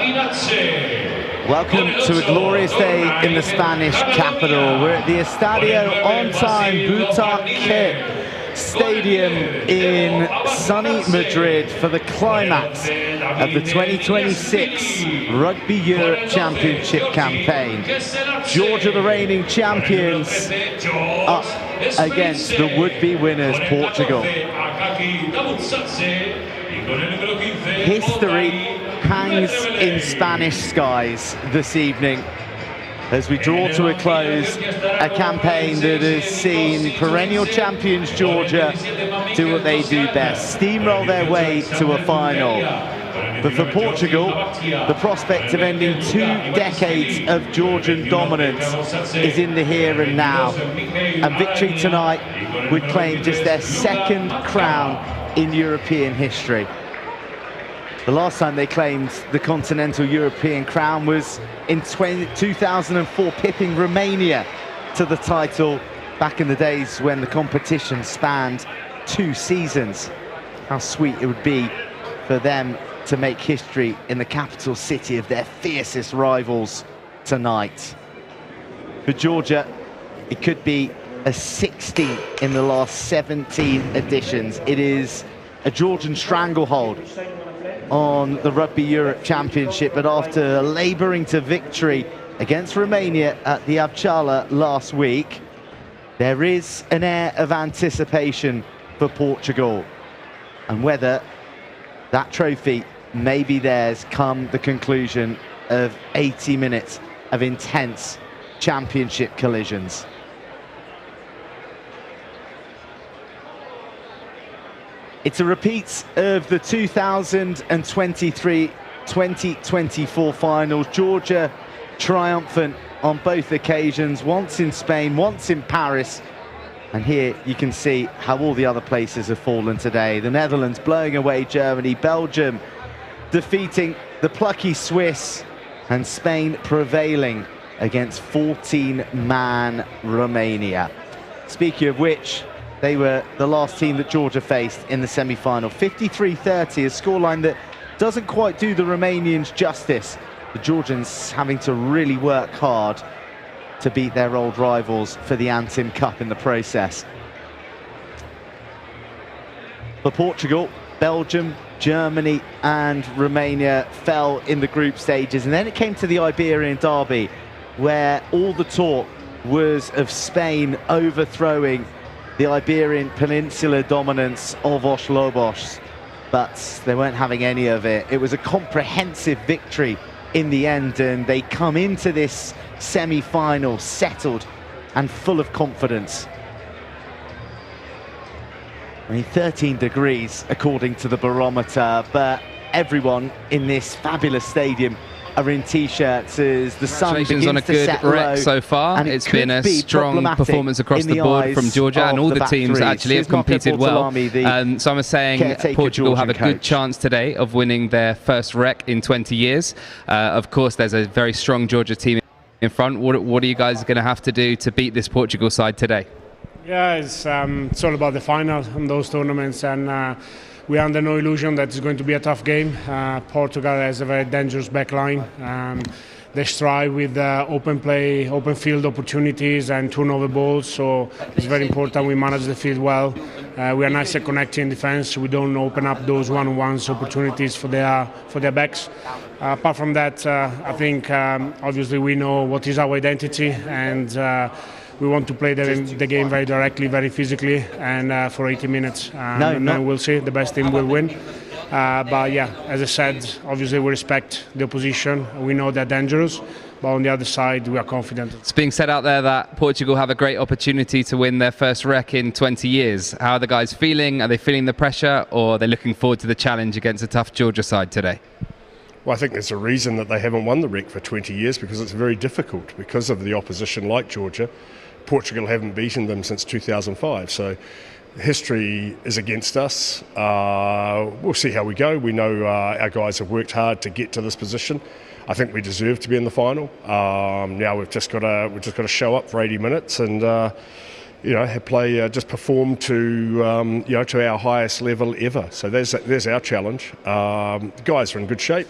Welcome to a glorious day in the Spanish capital. We're at the Estadio On Time Butaque Stadium in sunny Madrid for the climax of the 2026 Rugby Europe Championship campaign. Georgia, the reigning champions, up against the would-be winners, Portugal. History hangs in Spanish skies this evening as we draw to a close a campaign that has seen perennial champions Georgia do what they do best, steamroll their way to a final. But for Portugal, the prospect of ending 2 decades of Georgian dominance is in the here and now. And victory tonight would claim just their 2nd crown in European history. The last time they claimed the continental European crown was in 2004, pipping Romania to the title back in the days when the competition spanned 2 seasons. How sweet it would be for them to make history in the capital city of their fiercest rivals tonight. For Georgia, it could be a 16th in the last 17 editions. It is a Georgian stranglehold on the Rugby Europe Championship, but after labouring to victory against Romania at the Avchala last week, there is an air of anticipation for Portugal, and whether that trophy may be theirs come the conclusion of 80 minutes of intense championship collisions. It's a repeat of the 2023-2024 finals. Georgia triumphant on both occasions, once in Spain, once in Paris. And here you can see how all the other places have fallen today. The Netherlands blowing away Germany, Belgium defeating the plucky Swiss, and Spain prevailing against 14-man Romania. Speaking of which, they were the last team that Georgia faced in the semi-final. 53-30, a scoreline that doesn't quite do the Romanians justice. The Georgians having to really work hard to beat their old rivals for the Anthem Cup in the process. For Portugal, Belgium, Germany and Romania fell in the group stages, and then it came to the Iberian derby, where all the talk was of Spain overthrowing the Iberian Peninsula dominance of Os Lobos, but they weren't having any of it. It was a comprehensive victory in the end, and they come into this semi-final settled and full of confidence. I mean, 13 degrees according to the barometer, but everyone in this fabulous stadium are in t-shirts as the sun begins on a to good set wreck low, so far. It's been a strong performance across the board from Georgia, and all the teams actually have competed well. So I'm saying Portugal have a good chance today of winning their first rec in 20 years. Of course, there's a very strong Georgia team in front. What are you guys going to have to do to beat this Portugal side today? Yeah, it's all about the final and those tournaments, and we are under no illusion that it's going to be a tough game. Portugal has a very dangerous back line. They strive with open play, open field opportunities and turnover balls, so it's very important we manage the field well. We are nice at connecting in defence. We don't open up those one-on-ones opportunities for their backs. Apart from that, I think obviously we know what is our identity, and we want to play the game very directly, very physically, and for 80 minutes. And then we'll see. The best team will win. But yeah, as I said, obviously we respect the opposition. We know they're dangerous, but on the other side, we are confident. It's being said out there that Portugal have a great opportunity to win their first rec in 20 years. How are the guys feeling? Are they feeling the pressure, or are they looking forward to the challenge against a tough Georgia side today? Well, I think there's a reason that they haven't won the rec for 20 years, because it's very difficult because of the opposition like Georgia. Portugal haven't beaten them since 2005, so history is against us. We'll see how we go. We know our guys have worked hard to get to this position. I think we deserve to be in the final. Now we've just got to show up for 80 minutes and just perform to to our highest level ever. So there's our challenge. The guys are in good shape.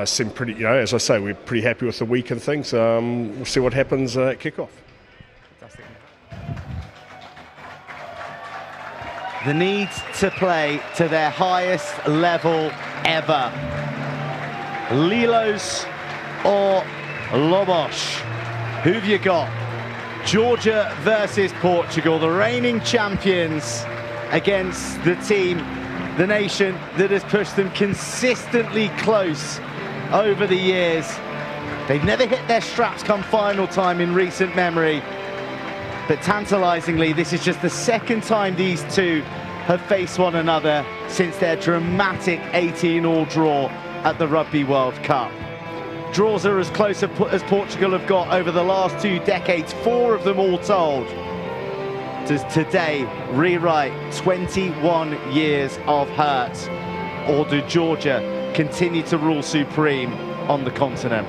seem pretty, you know, as I say, we're pretty happy with the week and things. We'll see what happens at kickoff. Fantastic. The need to play to their highest level ever. Lilos or Lobos? Who've you got? Georgia versus Portugal, the reigning champions against the team, the nation that has pushed them consistently close over the years. They've never hit their straps come final time in recent memory, but tantalizingly, this is just the second time these two have faced one another since their dramatic 18-all draw at the Rugby World Cup. Draws are as close as Portugal have got over the last 2 decades, 4 of them all told. Does today rewrite 21 years of hurt, or do Georgia continue to rule supreme on the continent?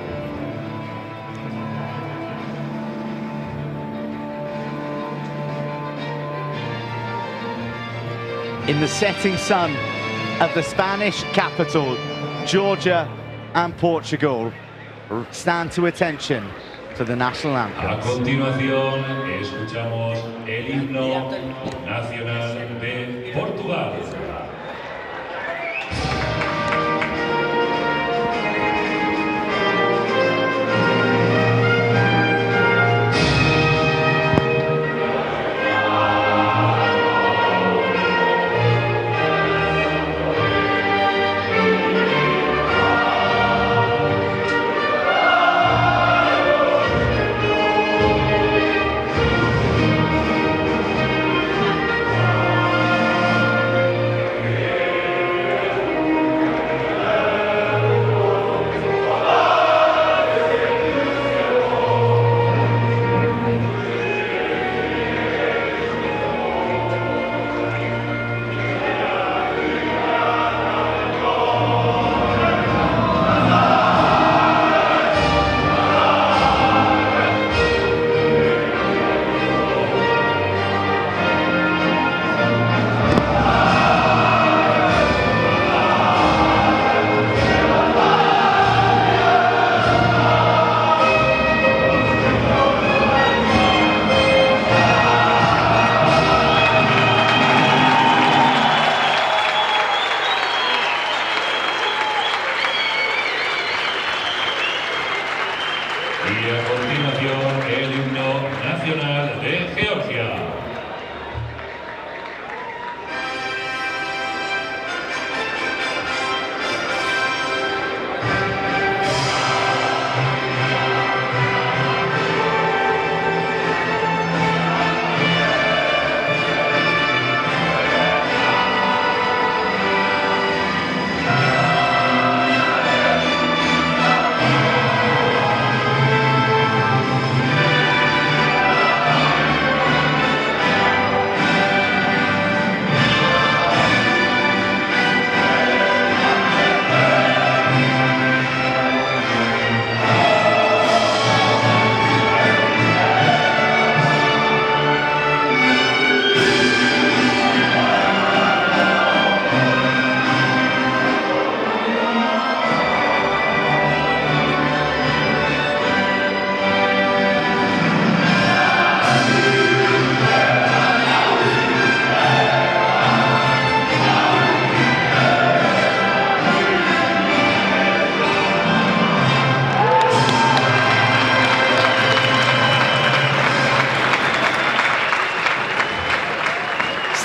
In the setting sun of the Spanish capital, Georgia and Portugal stand to attention to the national anthems. A continuación escuchamos el himno nacional de Portugal. Y a continuación el himno nacional de Georgia.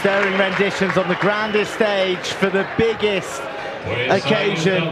Stirring renditions on the grandest stage for the biggest occasion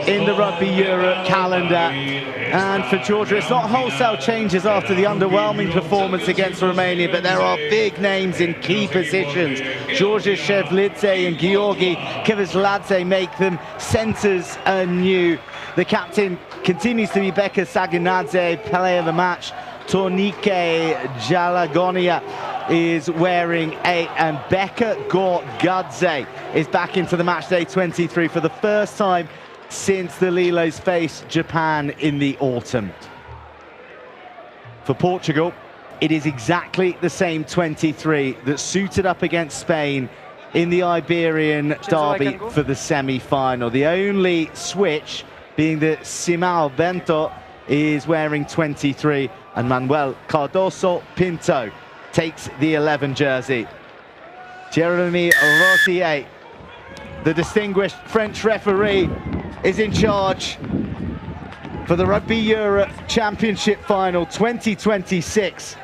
in the Rugby Europe calendar. And for Georgia, it's not wholesale changes after the underwhelming performance against Romania, but there are big names in key positions. Georgia Shevlidze and Georgi Kivasladze make them centres anew. The captain continues to be Becca Saginadze, player of the match. Tornike Jalagonia is wearing 8, and Becca Gorgadze is back into the matchday 23 for the first time since the Lilos faced Japan in the autumn. For Portugal, it is exactly the same 23 that suited up against Spain in the Iberian derby for the semi-final. The only switch being that Simão Bento is wearing 23 and Manuel Cardoso Pinto takes the 11 jersey. Jeremy Rosier, the distinguished French referee, is in charge for the Rugby Europe Championship Final 2026.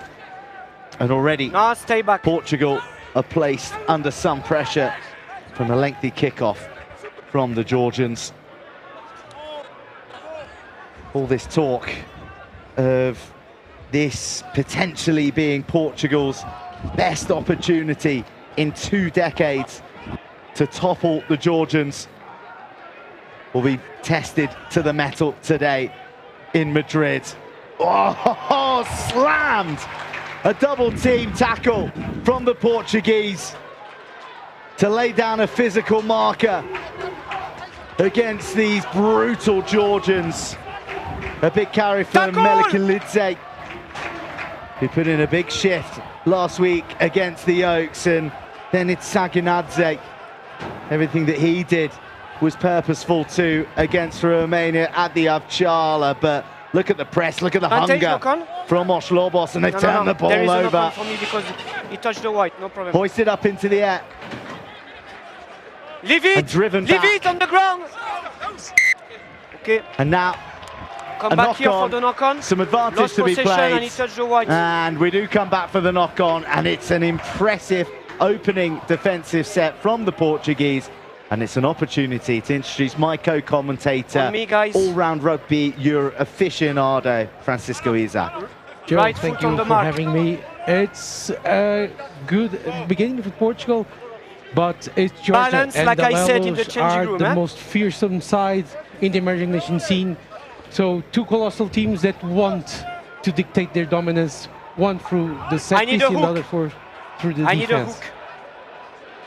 And already stay back. Portugal are placed under some pressure from a lengthy kickoff from the Georgians. All this talk of this potentially being Portugal's best opportunity in 2 decades to topple the Georgians will be tested to the metal today in Madrid. Oh, slammed! A double team tackle from the Portuguese to lay down a physical marker against these brutal Georgians. A big carry from Melikilidze, who put in a big shift last week against the Oaks, and then it's Saginadze. Everything that he did was purposeful too against Romania at the Avchala, but look at the press, look at the hunger from Osh Lobos, and they've turned the ball there is over. No for me because he touched the white, no problem. Hoisted up into the air. Leave it! And driven Leave back. it on the ground! Okay. And now come back here for the knock-on. Some advantage Lost to be played. And he touched the white. And we do come back for the knock-on, and it's an impressive opening defensive set from the Portuguese. And it's an opportunity to introduce my co-commentator, all-round Rugby Europe aficionado, Francisco Isaac. Joe, right thank foot you on the for mark. having me. It's a good beginning for Portugal, but it's Georgia, Balance, and like the I said in the Levels changing are room, the most fearsome side in the emerging nation scene. So 2 colossal teams that want to dictate their dominance, one through the set piece and the other through the defense. I need a hook.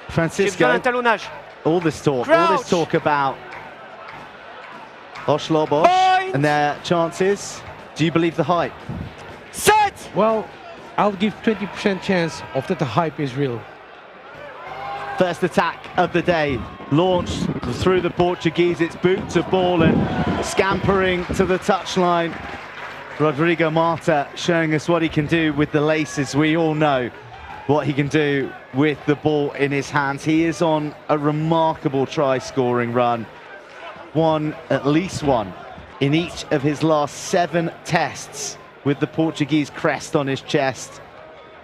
Francisco, all this talk about Osh Lobos and their chances. Do you believe the hype? Set! Well, I'll give 20% chance of that the hype is real. First attack of the day, launched through the Portuguese. It's boot to ball and scampering to the touchline. Rodrigo Marta showing us what he can do with the laces. We all know what he can do with the ball in his hands. He is on a remarkable try-scoring run. At least one in each of his last 7 tests with the Portuguese crest on his chest.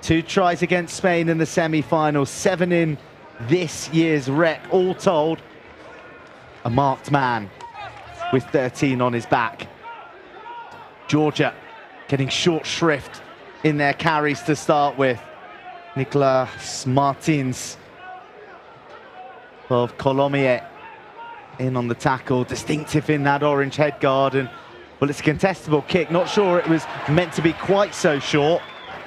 2 tries against Spain in the semi-final, 7 in this year's rec. All told, a marked man with 13 on his back. Georgia getting short shrift in their carries to start with. Nicolas Martins of Colomiers in on the tackle, distinctive in that orange headguard, and well, it's a contestable kick. Not sure it was meant to be quite so short,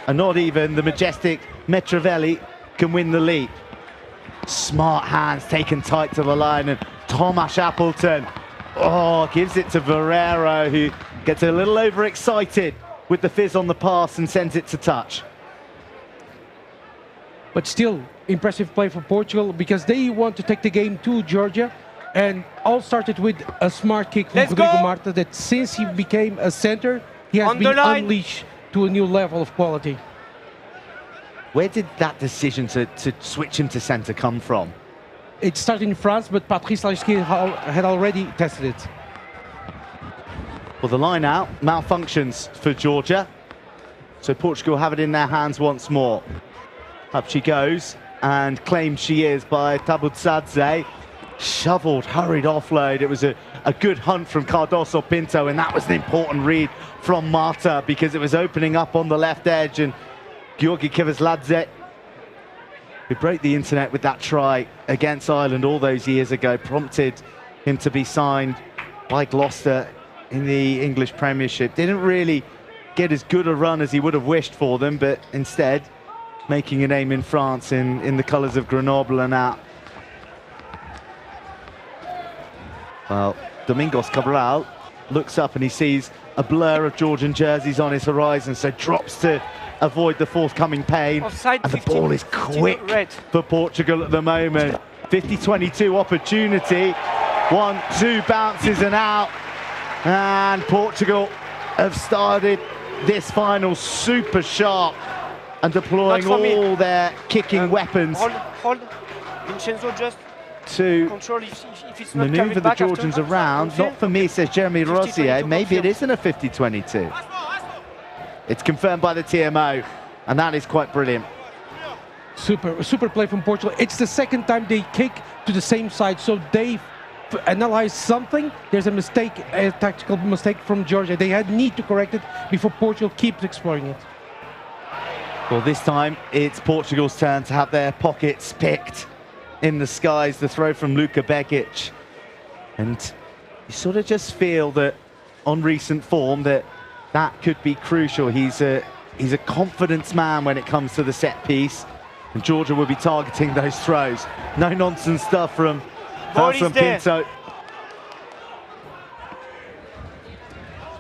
and not even the majestic Metravelli can win the lead. Smart hands taken tight to the line, and Tomasz Appleton gives it to Verreiro, who gets a little overexcited with the fizz on the pass and sends it to touch. But still, impressive play for Portugal because they want to take the game to Georgia, and all started with a smart kick from Rodrigo Marta that since he became a center, he has been unleashed to a new level of quality. Where did that decision to switch him to centre come from? It started in France, but Patrice Larski had already tested it. Well, the line out malfunctions for Georgia, so Portugal have it in their hands once more. Up she goes, and claimed she is by Tabutsadze. Shoveled, hurried offload. It was a good hunt from Cardoso Pinto, and that was an important read from Marta because it was opening up on the left edge, and Georgi Kivasladze, who broke the internet with that try against Ireland all those years ago, prompted him to be signed by Gloucester in the English Premiership. Didn't really get as good a run as he would have wished for them, but instead making a name in France in the colours of Grenoble and out. Well, Domingos Cabral looks up and he sees a blur of Georgian jerseys on his horizon, so drops to avoid the forthcoming pain. Offside, and the ball is quick for Portugal at the moment. 50-22 opportunity. 1-2 bounces and out. And Portugal have started this final super sharp and deploying all their kicking weapons. Hold. Vincenzo, just to control if it's not maneuver the Georgians around. Not for me, says Jeremy Rossier. Maybe it isn't a 50-22. It's confirmed by the TMO, and that is quite brilliant. Super play from Portugal. It's the second time they kick to the same side, so they analyze something. There's a mistake, a tactical mistake from Georgia. They need to correct it before Portugal keeps exploring it. Well, this time it's Portugal's turn to have their pockets picked in the skies. The throw from Luka Begic, and you sort of just feel that on recent form that could be crucial. He's a confidence man when it comes to the set piece, and Georgia will be targeting those throws. No nonsense stuff from Pinto.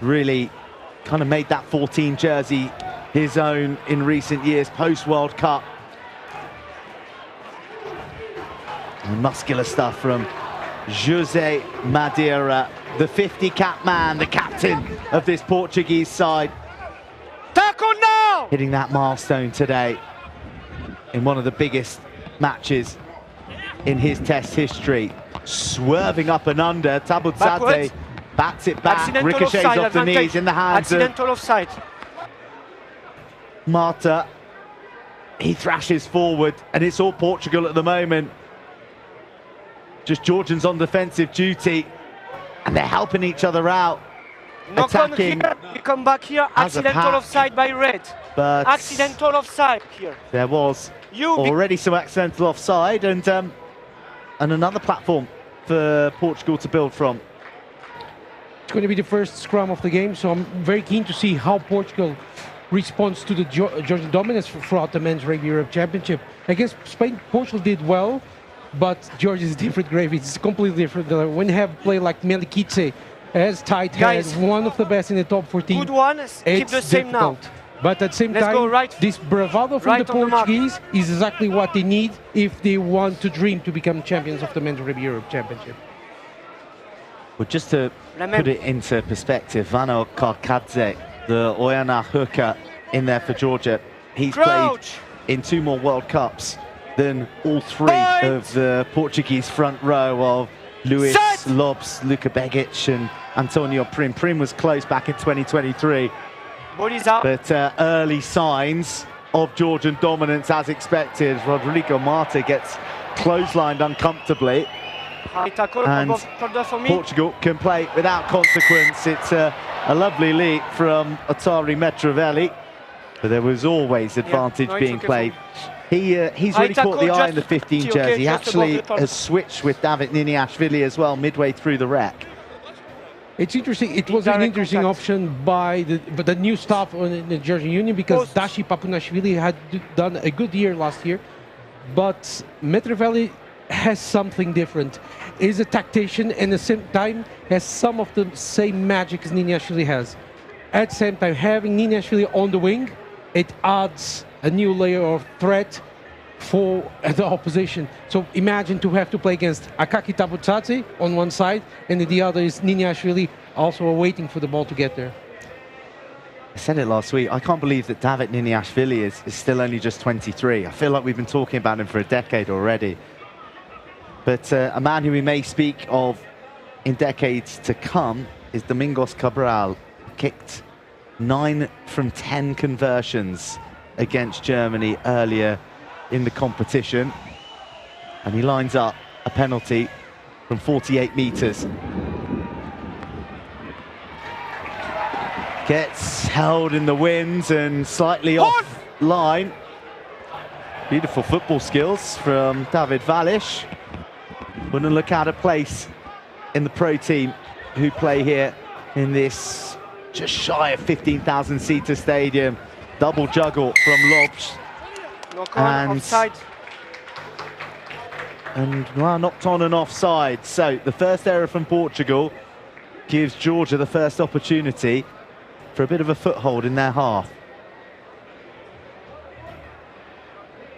Really kind of made that 14 jersey his own in recent years, post-World Cup. And muscular stuff from José Madeira, the 50-cap man, the captain of this Portuguese side. Tackle now! Hitting that milestone today in one of the biggest matches in his test history. Swerving up and under, Tabuzade bats it back, accidental ricochets offside, off the knees in the hands accidental offside. Marta. He thrashes forward, and it's all Portugal at the moment. Just Georgians on defensive duty, and they're helping each other out. Knock attacking. On here. We come back here. Accidental offside by Red. But accidental offside here. There was already some accidental offside, and another platform for Portugal to build from. It's going to be the first scrum of the game, so I'm very keen to see how Portugal responds to the Georgian dominance throughout the Men's Rugby Europe Championship. Against Spain, Portugal did well, but Georgia is different gravy. It's completely different. When you have play like Melikidze as tight head, one of the best in the top 14. Good one. Keep the same difficult. Now. But at the same Let's time, this bravado from the Portuguese is exactly what they need if they want to dream to become champions of the Men's Rugby Europe Championship. Well, just to put it into perspective, Vano Karkadze, the Oyana hooker in there for Georgia, he's played in 2 more World Cups than all 3 of the Portuguese front row of Luis Lopes, Luka Begic and Antonio Prim. Prim was close back in 2023. But early signs of Georgian dominance as expected. Rodrigo Marta gets clotheslined uncomfortably. And Portugal can play without consequence. It's a lovely leap from Ottari Metrovelli, but there was always advantage being played. He's really caught the eye in the 15 jersey. He actually has switched with David Niniashvili as well midway through the rec. It's interesting. It was an interesting option by the new staff in the Georgian Union, because Dashi Papunashvili had done a good year last year, but Metrovelli has something different. Is a tactician, and at the same time has some of the same magic as Niniashvili has. At the same time, having Niniashvili on the wing, it adds a new layer of threat for the opposition. So imagine to have to play against Akaki Tabuzade on one side, and the other is Niniashvili also waiting for the ball to get there. I said it last week, I can't believe that David Niniashvili is still only just 23. I feel like we've been talking about him for a decade already. But a man who we may speak of in decades to come is Domingos Cabral. Kicked 9 from 10 conversions against Germany earlier in the competition, and he lines up a penalty from 48 meters. Gets held in the wind and slightly off line. Beautiful football skills from David Valish. Wouldn't look out of place in the pro team who play here in this just shy of 15,000 seater stadium. Double juggle from Lobs. And knocked on and offside. So the first error from Portugal gives Georgia the first opportunity for a bit of a foothold in their half.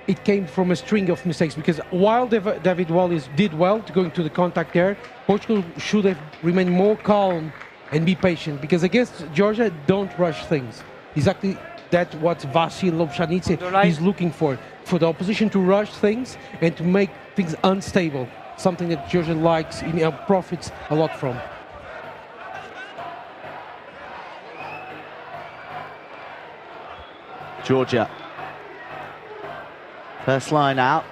It came from a string of mistakes, because while David Wallis did well to go into the contact there, Portugal should have remained more calm and be patient, because against Georgia, don't rush things. Exactly that's what Vasil Lobshanidze is looking for the opposition to rush things and to make things unstable, something that Georgia likes and profits a lot from. Georgia, first line out,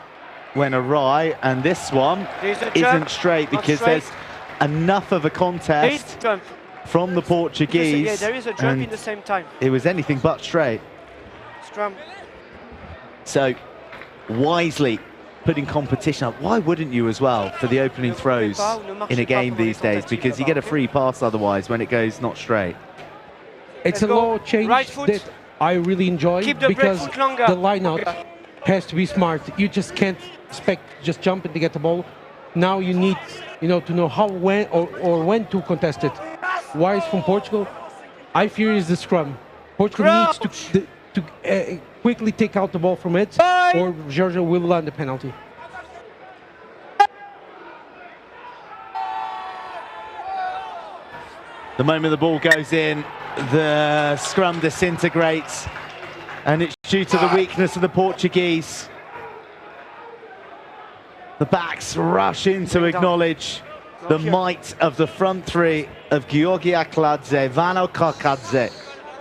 went awry, and this one isn't straight because there's enough of a contest from the Portuguese. Yeah, there is a jump in the same time. It was anything but straight. Scrum. So, wisely putting competition up. Why wouldn't you as well for the opening throws in a game these days? Because you get a free pass otherwise when it goes not straight. It's a law change that I really enjoy because the line-out has to be smart. You just can't expect just jumping to get the ball. Now you need, to know how, when, or when to contest it. Wise from Portugal, I fear is the scrum. Portugal needs to quickly take out the ball from it, or Georgia will land the penalty. The moment the ball goes in, the scrum disintegrates, and it's due to the weakness of the Portuguese. The backs rush in to acknowledge the might of the front three of Georgi Akladze, Vano Kakadze,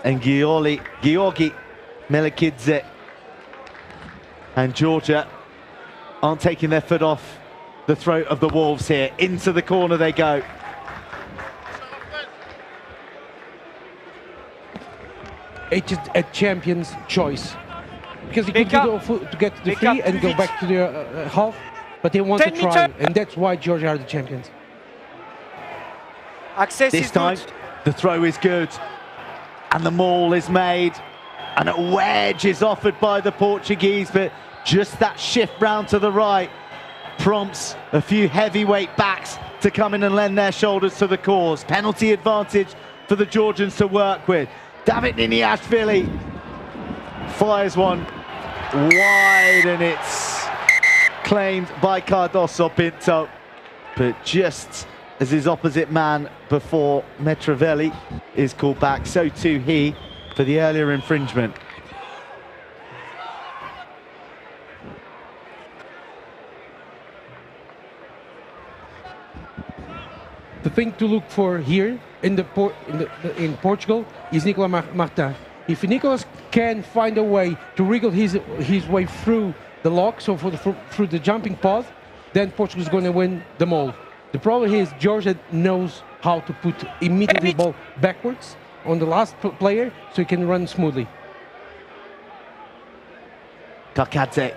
and Georgi Melikidze. And Georgia aren't taking their foot off the throat of the Wolves here. Into the corner they go. It's a champion's choice, because he could go to get the free and go back to the half, but they want to try, and that's why Georgia are the champions. Access this time, the throw is good, and the maul is made, and a wedge is offered by the Portuguese, but just that shift round to the right prompts a few heavyweight backs to come in and lend their shoulders to the cause. Penalty advantage for the Georgians to work with. David Niniashvili fires one wide, and it's claimed by Cardoso Pinto. But just as his opposite man before Metravelli is called back, so too he for the earlier infringement. The thing to look for here in Portugal is Nicolas Martin. If Nicolas can find a way to wriggle his way through the lock, so through the jumping path, then Portugal is going to win the maul. The problem is Georgia knows how to put immediately ball backwards on the last player, so he can run smoothly. Kakadze,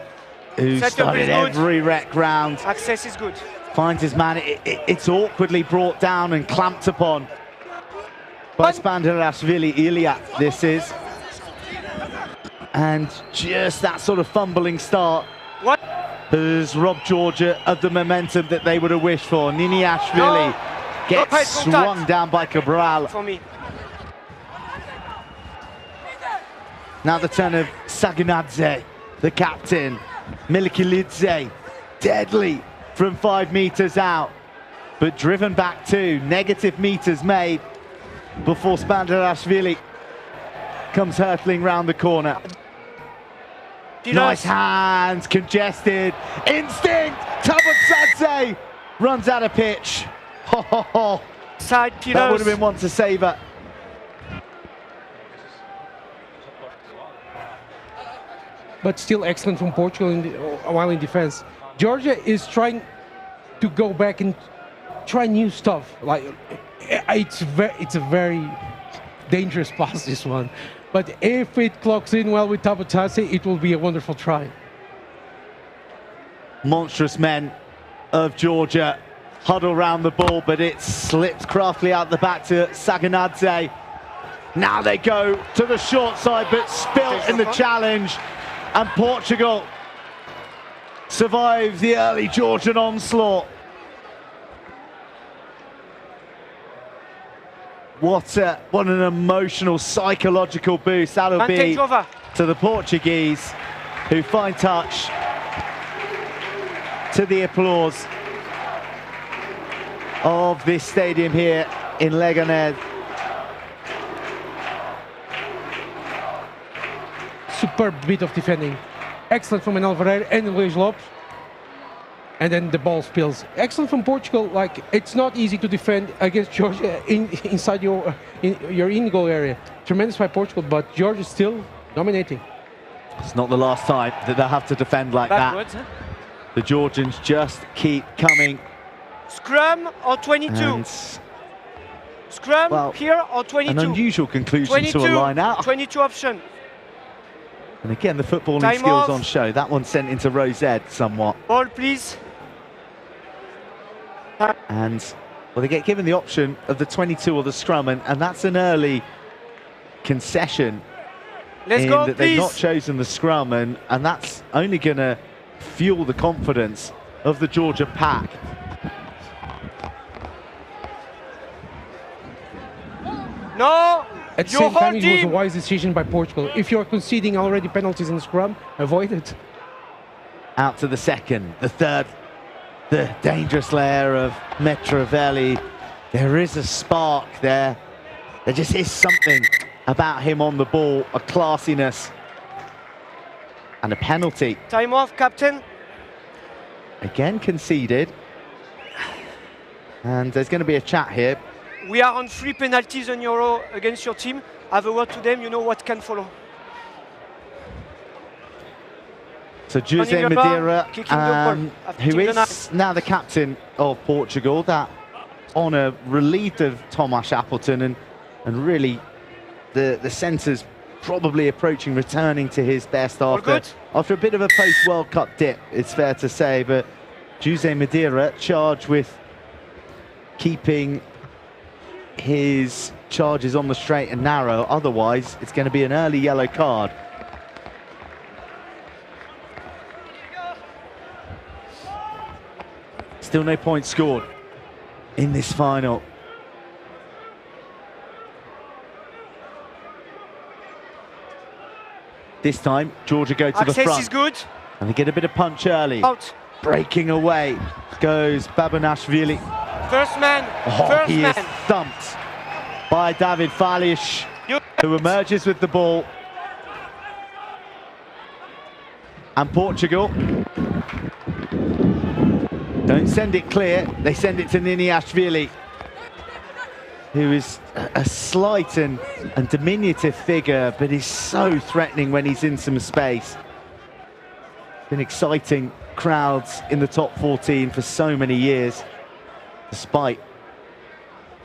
who started every rec round. Access is good. Finds his man. It's awkwardly brought down and clamped upon by Spandarashvili Ilya, this is. And just that sort of fumbling start has robbed Georgia of the momentum that they would have wished for. Niniashvili gets swung down by Cabral. For me. Now the turn of Saginadze, the captain. Milikilidze, deadly from 5 meters out, but driven back to negative meters made before Spandarashvili comes hurtling round the corner. Nice hands, congested, instinct, Tabaksadze runs out of pitch. Side that would have been one to savour. But still excellent from Portugal while in defense. Georgia is trying to go back and try new stuff. Like it's a very dangerous pass, this one. But if it clocks in well with Tabatasse, it will be a wonderful try. Monstrous men of Georgia huddle round the ball, but it slips craftily out the back to Saginadze. Now they go to the short side, but spilt in the challenge, and Portugal survives the early Georgian onslaught. What an emotional, psychological boost that'll be to the Portuguese, who find touch to the applause of this stadium here in Leganés. superb bit of defending. Excellent from Manel Ferreira and Luis Lopes. And then the ball spills. Excellent from Portugal. Like, it's not easy to defend against Georgia inside your in-goal area. Tremendous by Portugal, but Georgia is still dominating. It's not the last time that they'll have to defend like Backwards, that. The Georgians just keep coming. Scrum or 22? And Scrum well, here or 22? an unusual conclusion 22, to a line out. 22 option. And again, the footballing Time skills off. on show. That one sent into Rosette somewhat. Ball, please. And, well, they get given the option of the 22 or the scrum, and that's an early concession. Let's in go, that please. they've not chosen the scrum, and that's only going to fuel the confidence of the Georgia pack. No, At the same time, it was a wise decision by Portugal. If you're conceding already penalties in the scrum, avoid it. Out to the second, the third, the dangerous layer of Metravelli. There is a spark there. There just is something about him on the ball, a classiness. And a penalty. Time off, captain. Again conceded. And there's going to be a chat here. We are on 3 penalties on Euro against your team. Have a word to them, you know what can follow. So Jose Madeira, who is is now the captain of Portugal, that honour relieved of Tomas Appleton, and really the centre's probably approaching returning to his best after a bit of a post-World Cup dip, it's fair to say, but Jose Madeira charged with keeping his charges on the straight and narrow, otherwise it's going to be an early yellow card. Still no points scored in this final. This time, Georgia go to the front. Is good. And they get a bit of punch early. Out. Breaking away goes Babunashvili. First man. He is thumped by David Falish, who emerges with the ball. And Portugal don't send it clear, they send it to Niniashvili, who is a slight and diminutive figure, but is so threatening when he's in some space. Been exciting crowds in the top 14 for so many years, despite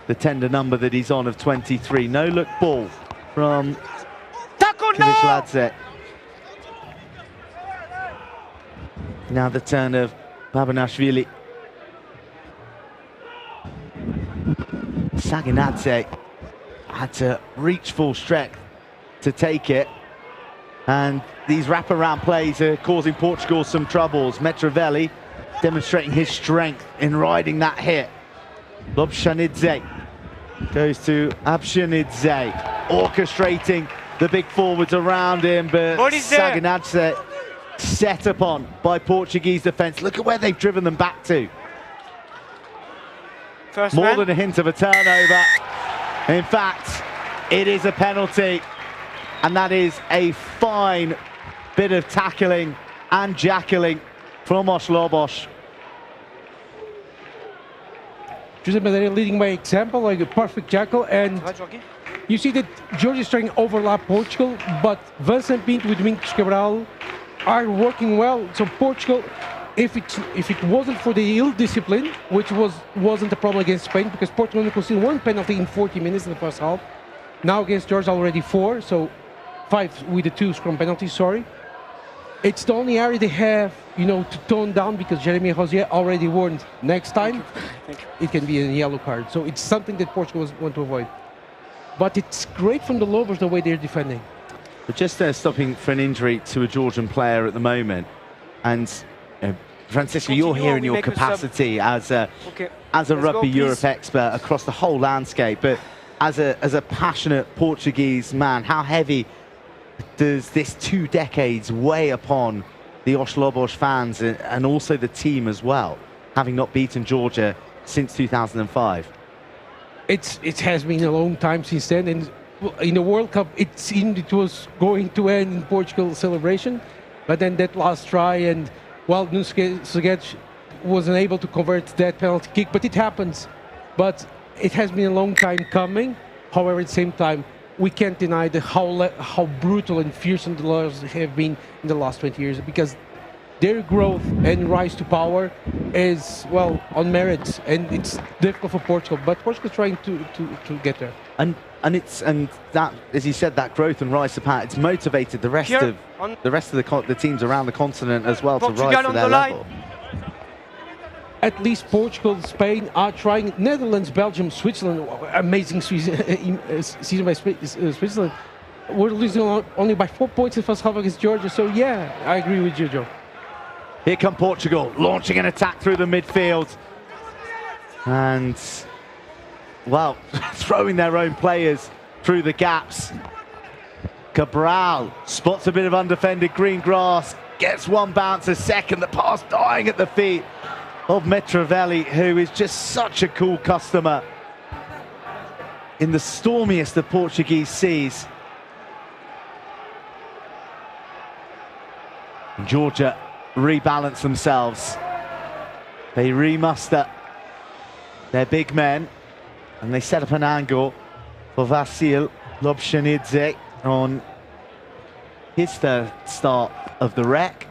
the tender number that he's on of 23. No-look ball from Kivishladze. Now the turn of Babunashvili. Saginadze had to reach full strength to take it, and these wraparound plays are causing Portugal some troubles. Metravelli demonstrating his strength in riding that hit. Lobshanidze goes to Abshanidze, orchestrating the big forwards around him, but Saginadze set upon by Portuguese defence. Look at where they've driven them back to. More than a hint of a turnover. In fact, it is a penalty, and that is a fine bit of tackling and jackling from Oslobos. Jose Madeira leading by example, like a perfect jackal, and you see that Georgia is trying to overlap Portugal, but Vincent Pinto with Domingos Cabral are working well. So Portugal, if it wasn't for the ill discipline, which wasn't a problem against Spain, because Portugal only conceded 1 penalty in 40 minutes in the first half. Now against Georgia already 4, so 5 with the 2 scrum penalties, sorry. It's the only area they have, to tone down, because Jeremy Rosier already warned next time it can be a yellow card. So it's something that Portugal want to avoid. But it's great from the Lobos the way they're defending. But just stopping for an injury to a Georgian player at the moment, and Francisco, you're here in your capacity as a Rugby Europe expert across the whole landscape, but as a passionate Portuguese man, how heavy does this 2 decades weigh upon the Oslobos fans and also the team as well, having not beaten Georgia since 2005? It has been a long time since then, and in the World Cup, it seemed it was going to end in Portugal's celebration, but then that last try, and well, Unsuccessful wasn't able to convert that penalty kick, but it happens. But it has been a long time coming. However, at the same time, we can't deny how brutal and fearsome the Lions have been in the last 20 years, because their growth and rise to power is, well, on merit, and it's difficult for Portugal, but Portugal is trying to get there. And that, as you said, that growth and rise to power, it's motivated the rest of the teams around the continent as well to rise to their level. At least Portugal, Spain are trying. Netherlands, Belgium, Switzerland, amazing season by Switzerland. We're losing only by 4 points in the first half against Georgia. So yeah, I agree with you, Joe. Here come Portugal, launching an attack through the midfield. And, well, throwing their own players through the gaps. Cabral spots a bit of undefended green grass, gets one bounce a second, the pass dying at the feet of Mitrovelli, who is just such a cool customer in the stormiest of Portuguese seas. Georgia rebalance themselves. They remuster their big men, and they set up an angle for Vasil Lobshanidze on his third start of the rec,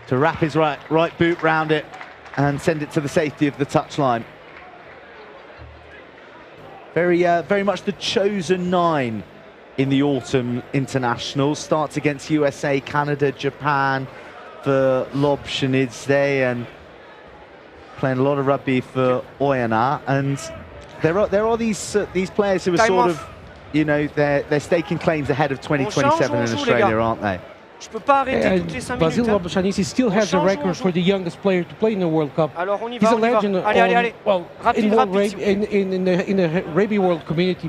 to wrap his right boot round it and send it to the safety of the touchline. Very much the chosen nine in the autumn internationals. Starts against USA, Canada, Japan for Lobshanidze, and playing a lot of rugby for Oyonnax. And there are these players who are sort of, you know, they're staking claims ahead of 2027 in Australia, aren't they? Vasil Lobshanidze still has the record for the youngest player to play in the World Cup. He's a legend in the rugby world community,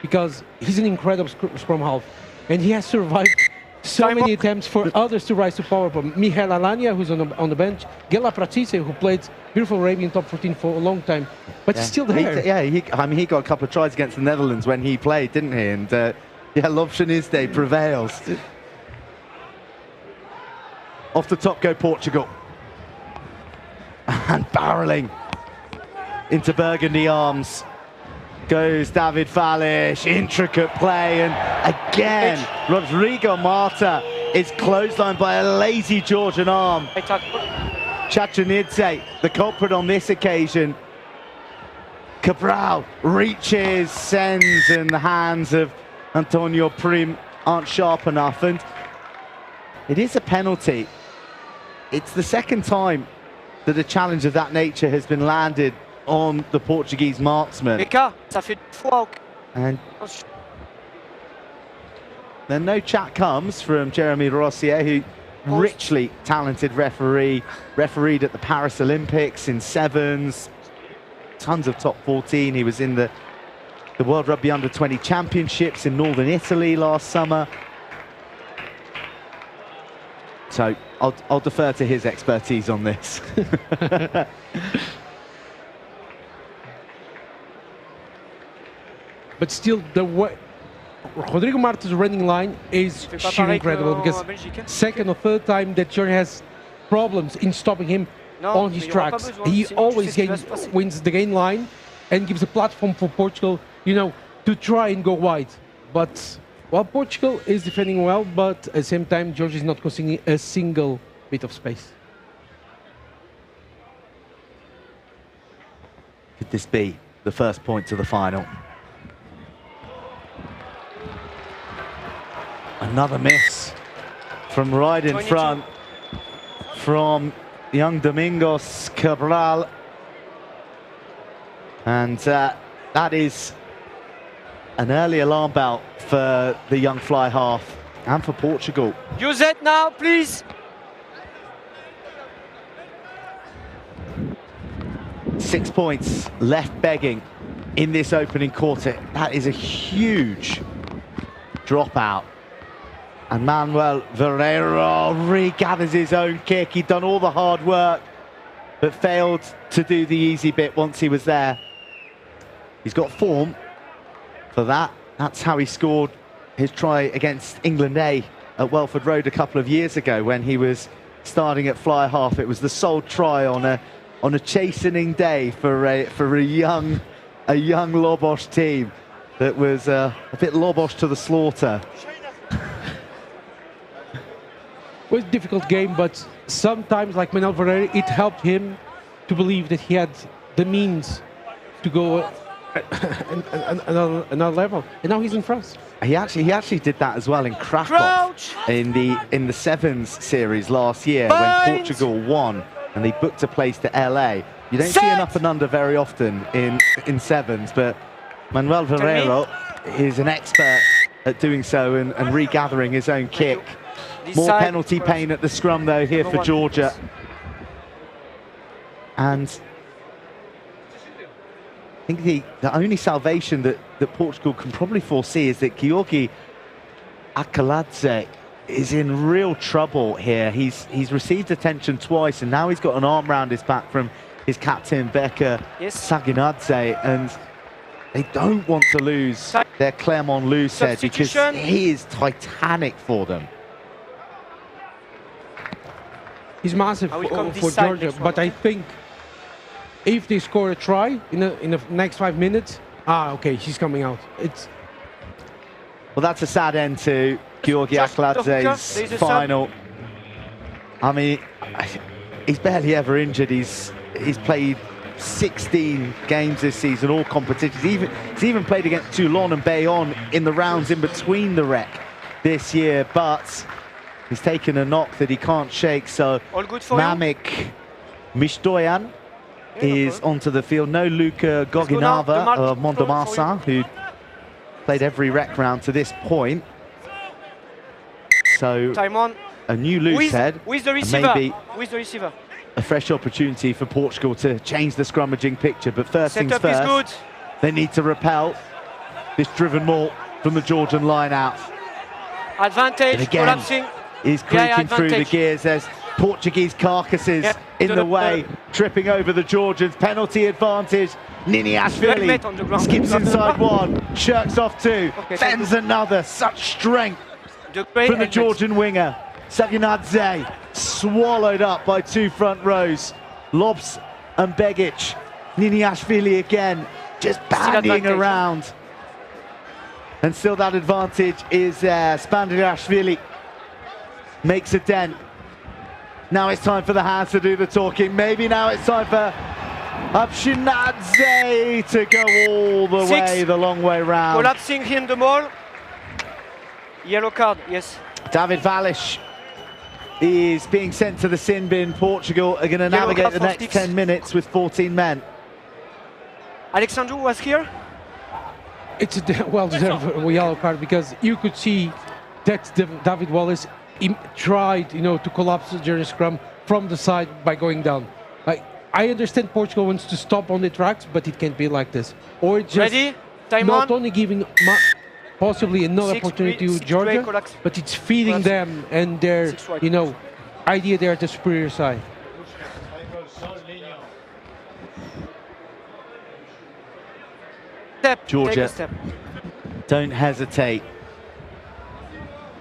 because he's an incredible scrum half, and he has survived so many attempts for others to rise to power. But Mihail Alania, who's on the bench, Gela Pratise, who played beautiful rugby in top 14 for a long time, but he's still there. He got a couple of tries against the Netherlands when he played, didn't he? And Lobshanidze prevails. Off the top go Portugal. And barreling into Burgundy arms goes David Falish. Intricate play, and again Rodrigo Marta is clotheslined by a lazy Georgian arm. Chachanidze, the culprit on this occasion. Cabral reaches, sends, and the hands of Antonio Prim aren't sharp enough, and it is a penalty. It's the second time that a challenge of that nature has been landed on the Portuguese marksman. And then no chat comes from Jeremy Rossier, who richly talented refereed at the Paris Olympics in sevens, tons of top 14. He was in the World Rugby Under-20 Championships in Northern Italy last summer. So I'll defer to his expertise on this. But still, the way Rodrigo Marta's running line is sheer incredible, because second or third time that Georgia has problems in stopping him on his tracks. He always wins the gain line and gives a platform for Portugal, you know, to try and go wide. But while Portugal is defending well, but at the same time, Georgia is not conceding a single bit of space. Could this be the first point to the final? Another miss from right in front from young Domingos Cabral. And that is an early alarm bell for the young fly half and for Portugal. Use it now, please. Six points left begging in this opening quarter. That is a huge dropout. And Manuel Ferreira regathers his own kick. He'd done all the hard work, but failed to do the easy bit once he was there. He's got form, for that. That's how he scored his try against England A at Welford Road a couple of years ago when he was starting at fly half. It was the sole try on a chastening day for a young Lobos team that was a bit Lobos to the slaughter. It was a difficult game, but sometimes, like Manuel Ferreira, it helped him to believe that he had the means to go another level, and now he's in France. He actually did that as well in Krakow in the Sevens series last year when Portugal won and they booked a place to LA. You don't see an up and under very often in Sevens, but Manuel Ferreira is an expert at doing so and regathering his own kick. More penalty pain at the scrum though here for Georgia. And I think the only salvation that Portugal can probably foresee is that Georgi Akaladze is in real trouble here. He's received attention twice and now he's got an arm round his back from his captain Becca Saginadze, and they don't want to lose their Clermont Lucet because he is titanic for them. He's massive for Georgia, but I think if they score a try in the next 5 minutes, okay, he's coming out. Well, that's a sad end to Georgi Akaladze's final. I mean, he's barely ever injured. He's played 16 games this season, all competitions. He's even played against Toulon and Bayonne in the rounds in between the rec this year, but he's taken a knock that he can't shake. So Mamik Mishdoyan is onto the field. No Luca Goginava of Mont-de-Marsan, who played every rec round to this point. So a new loose head, maybe a fresh opportunity for Portugal to change the scrummaging picture. But first things first, they need to repel this driven maul from the Georgian line out. Advantage, collapsing. He's creaking through the gears. There's Portuguese carcasses in the way, tripping over the Georgians. Penalty advantage. Niniashvili skips inside one, shirks off two, bends another. Such strength from the Georgian winger. Saginadze swallowed up by two front rows. Lobs and Begic. Niniashvili again, just bandying around. And still that advantage is there. Spandirashvili makes a dent. Now it's time for the hands to do the talking. Maybe now it's time for Abshinadze to go all the way, the long way round. Collapsing him the ball. Yellow card, yes. David Valish is being sent to the sin bin. Portugal are going to navigate the next 10 minutes with 14 men. Alexandru was here. It's a well-deserved yellow card because you could see that David Wallace tried, to collapse the Georgian scrum from the side by going down. I understand Portugal wants to stop on the tracks, but it can't be like this. Or it's just not only giving possibly another opportunity to Georgia, but it's feeding them and their, idea they're at the superior side. Georgia, don't hesitate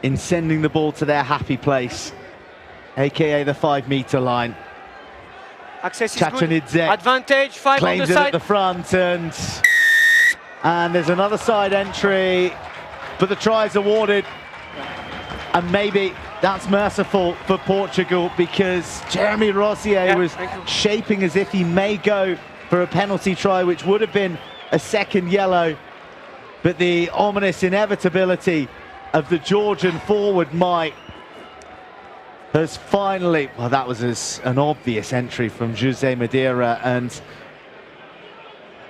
in sending the ball to their happy place, aka the 5 meter line. Access is good. Advantage, 5 on the side. Claims it at the front, and there's another side entry, but the try is awarded. And maybe that's merciful for Portugal because Jeremy Rossier was shaping as if he may go for a penalty try, which would have been a second yellow. But the ominous inevitability of the Georgian forward might has finally, well, that was an obvious entry from Jose Madeira, and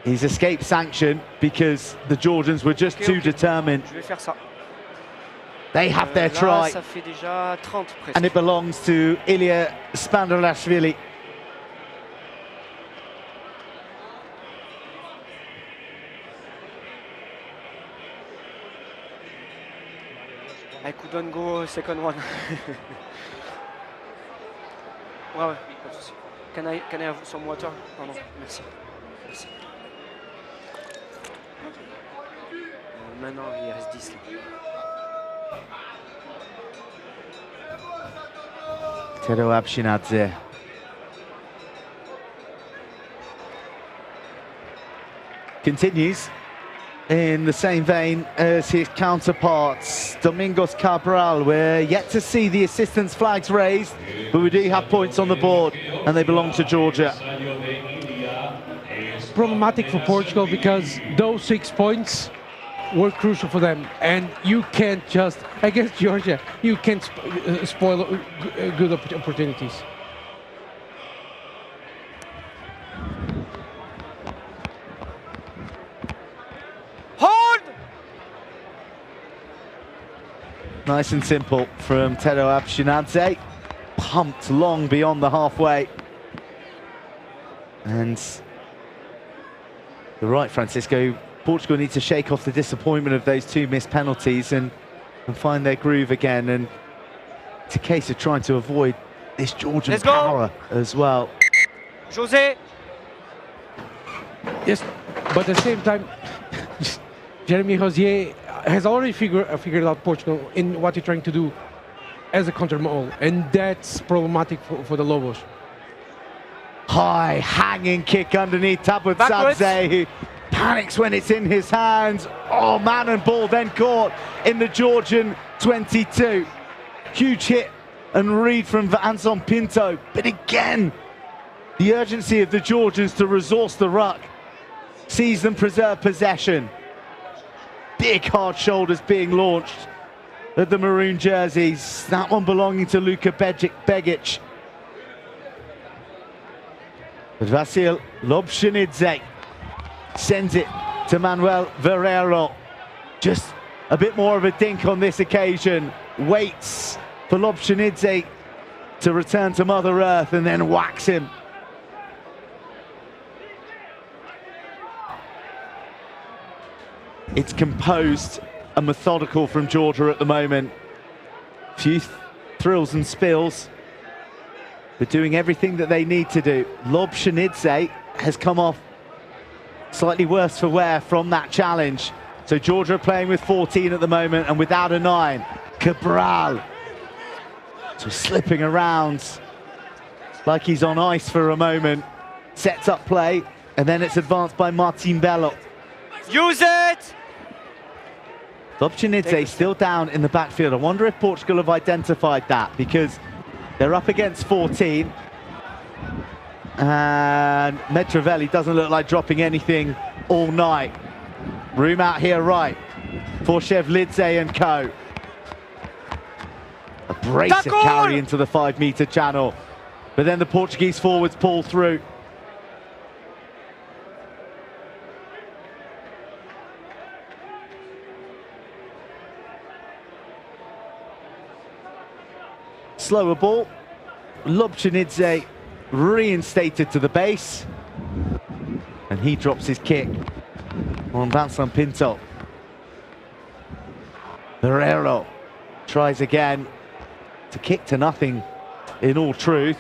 he's escaped sanction because the Georgians were just too determined. They have their try, and it belongs to Ilya Spandirashvili. I couldn't go second one. Ouais, pas de souci. Can I have some water? Pardon, merci. Maintenant, il reste 10. Tero Abshinadze. Continues in the same vein as his counterparts. Domingos Cabral, we're yet to see the assistance flags raised, but we do have points on the board, and they belong to Georgia. Problematic for Portugal because those 6 points were crucial for them, and you can't just, against Georgia, you can't spoil good opportunities. Hold! Nice and simple from Tero Abshinadze. Pumped long beyond the halfway. And you're right, Francisco. Portugal needs to shake off the disappointment of those 2 missed penalties and find their groove again. And it's a case of trying to avoid this Georgian power as well. José. Yes, but at the same time, Jeremy Rosier has already figured out Portugal in what he's trying to do as a counter-maul, and that's problematic for the Lobos. High hanging kick underneath Tabutsadze, who panics when it's in his hands. Oh, man and ball then caught in the Georgian 22. Huge hit and read from Anson Pinto, but again, the urgency of the Georgians to resource the ruck sees them preserve possession. Big hard shoulders being launched at the maroon jerseys. That one belonging to Luka Begic. But Vasil Lobshinidze sends it to Manuel Verreiro. Just a bit more of a dink on this occasion. Waits for Lobshinidze to return to Mother Earth and then whacks him. It's composed and methodical from Georgia at the moment. Few thrills and spills, but doing everything that they need to do. Lobshinidze has come off slightly worse for wear from that challenge. So Georgia playing with 14 at the moment and without a 9. Cabral, so slipping around like he's on ice for a moment. Sets up play, and then it's advanced by Martin Bello. Use it! Lobshinidze still down in the backfield. I wonder if Portugal have identified that, because they're up against 14. And Metravelli doesn't look like dropping anything all night. Room out here right for Shevlidze and co. Abrasive carry into the 5-meter channel. But then the Portuguese forwards pull through. Slower ball. Lobshinidze reinstated to the base. And he drops his kick on Vincent Pinto. Verreiro tries again. It's a kick to nothing in all truth.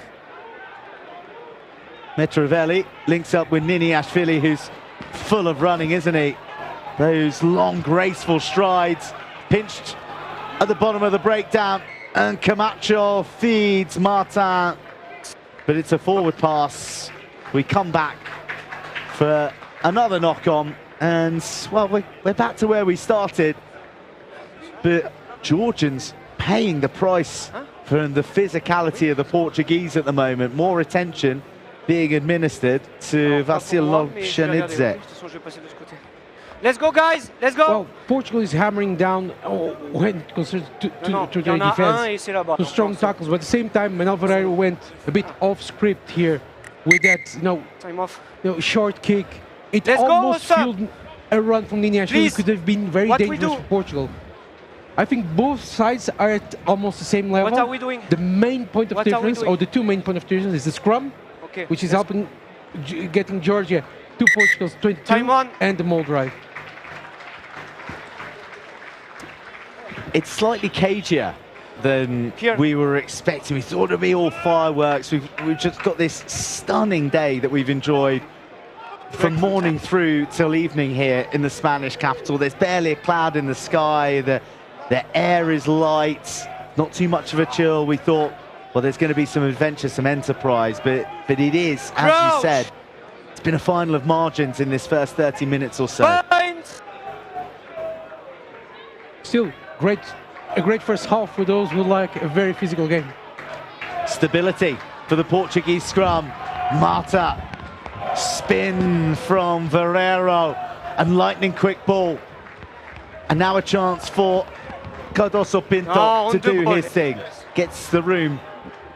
Metravelli links up with Niniashvili, who's full of running, isn't he? Those long, graceful strides. Pinched at the bottom of the breakdown. And Camacho feeds Martin. But it's a forward pass. We come back for another knock-on. And, well, we're back to where we started. But Georgians paying the price for the physicality of the Portuguese at the moment. More attention being administered to Vasil Lobshinidze. Let's go, guys! Let's go! Well, Portugal is hammering down when it concerns to their defense. To strong tackles, but at the same time, Manuel Verreiro went a bit off script here with that short kick. It almost fueled a run from Niniashvili. Could have been very dangerous for Portugal. I think both sides are at almost the same level. What are we doing? The main point of difference, or the 2 main points of difference, is the scrum, which is helping getting Georgia to Portugal's 22 and the maul drive. It's slightly cagier than we were expecting. We thought it'd be all fireworks. We've just got this stunning day that we've enjoyed from morning through till evening here in the Spanish capital. There's barely a cloud in the sky. The air is light, not too much of a chill. We thought, well, there's going to be some adventure, some enterprise, but it is, as you said, it's been a final of margins in this first 30 minutes or so. Still, a great first half for those who like a very physical game. Stability for the Portuguese scrum. Marta, spin from Verreiro, and lightning quick ball. And now a chance for Cardoso Pinto to do his thing. Gets the room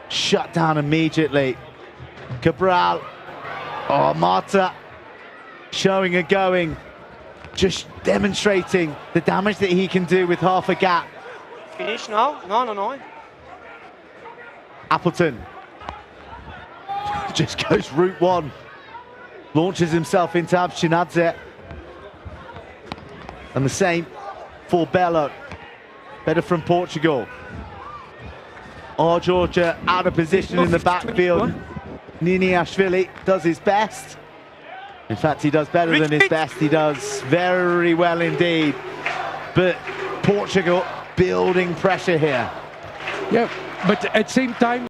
shut down immediately. Cabral, Marta showing and going, just demonstrating the damage that he can do with half a gap. Finish now? No. Appleton just goes route one, launches himself into Abshinadze. And the same for Bello. Better from Portugal. Georgia out of position in the backfield. Niniashvili does his best. In fact, he does better than his best. He does very well indeed. But Portugal building pressure here. Yeah, but at the same time,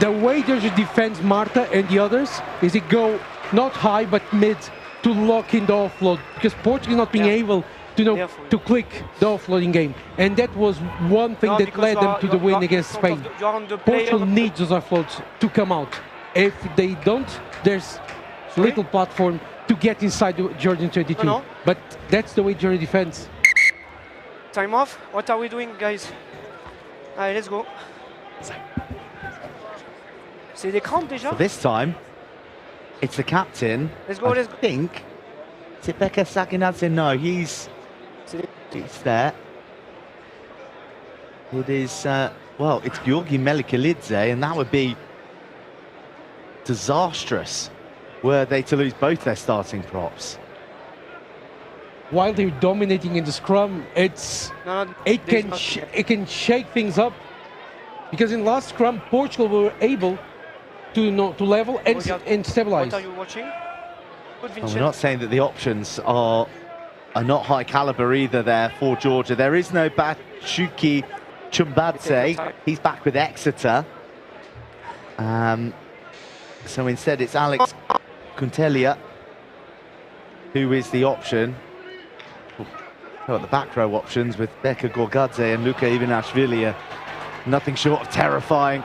the way Georgia defends Marta and the others is it go not high but mid to lock in the offload, because Portugal not being able to to click the offloading game, and that was one thing that led them to the win against Spain. Portugal needs those offloads to come out. If they don't, there's little platform to get inside the Georgian 22. But that's the way Georgia defends. Time off. What are we doing, guys? Allez, let's go. C'est des crampes déjà? So this time, it's the captain. Let's go, I think. Is it Beka Sakinadze? No, he's there. It is, well, it's Georgi Melikilidze, and that would be disastrous were they to lose both their starting props. While they're dominating in the scrum, it can shake things up, because in last scrum Portugal were able to level and stabilize. What are you watching? We're not saying that the options are not high caliber either there for Georgia. There is no Bachuki Chumbadze. He's back with Exeter. So instead it's Alex Kuntelia who is the option. Oh, the back row options with Beka Gorgadze and Luka Ivanashvili, nothing short of terrifying.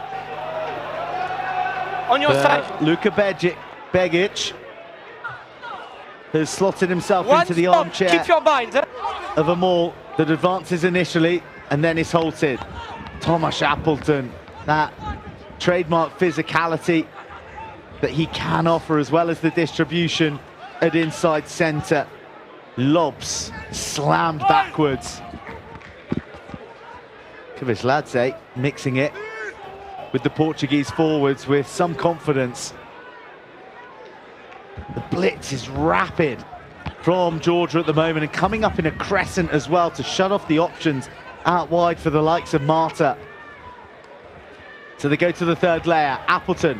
On your side. Luka Begic has slotted himself into the armchair of a maul that advances initially and then is halted. Tomasz Appleton, that trademark physicality that he can offer, as well as the distribution at inside centre. Lobs slammed backwards. Kavishladze mixing it with the Portuguese forwards with some confidence. The blitz is rapid from Georgia at the moment, and coming up in a crescent as well to shut off the options out wide for the likes of Marta. So they go to the third layer. Appleton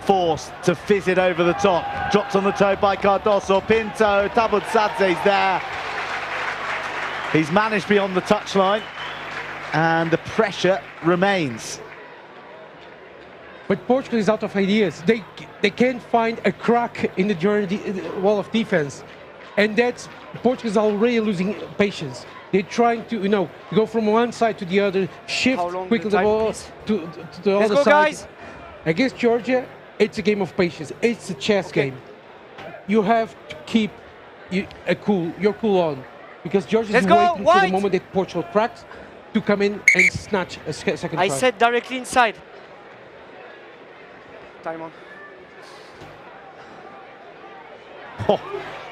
forced to fizz it over the top. Dropped on the toe by Cardoso. Pinto, Tabutsadze's there. He's managed beyond the touchline, and the pressure remains. But Portugal is out of ideas. They can't find a crack in the wall of defense, and that's Portugal is already losing patience. They're trying to go from one side to the other, shift quickly the ball to the other side. Guys. Against Georgia, it's a game of patience. It's a chess game. You have to keep your cool on, because Georgia is waiting for the moment that Portugal cracks to come in and snatch a second try. I said directly inside. Time on. Oh,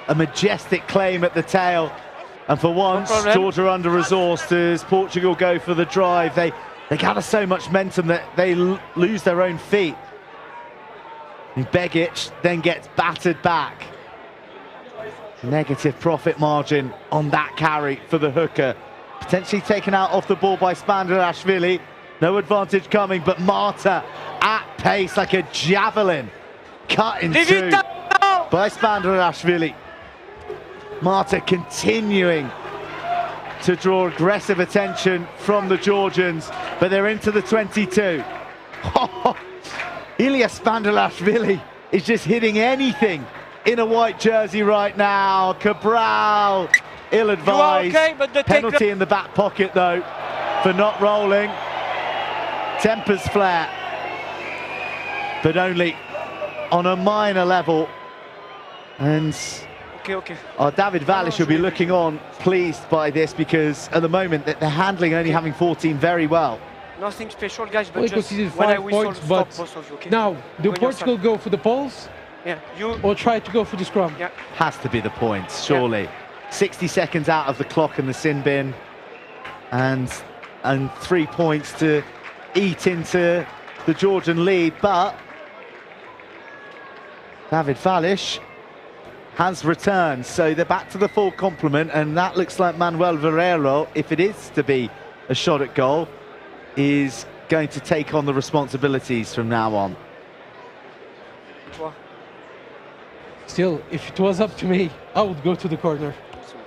a majestic claim at the tail, and for once Georgia under-resourced as Portugal go for the drive. They gather so much momentum that they lose their own feet. And Begic then gets battered back. Negative profit margin on that carry for the hooker. Potentially taken out off the ball by Spandarashvili. No advantage coming, but Marta at pace like a javelin, cutting through. by Spandarashvili. Marta continuing to draw aggressive attention from the Georgians, but they're into the 22. Ilya Spandarashvili is just hitting anything in a white jersey right now. Cabral, ill-advised. Okay, but the penalty in the back pocket though for not rolling. Tempers flare, but only on a minor level. And David Valish will be looking on, pleased by this, because at the moment they're handling only having 14 very well. Nothing special, guys, but well, just when I whistle, stop both of you, okay? Now, do Portugal go for the poles? Yeah, or try to go for the scrum? Yeah. Has to be the points, surely. Yeah. 60 seconds out of the clock in the sin bin, and 3 points to eat into the Georgian lead, but David Valish has returned, so they're back to the full complement, and that looks like Manuel Varelo, if it is to be a shot at goal, is going to take on the responsibilities from now on. Still, if it was up to me, I would go to the corner,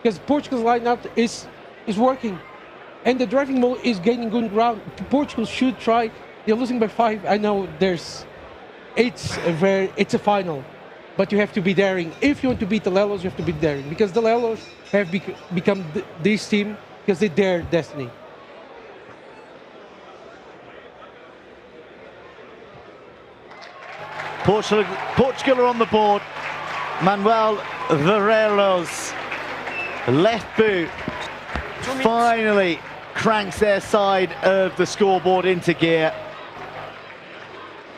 because Portugal's lineup is working, and the driving mode is gaining good ground. Portugal should try. They're losing by 5. I know it's a final, but you have to be daring. If you want to beat the Lelos, you have to be daring, because the Lelos have become this team because they dare destiny. Portugal are on the board. Manuel Varelo's left boot finally cranks their side of the scoreboard into gear.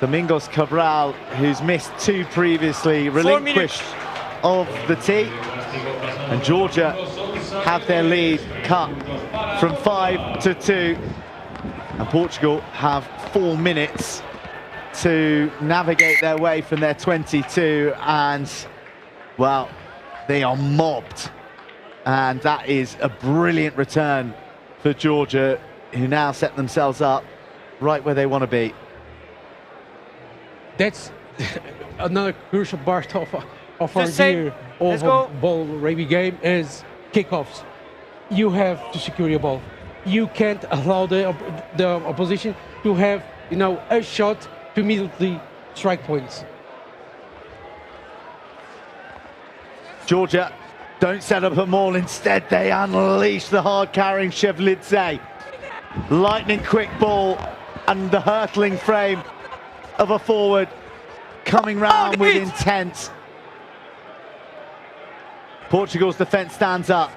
Domingos Cabral, who's missed 2 previously, relinquished of the tee. And Georgia have their lead cut from 5 to 2. And Portugal have 4 minutes to navigate their way from their 22, and well, they are mobbed, and that is a brilliant return for Georgia, who now set themselves up right where they want to be. That's another crucial part of our dear ball rugby game is kickoffs. You have to secure your ball. You can't allow the opposition to have a shot to immediately strike points. Georgia don't set up a maul, instead they unleash the hard-carrying Shevlidze. Lightning quick ball and the hurtling frame of a forward coming round with intent. Portugal's defence stands up,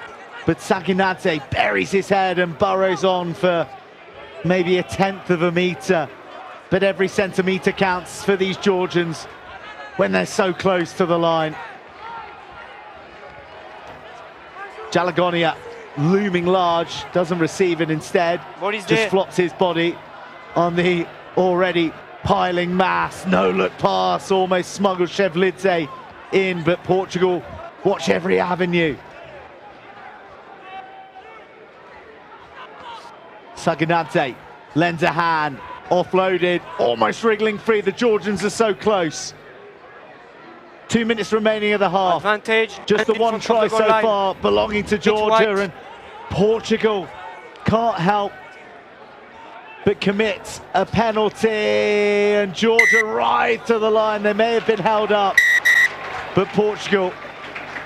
but Saginadze buries his head and burrows on for maybe 1/10 of a metre. But every centimetre counts for these Georgians when they're so close to the line. Jalagonia looming large, doesn't receive it instead. Just flops his body on the already piling mass. No look pass, almost smuggles Shevlidze in, but Portugal watch every avenue. Saginadze lends a hand. Offloaded, almost wriggling free. The Georgians are so close. 2 minutes remaining of the half. Advantage. Just the one try so far belonging to Georgia, and Portugal can't help but commit a penalty, and Georgia right to the line. They may have been held up, but Portugal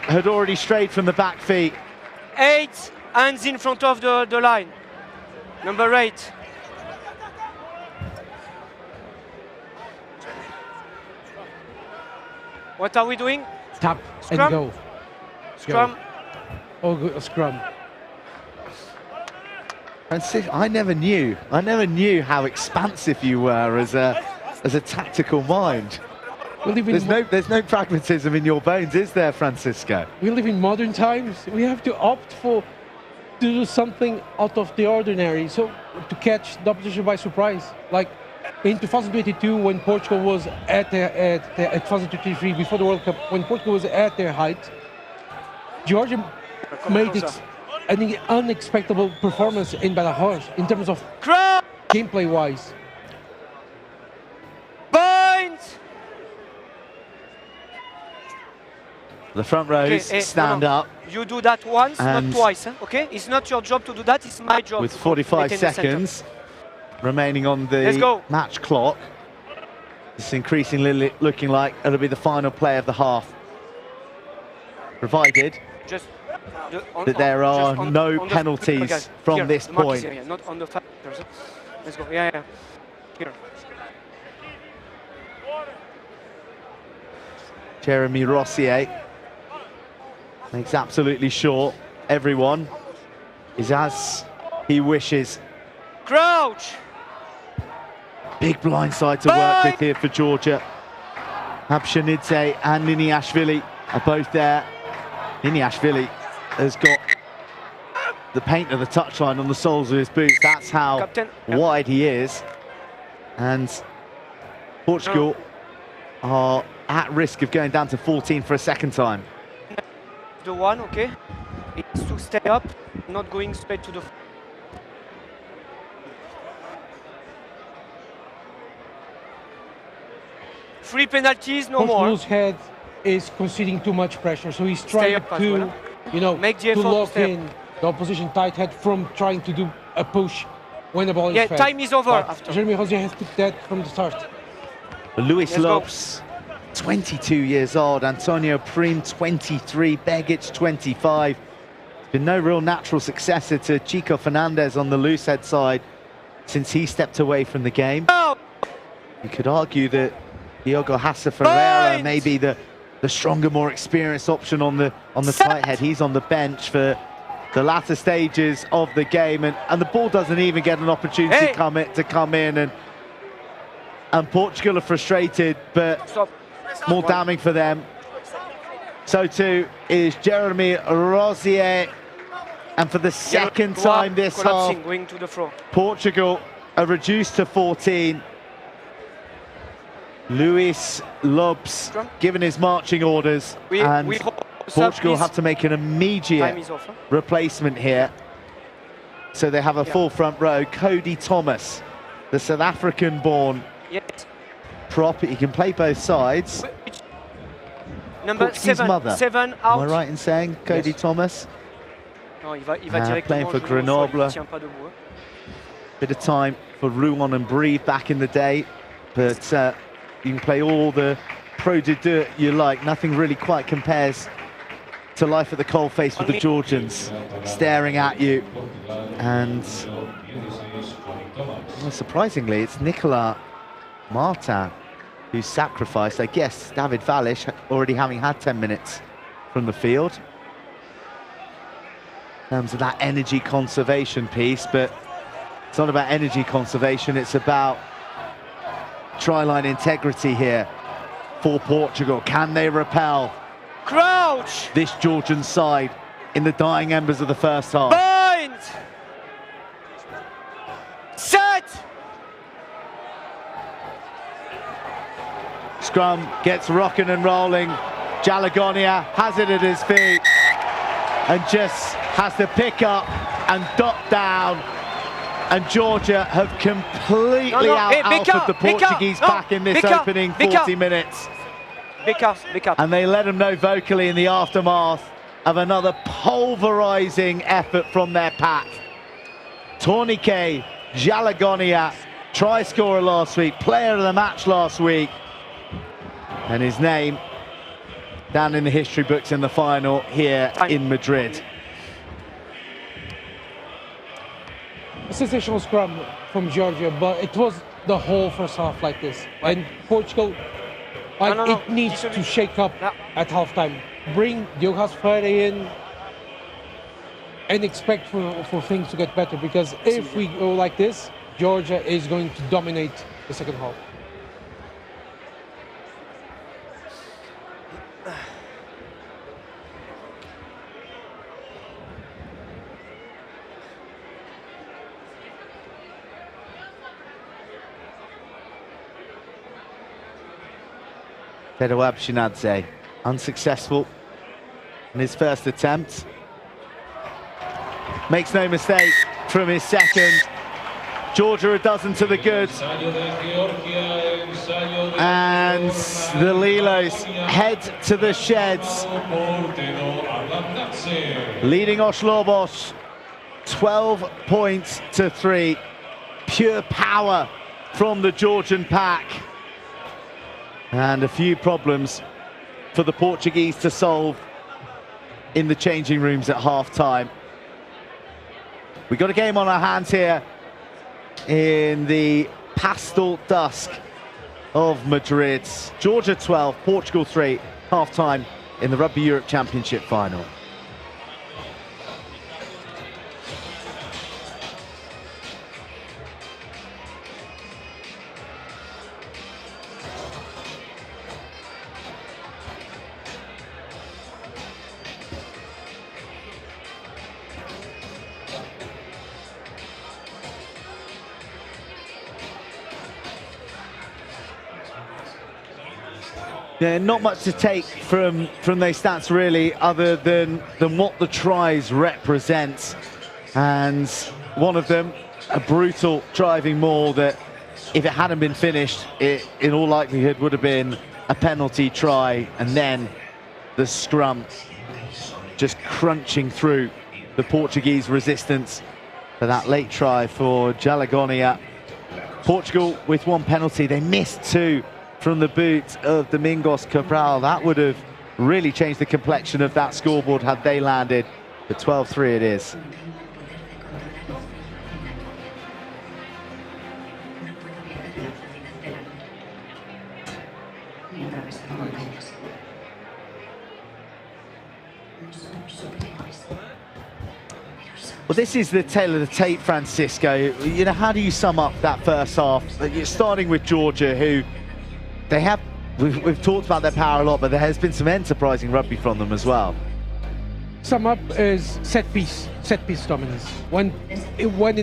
had already strayed from the back feet. 8 hands in front of the line. Number 8. What are we doing? Tap Scrum? and go. Scrum. Oh, scrum. I never knew how expansive you were as a tactical mind. There's no pragmatism in your bones, is there, Francisco? We live in modern times. We have to opt to do something out of the ordinary, so to catch the opposition by surprise. Like in 2022, when Portugal was at 2023, before the World Cup, when Portugal was at their height, Georgia made an unexpected performance in Badajoz in terms of gameplay-wise. Points! The front rows stand up. You do that once, not twice, okay? It's not your job to do that, it's my job. With 45 seconds remaining on the match clock, it's increasingly looking like it'll be the final play of the half. Provided that there are no penalties from this point. Not on the factors. Let's go, yeah. Here. Jeremy Rossier makes absolutely sure everyone is as he wishes. Crouch! Big blindside to work with here for Georgia. Habshanidze and Niniashvili are both there. Niniashvili has got the paint of the touchline on the soles of his boots. That's how wide he is. And Portugal are at risk of going down to 14 for a second time. The one, okay, is to stay up, not going straight to the... Three penalties, no more. Portugal's head is conceding too much pressure, so he's trying to, you know, to lock in the opposition tight head from trying to do a push when the ball is fed. Time is over after. Jeremy Rosier has put that from the start. Luis Lopes, 22 years old, Antonio Prim, 23, Begic, 25. Been no real natural successor to Chico Fernandez on the loose head side since he stepped away from the game. You could argue that Diogo Hassa Ferreira may be the stronger, more experienced option on the tight head. He's on the bench for the latter stages of the game, and the ball doesn't even get an opportunity to come in, and Portugal are frustrated, but more damning for them. So too is Jeremy Rosier, and for the second time this half, going to the floor. Portugal are reduced to 14. Luis Lopes given his marching orders, and Portugal have to make an immediate replacement here. So they have a full front row. Cody Thomas, the South African-born prop. He can play both sides. Number mother. 7 out. Am I right in saying Cody Thomas? No, il va playing for Grenoble. Bit of time for Rouen and Brive back in the day, but you can play all the Pro de Deux you like. Nothing really quite compares to life at the coalface with the Georgians staring at you. And well, surprisingly, it's Nicolas Martin who's sacrificed. I guess David Valish already having had 10 minutes from the field in terms of that energy conservation piece, but it's not about energy conservation, it's about try-line integrity here for Portugal. Can they repel this Georgian side in the dying embers of the first half? Bind! Set! Scrum gets rocking and rolling. Jalagonia has it at his feet and just has to pick up and dot down. And Georgia have completely out-alphaed the Portuguese back in this opening 40 minutes. And they let them know vocally in the aftermath of another pulverizing effort from their pack. Tornike Jalagonia, try scorer last week, player of the match last week. And his name down in the history books in the final here in Madrid. A sensational scrum from Georgia, but it was the whole first half like this. And Portugal, it needs to shake up at halftime. Bring Diogo Ferreira in and expect for things to get better, because if we go like this, Georgia is going to dominate the second half. Pedro Abshinadze, unsuccessful in his first attempt. Makes no mistake from his second. Georgia a dozen to the good. And the Lilos head to the sheds. Leading Os Lobos 12 points to 3. Pure power from the Georgian pack. And a few problems for the Portuguese to solve in the changing rooms at half-time. We got a game on our hands here in the pastel dusk of Madrid. Georgia 12, Portugal 3, half-time in the Rugby Europe Championship final. Yeah, not much to take from those stats really, other than what the tries represent. And one of them, a brutal driving maul that, if it hadn't been finished, it in all likelihood would have been a penalty try. And then the scrum just crunching through the Portuguese resistance for that late try for Jalagonia. Portugal with one penalty, they missed two from the boot of Domingos Cabral. That would have really changed the complexion of that scoreboard had they landed. But 12-3 it is. Well, this is the tale of the tape, Francisco. You know, how do you sum up that first half? You're starting with Georgia, who they have, we've talked about their power a lot, but there has been some enterprising rugby from them as well. Sum up is set piece dominance. When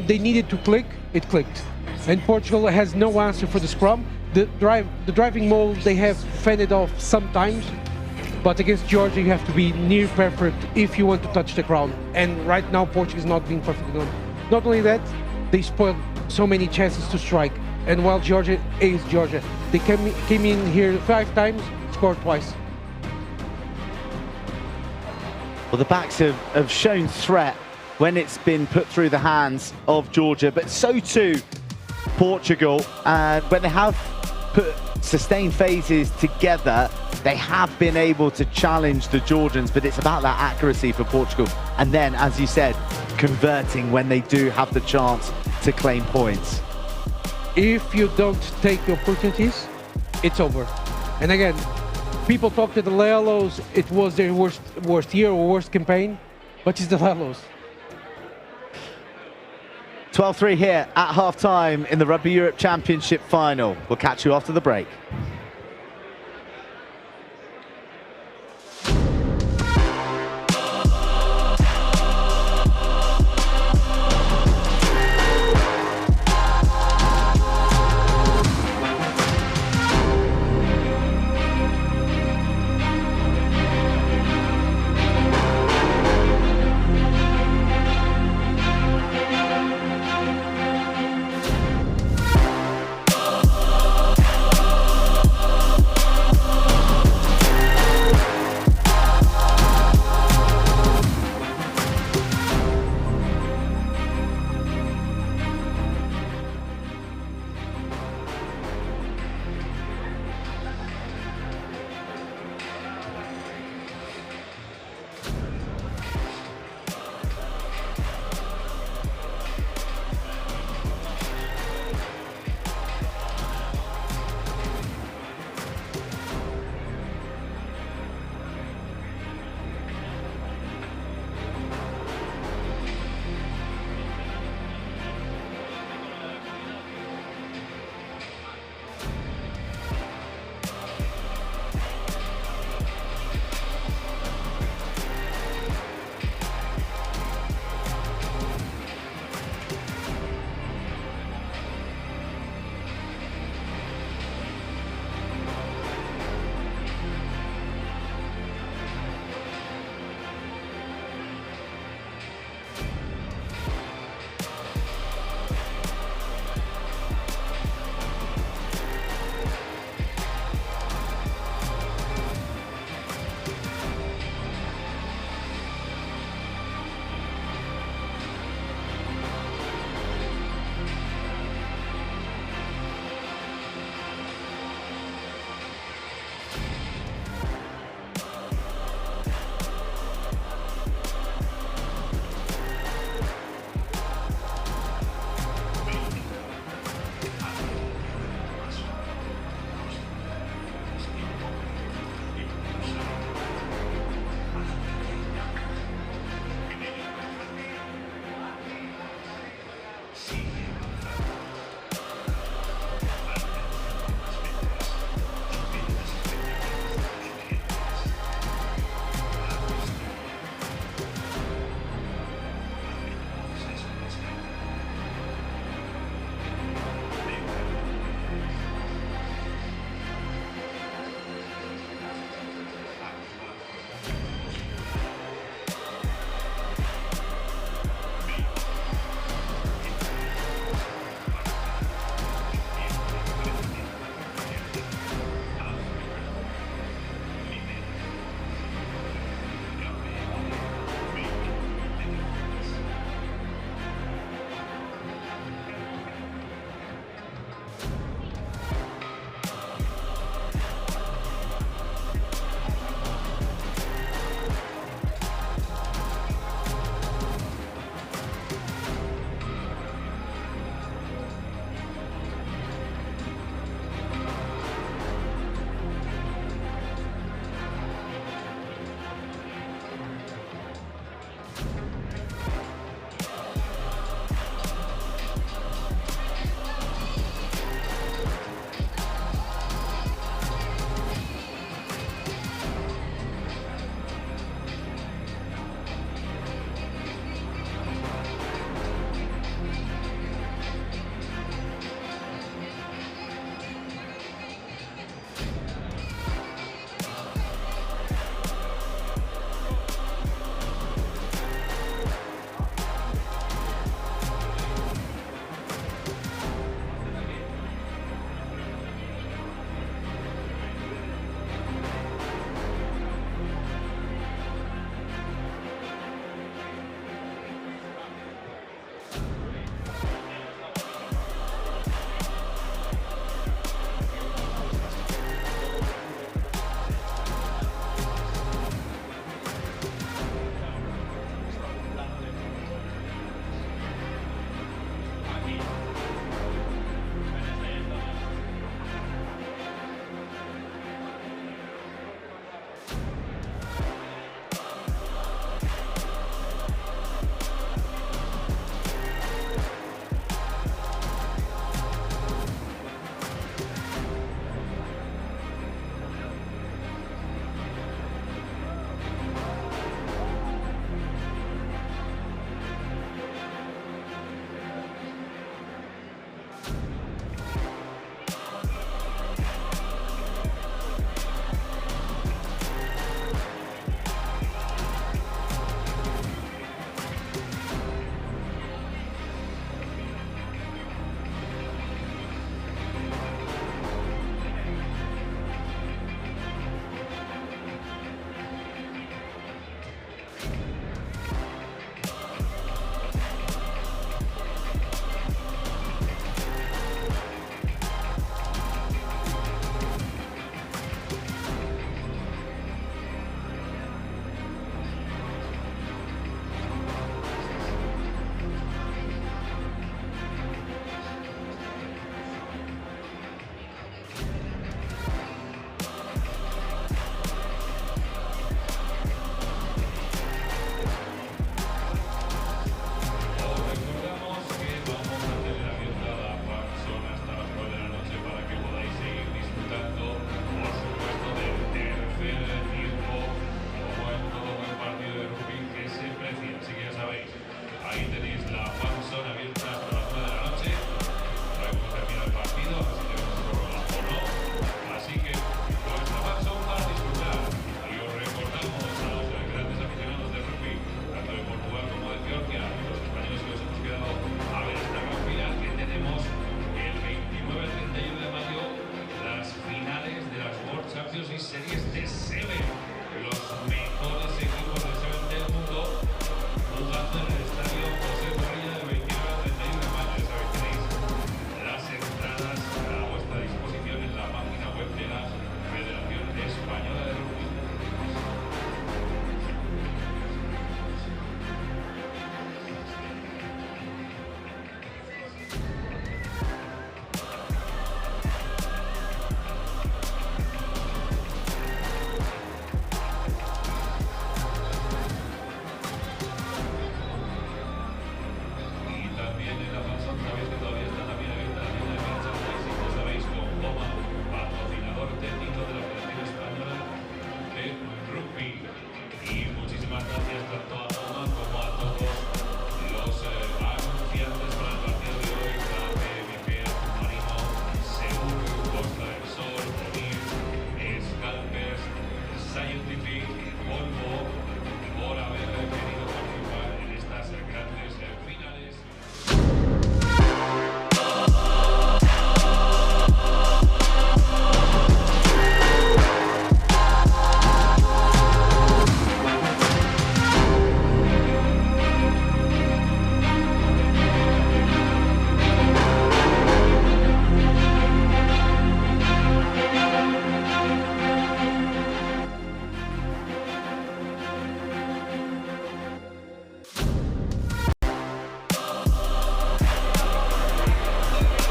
they needed to click, it clicked. And Portugal has no answer for the scrum. The driving maul, they have fended off sometimes, but against Georgia you have to be near perfect if you want to touch the ground. And right now Portugal is not being perfect enough. Not only that, they spoiled so many chances to strike. And while Georgia is Georgia, they came in here 5 times, scored twice. Well, the backs have shown threat when it's been put through the hands of Georgia, but so too Portugal. And when they have put sustained phases together, they have been able to challenge the Georgians, but it's about that accuracy for Portugal. And then, as you said, converting when they do have the chance to claim points. If you don't take the opportunities, it's over. And again, people talk to the Lelos, it was their worst year or worst campaign, but it's the Lelos. 12-3 here at half-time in the Rugby Europe Championship final. We'll catch you after the break.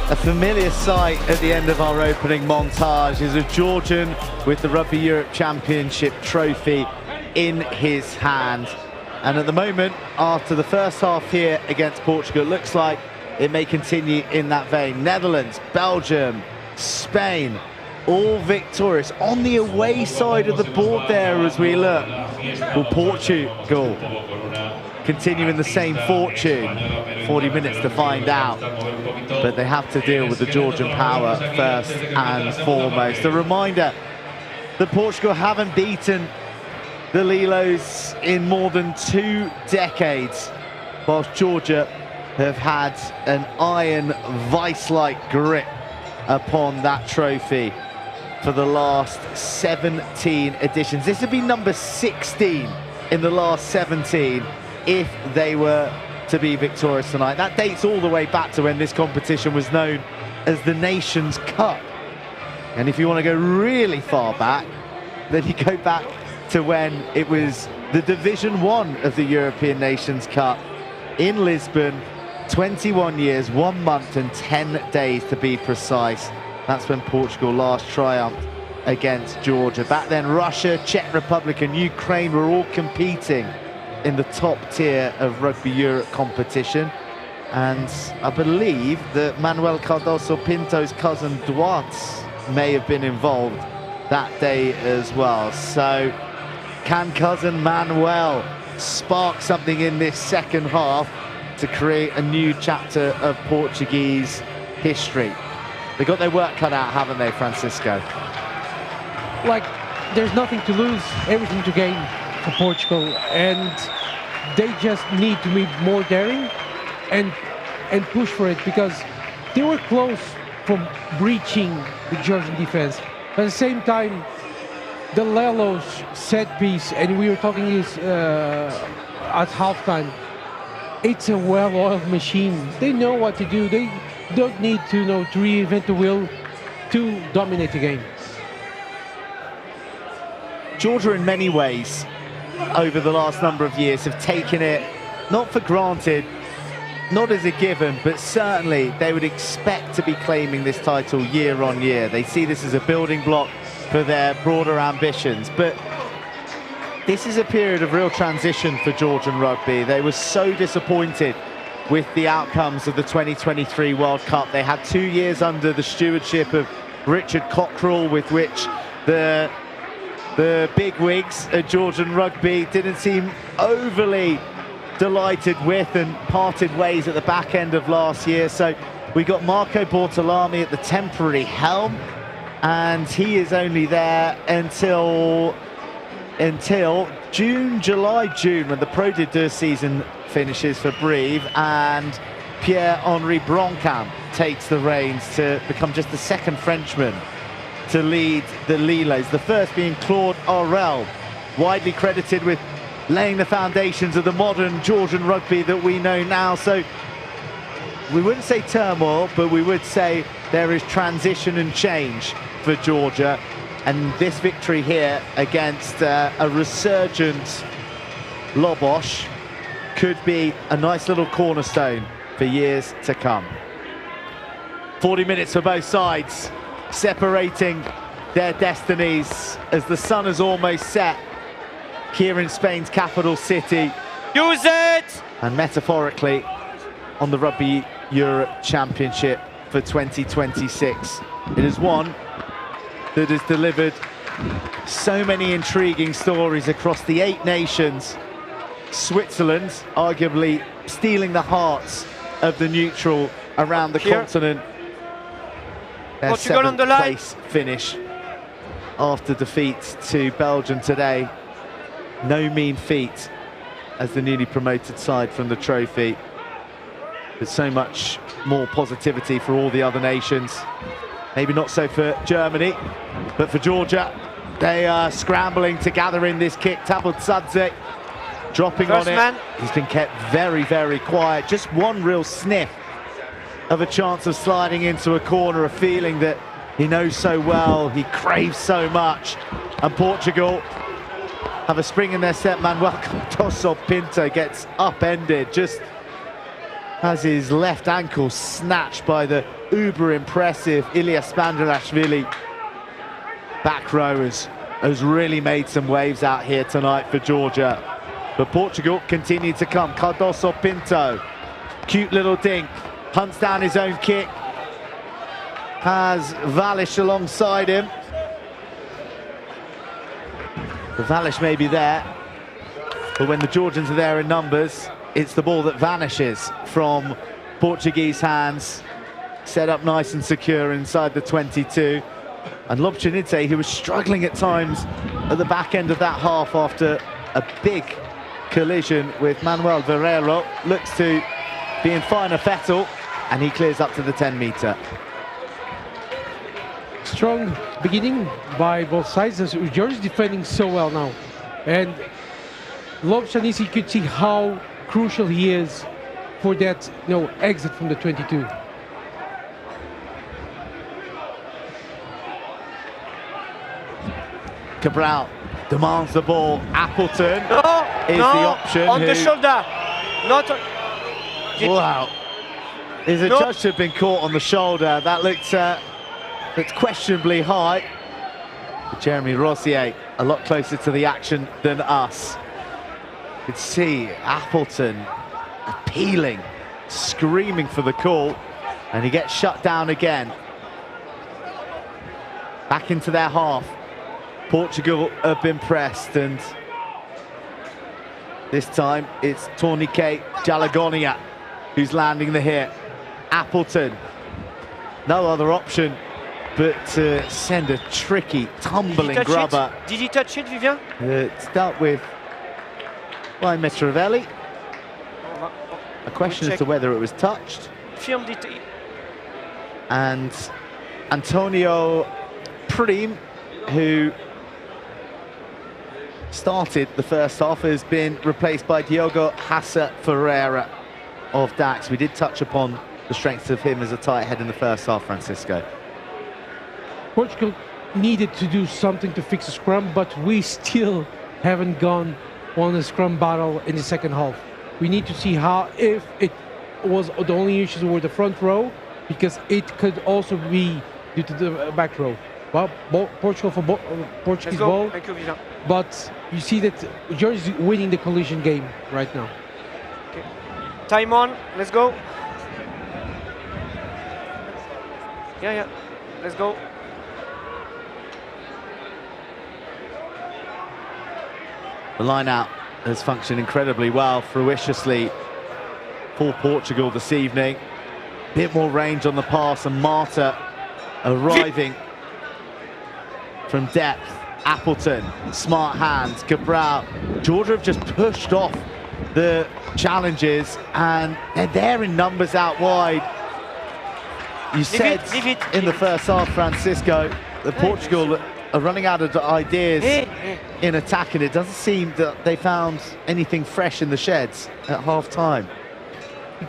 A familiar sight at the end of our opening montage is a Georgian with the Rugby Europe Championship trophy in his hand. And at the moment, after the first half here against Portugal, it looks like it may continue in that vein. Netherlands, Belgium, Spain, all victorious. On the away side of the board there as we look, will Portugal continue in the same fortune? 40 minutes to find out, but they have to deal with the Georgian power first and foremost. A reminder that Portugal haven't beaten the Lilos in more than 2 decades, whilst Georgia have had an iron vice-like grip upon that trophy for the last 17 editions. This would be number 16 in the last 17 if they were to be victorious tonight. That dates all the way back to when this competition was known as the Nations Cup. And if you want to go really far back, then you go back to when it was the Division 1 of the European Nations Cup in Lisbon, 21 years, 1 month and 10 days to be precise. That's when Portugal last triumphed against Georgia. Back then, Russia, Czech Republic and Ukraine were all competing in the top tier of Rugby Europe competition. And I believe that Manuel Cardoso Pinto's cousin Duarte may have been involved that day as well. So can cousin Manuel spark something in this second half to create a new chapter of Portuguese history? They've got their work cut out, haven't they, Francisco? Like, there's nothing to lose, everything to gain for Portugal, and they just need to be more daring and push for it, because they were close from breaching the Georgian defense. But at the same time, the Lelos set piece, and we were talking this at halftime, it's a well-oiled machine. They know what to do. They don't need to to reinvent the wheel to dominate the game. Georgia, in many ways, over the last number of years, have taken it not for granted, not as a given, but certainly they would expect to be claiming this title year on year. They see this as a building block for their broader ambitions. But this is a period of real transition for Georgian rugby. They were so disappointed with the outcomes of the 2023 World Cup. They had 2 years under the stewardship of Richard Cockrell, with which the big wigs at Georgian rugby didn't seem overly delighted with, and parted ways at the back end of last year. So we got Marco Bortolami at the temporary helm, and he is only there until July, when the Pro D2 season finishes for Brive, and Pierre-Henri Bronckham takes the reins to become just the second Frenchman to lead the Lilos, the first being Claude Aurel, widely credited with laying the foundations of the modern Georgian rugby that we know now. So we wouldn't say turmoil, but we would say there is transition and change for Georgia, and this victory here against a resurgent Lobos could be a nice little cornerstone for years to come. 40 minutes for both sides, separating their destinies as the sun has almost set here in Spain's capital city. Use it! And metaphorically on the Rugby Europe Championship for 2026. It is one that has delivered so many intriguing stories across the 8 nations. Switzerland arguably stealing the hearts of the neutral around the continent. Their Portugal on the line. 7th place finish after defeat to Belgium today. No mean feat as the newly promoted side from the trophy. There's so much more positivity for all the other nations. Maybe not so for Germany, but for Georgia, they are scrambling to gather in this kick. Tabutsadze dropping on it. He's been kept very, very quiet. Just one real sniff of a chance of sliding into a corner, a feeling that he knows so well, he craves so much. And Portugal have a spring in their step. Manuel Cardoso Pinto gets upended just as his left ankle snatched by the uber impressive. Ilya Spandarashvili, back row, has really made some waves out here tonight for Georgia. But Portugal continue to come. Cardoso Pinto, cute little dink, hunts down his own kick. Has Valish alongside him. The Valish may be there, but when the Georgians are there in numbers, it's the ball that vanishes from Portuguese hands. Set up nice and secure inside the 22. And Lobchenidze, who was struggling at times at the back end of that half after a big collision with Manuel Verreiro, looks to be in finer fettle, and he clears up to the 10-metre. Strong beginning by both sides. Georgia is defending so well now. And Lobchenidze, you could see how crucial he is for that exit from the 22. Cabral demands the ball. Appleton is the option. On the shoulder. Not on... Wow. Is a judge to have been caught on the shoulder. That looked questionably high. But Jeremy Rossier a lot closer to the action than us. You could see Appleton appealing, screaming for the call, and he gets shut down again. Back into their half. Portugal have been pressed, and this time it's Tornike Jalagonia who's landing the hit. Appleton, no other option but to send a tricky, tumbling grubber. Did he touch it, Vivien? It's dealt with by Mitrovelli. A question as to whether it was touched. Filmed it. And Antonio Prim, who started the first half, has been replaced by Diogo Hassa Ferreira of Dax. We did touch upon the strengths of him as a tight head in the first half, Francisco. Portugal needed to do something to fix the scrum, but we still haven't gone on a scrum battle in the second half. We need to see how, if it was the only issues were the front row, because it could also be due to the back row. Well, Portugal for Portuguese ball. Thank you, Vivien. But you see that Georgia is winning the collision game right now. Okay. Time on, let's go. Yeah, let's go. The line out has functioned incredibly well, fruitiously for Portugal this evening. Bit more range on the pass, and Marta arriving from depth. Appleton, smart hands, Cabral. Georgia have just pushed off the challenges, and they're there in numbers out wide. You said in the first half, Francisco, that Portugal are running out of ideas in attack, and it doesn't seem that they found anything fresh in the sheds at half-time.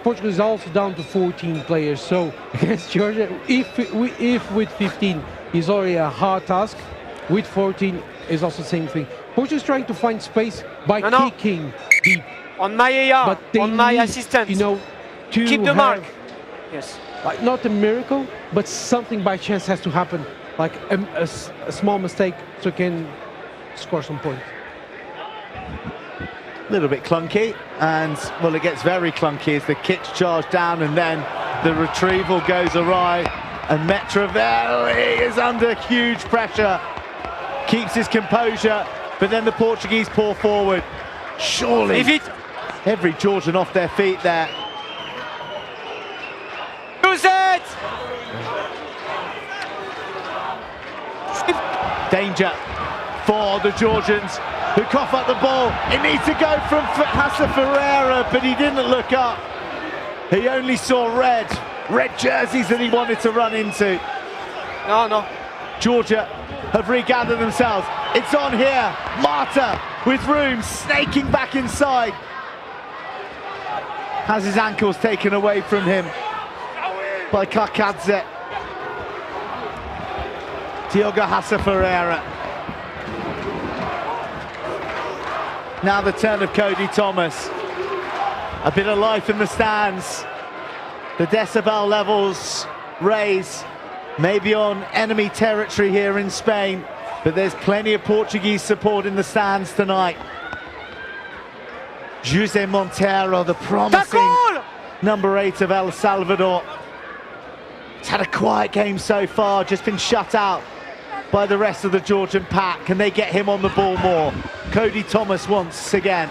Portugal is also down to 14 players, so against Georgia, if with 15 is already a hard task, with 14 is also the same thing. Portugal is trying to find space by kicking deep. On my AR, on my assistant. To keep the mark. Yes. Like, not a miracle, but something by chance has to happen. Like a small mistake, so can score some points. A little bit clunky, and well, it gets very clunky as the kicks charge down, and then the retrieval goes awry, and Mitrovelli is under huge pressure. Keeps his composure, but then the Portuguese pour forward. Surely every Georgian off their feet there. Use it! Danger for the Georgians, who cough up the ball. It needs to go from Hassa Ferreira, but he didn't look up. He only saw red jerseys that he wanted to run into. No. Georgia have regathered themselves. It's on here. Marta with room, snaking back inside. Has his ankles taken away from him by Kakadze. Diogo Hassa Ferreira. Now the turn of Cody Thomas. A bit of life in the stands. The decibel levels raise, maybe on enemy territory here in Spain, but there's plenty of Portuguese support in the stands tonight. Jose Montero, the promising number 8 of El Salvador. It's had a quiet game so far, just been shut out by the rest of the Georgian pack. Can they get him on the ball more? Cody Thomas once again.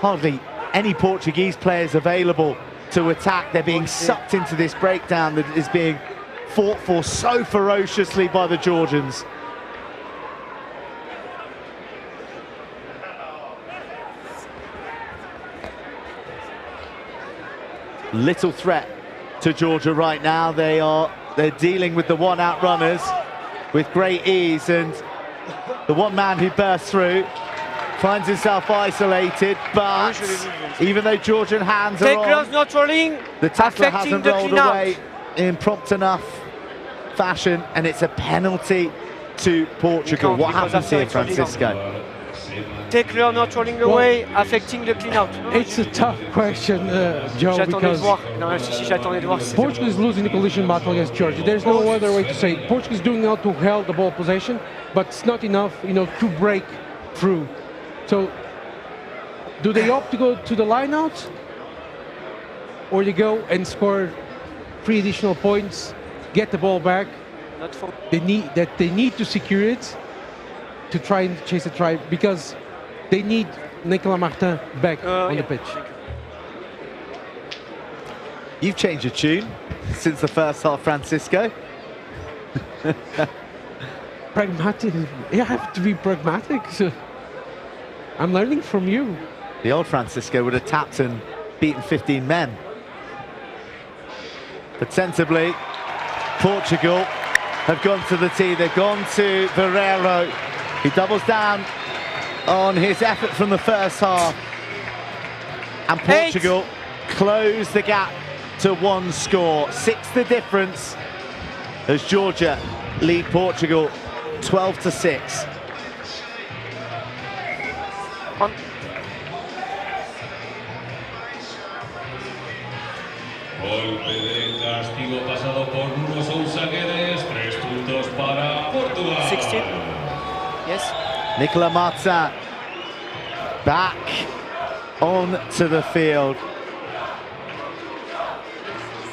Hardly any Portuguese players available to attack. They're being sucked into this breakdown that is being fought for so ferociously by the Georgians. Little threat to Georgia right now. They're dealing with the one-out runners with great ease, and the one man who bursts through finds himself isolated, but even though Georgian hands are on, not rolling, the tackler hasn't rolled away in prompt enough fashion, and it's a penalty to Portugal. What happens here, Francisco? Tackler not rolling away, affecting the clean out. It's a tough question, Joe, because Portugal is losing the collision battle against Georgia. There's no other way to say it. Portugal is doing well to hold the ball possession, but it's not enough, to break through. So, do they opt to go to the line-out, or they go and score 3 additional points, get the ball back? They need to secure it to try and chase a try, because they need Nicolas Martin back on the pitch. You've changed your tune since the first half, Francisco. Pragmatic. You have to be pragmatic. So I'm learning from you. The old Francisco would have tapped and beaten 15 men. But sensibly, Portugal have gone to the tee. They've gone to Barreiro. He doubles down on his effort from the first half. And Portugal close the gap to 1 score. 6 the difference as Georgia lead Portugal 12-6. Golpe de castigo pasado por Nuno Sousa Guedes, 3 puntos para Portugal. 16. Yes. Nicolas Martin back onto the field.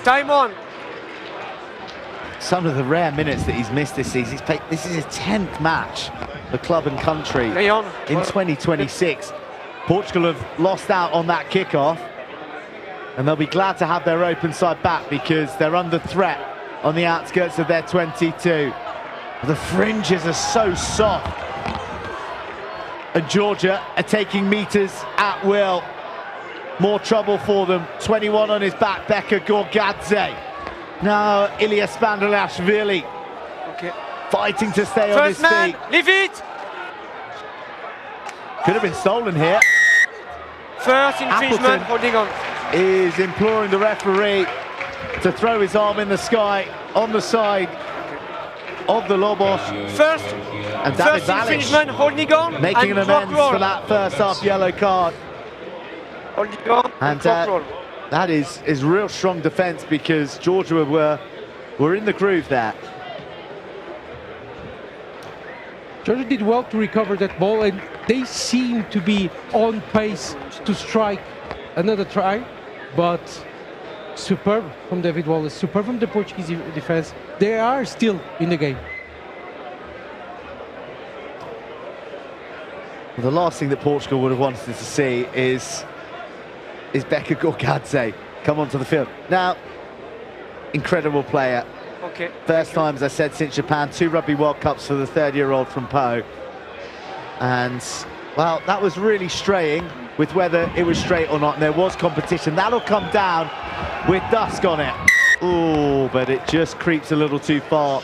Time on. Some of the rare minutes that he's missed this season. This is his 10th match for club and country in 2026. Portugal have lost out on that kickoff, and they'll be glad to have their open side back because they're under threat on the outskirts of their 22. The fringes are so soft, and Georgia are taking meters at will. More trouble for them. 21 on his back, Beka Gorgadze. Now Ilya Spandalashvili fighting to stay on his feet. Leave it! Could have been stolen here. First infringement, holding on. Is imploring the referee to throw his arm in the sky on the side of the Lobos. First infringement, holding on, making an amends for that first half yellow card. Holding on, and that is real strong defence because Georgia were in the groove there. Georgia did well to recover that ball, and they seem to be on pace to strike another try, but superb from David Wallace, superb from the Portuguese defense. They are still in the game. Well, the last thing that Portugal would have wanted to see is Beka Gorgadze come onto the field. Now, incredible player. First time, as I said, since Japan, 2 Rugby World Cups for the 3rd-year-old from Po. And, well, that was really straying with whether it was straight or not, and there was competition. That'll come down with dusk on it. Ooh, but it just creeps a little too far.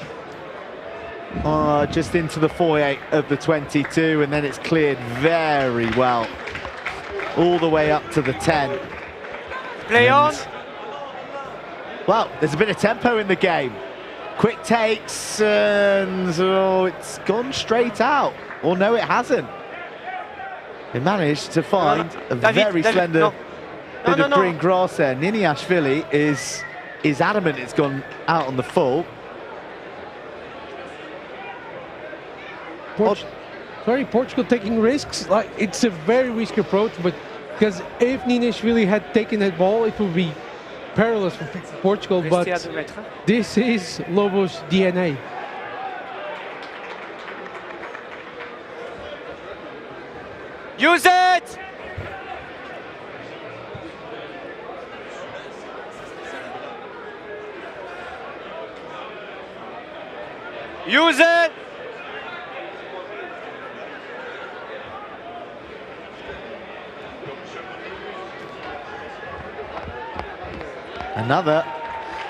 Just into the foyer of the 22, and then it's cleared very well. All the way up to the 10. Play on. Well, there's a bit of tempo in the game. Quick takes, and it's gone straight out. Or no, it hasn't. They managed to find a very slender bit of green grass there. Niniashvili is adamant it's gone out on the full. Portugal taking risks. Like, it's a very risky approach, but because if Niniashvili had taken that ball, it would be perilous for Portugal. But this is Lobo's DNA. Use it! Use it! Another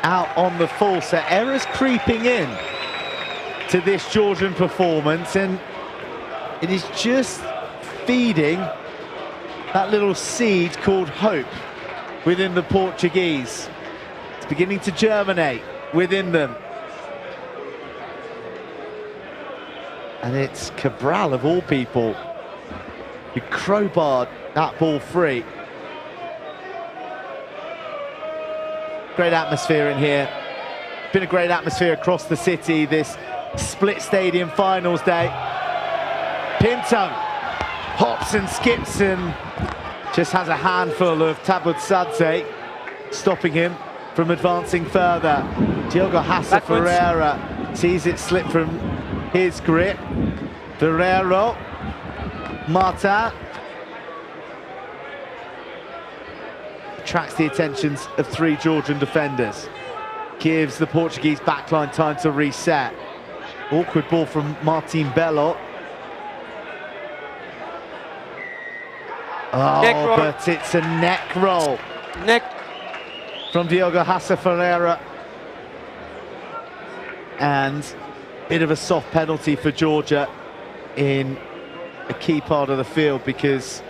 out on the full set. Errors creeping in to this Georgian performance, and it is just feeding that little seed called hope within the Portuguese. It's beginning to germinate within them. And it's Cabral, of all people, who crowbarred that ball free. Great atmosphere in here. Been a great atmosphere across the city this split stadium finals day. Pinto hops and skips and just has a handful of Tabutsadze, stopping him from advancing further. Diogo Hassa Ferreira sees it slip from his grip. Ferrero, Marta attracts the attentions of three Georgian defenders. Gives the Portuguese backline time to reset. Awkward ball from Martin Bello. Oh, but it's a neck roll. Neck. From Diogo Hassa Ferreira. And bit of a soft penalty for Georgia in a key part of the field, because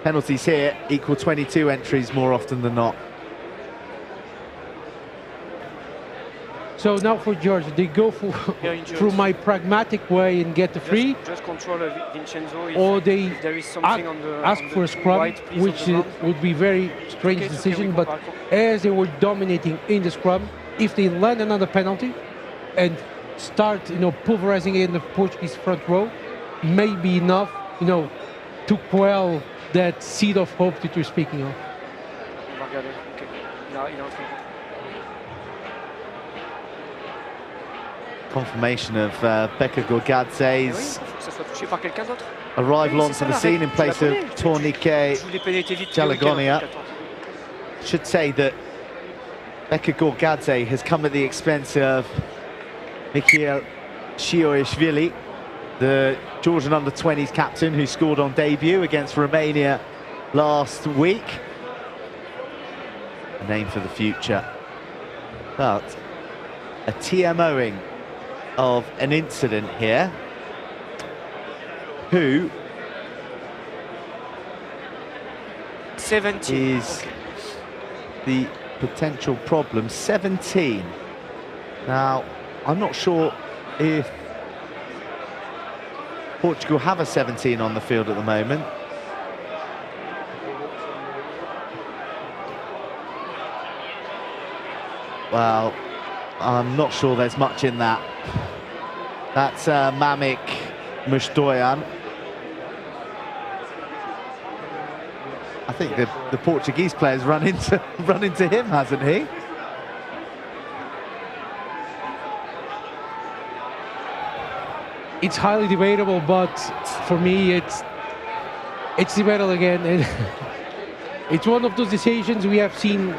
penalties here equal 22 entries more often than not. So now for Georgia, they go through my pragmatic way and get the free, just control Vincenzo, or they there is something ask for a scrum, right, which would be very strange decision. But as they were dominating in the scrum, if they land another penalty and start, pulverizing in the Portuguese front row, may be enough, to quell that seed of hope that you're speaking of. Confirmation of Pekka Gorgadze's arrival onto the scene in place of Tornike Jalagonia. Should say that Pekka Gorgadze has come at the expense of Mikhail Shioishvili, the Georgian under-20s captain who scored on debut against Romania last week. A name for the future. But a TMOing of an incident here. Who 17 is the potential problem? 17. Now, I'm not sure if Portugal have a 17 on the field at the moment. Well, I'm not sure there's much in that. That's Mamik Mushdoyan. I think the Portuguese player's run into him, hasn't he? It's highly debatable, but for me, it's debatable again. And it's one of those decisions. We have seen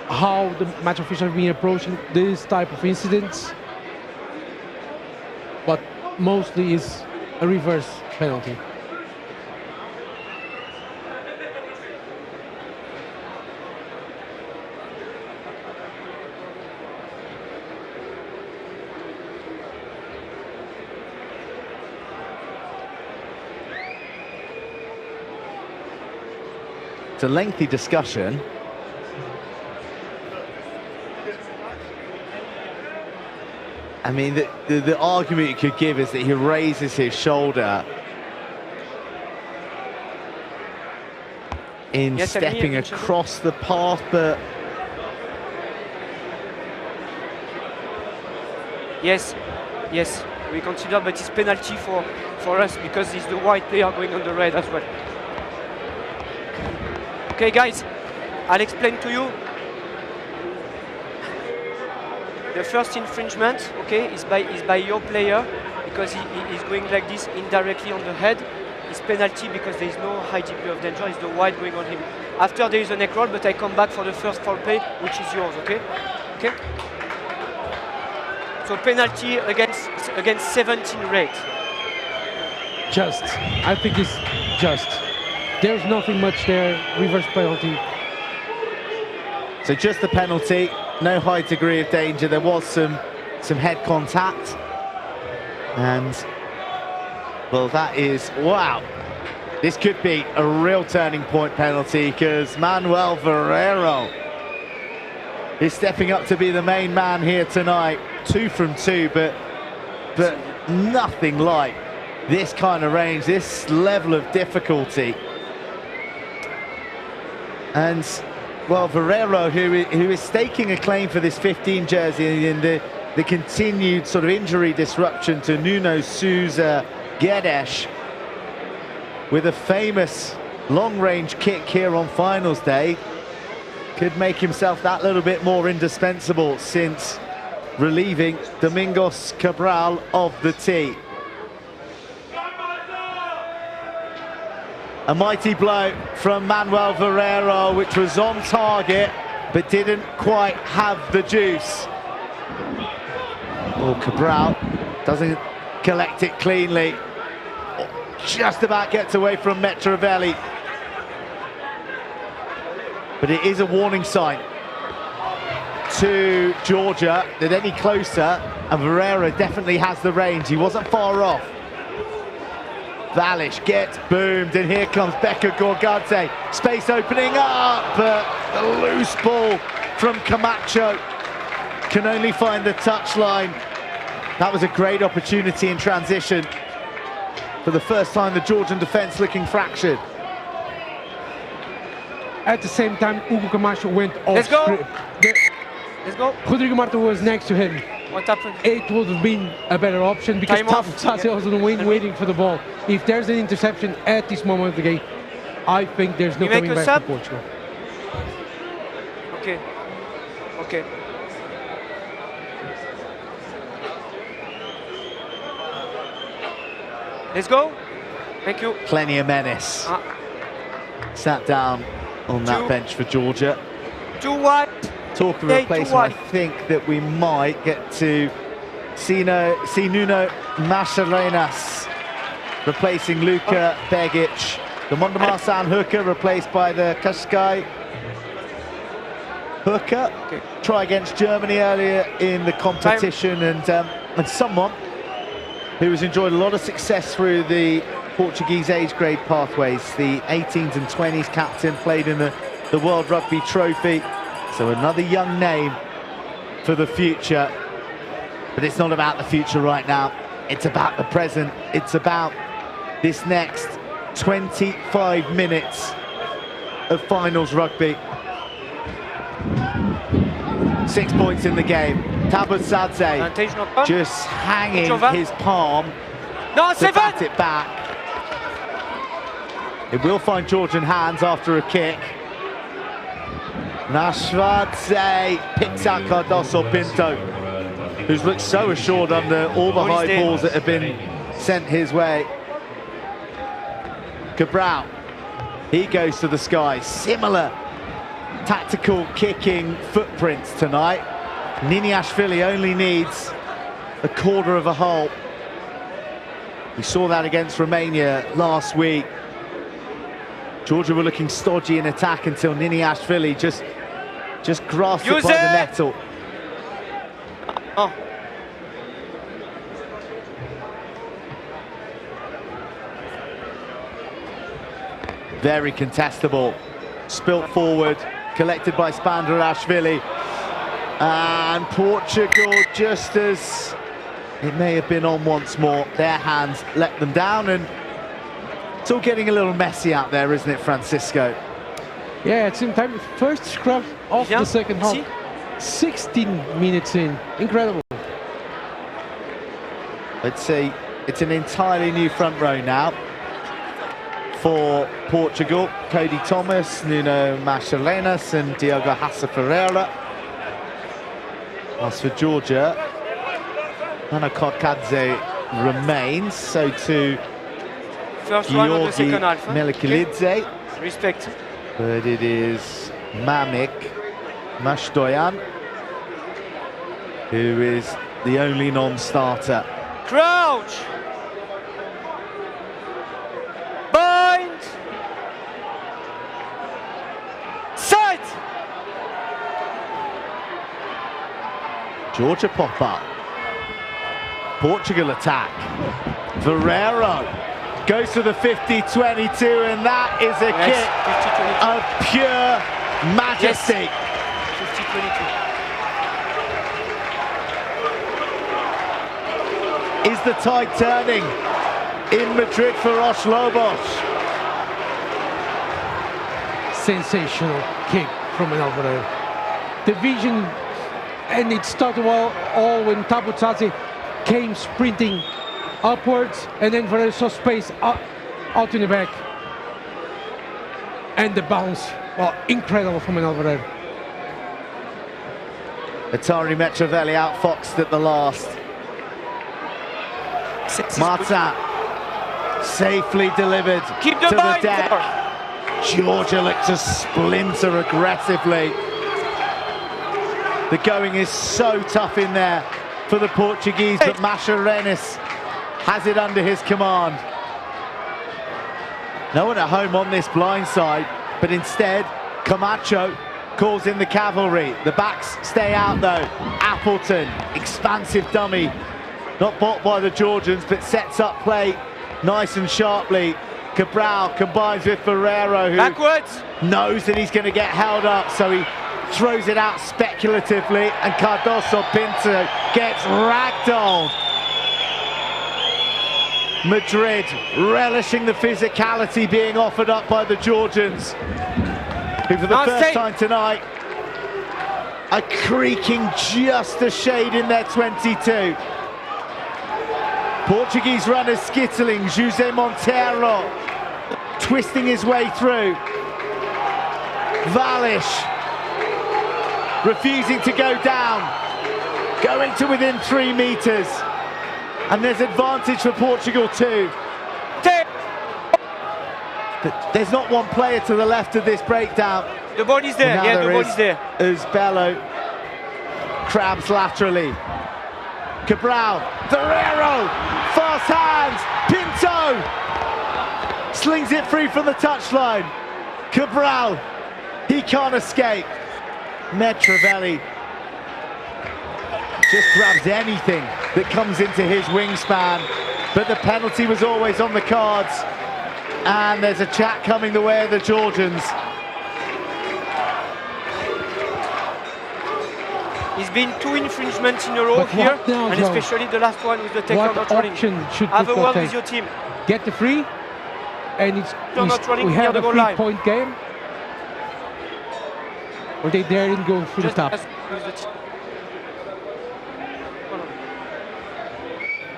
how the match officials have been approaching this type of incidents, but mostly is a reverse penalty. It's a lengthy discussion. I mean, the argument you could give is that he raises his shoulder. in stepping across the path, but... Yes, we consider, but it's penalty for us because it's the white player going on the red as well. Okay, guys, I'll explain to you. The first infringement, okay, is by your player because he is going like this indirectly on the head. It's penalty because there is no high degree of danger. It's the white going on him. After there is a neck roll, but I come back for the first foul play, which is yours, okay? Okay. So penalty against 17 red. Just, I think it's just. There's nothing much there. Reverse penalty. So just the penalty. No high degree of danger. There was some head contact, and well, that is, wow. This could be a real turning point penalty because Manuel Ferrero is stepping up to be the main man here tonight. 2 from 2, but nothing like this kind of range, this level of difficulty. And well, Ferrero, who is staking a claim for this 15 jersey in the continued sort of injury disruption to Nuno Sousa Guedes, with a famous long-range kick here on finals day, could make himself that little bit more indispensable since relieving Domingos Cabral of the tee. A mighty blow from Manuel Ferrero, which was on target, but didn't quite have the juice. Oh, Cabral doesn't collect it cleanly. Just about gets away from Metrovelli. But it is a warning sign to Georgia that any closer, and Ferrero definitely has the range. He wasn't far off. Valish gets boomed, and here comes Becca Gorgante. Space opening up, but a loose ball from Camacho can only find the touchline. That was a great opportunity in transition. For the first time, the Georgian defence looking fractured. At the same time, Hugo Camacho went off. Let's go. Let's go. Rodrigo Marta was next to him. What happened? It would have been a better option because Tasso was on the wing waiting for the ball. If there's an interception at this moment of the game, I think there's no coming back for Portugal. Okay. Okay. Let's go. Thank you. Plenty of menace. Sat down on that bench for Georgia. 2 wide. Talk of replacement, I think that we might get to see Nuno Mascarenhas replacing Luka Begic. The Mondamasan hooker replaced by the Cascais hooker. Okay. Try against Germany earlier in the competition, and someone who has enjoyed a lot of success through the Portuguese age grade pathways. The 18s and 20s captain, played in the World Rugby Trophy. So another young name for the future. But it's not about the future right now. It's about the present. It's about this next 25 minutes of finals rugby. 6 points in the game. Tabuzadze just hanging his palm to bat it back. It will find Georgian hands after a kick. Nashvadze picks out Cardoso Pinto, who's looked so assured under all the high balls that have been sent his way. Cabral, he goes to the sky. Similar tactical kicking footprints tonight. Niniashvili only needs a quarter of a hole. We saw that against Romania last week. Georgia were looking stodgy in attack until Niniashvili just grasped it by the nettle. Oh. Very contestable. Spilt forward, collected by Spandarashvili. And Portugal, just as it may have been on once more, their hands let them down, and it's all getting a little messy out there, isn't it, Francisco? Yeah, at the same time, first scrum of the second half. 16 minutes in. Incredible. Let's see. It's an entirely new front row now for Portugal. Cody Thomas, Nuno Macharenas and Diogo Hassa Ferreira. As for Georgia, Nano Korkadze remains, so too Georgi Melikilidze. Respect. But it is Mamik Mashdoyan who is the only non-starter. Crouch! Bind! Sight! Georgia pop up. Portugal attack. Ferreiro goes to the 50-22 and that is a kick of pure majesty. Yes. 50-22. Is the tide turning in Madrid for Los Lobos? Sensational kick from Alvarez. The vision, and it started all when Tabutadze came sprinting upwards, and then Ferreira saw space out in the back. And the bounce, well, incredible from Alvarez. Atari Metrovelli outfoxed at the last. Martin safely delivered to the deck. Georgia looked to splinter aggressively. The going is so tough in there for the Portuguese, but Macharenas has it under his command. No one at home on this blind side, but instead Camacho calls in the cavalry. The backs stay out though. Appleton, expansive dummy, not bought by the Georgians, but sets up play nice and sharply. Cabral combines with Ferreiro, who knows that he's going to get held up, so he throws it out speculatively, and Cardoso Pinto gets ragdolled. Madrid relishing the physicality being offered up by the Georgians, who for the first time tonight are creaking just a shade in their 22. Portuguese runners skittling. Jose Monteiro twisting his way through. Valish refusing to go down, going to within 3 meters, and there's advantage for Portugal too. There's not one player to the left of this breakdown. The body's there, yeah, the body's there. Uzbelo crabs laterally. Cabral, Ferreiro, fast hands, Pinto slings it free from the touchline. Cabral, he can't escape. Metrovelli just grabs anything that comes into his wingspan, but the penalty was always on the cards, and there's a chat coming the way of the Georgians. There's been 2 infringements in a row here, and especially the last one with the takeoff not running. Have a word with your team. Get the free, and we have a 3-point game. Or they daren't go through the top.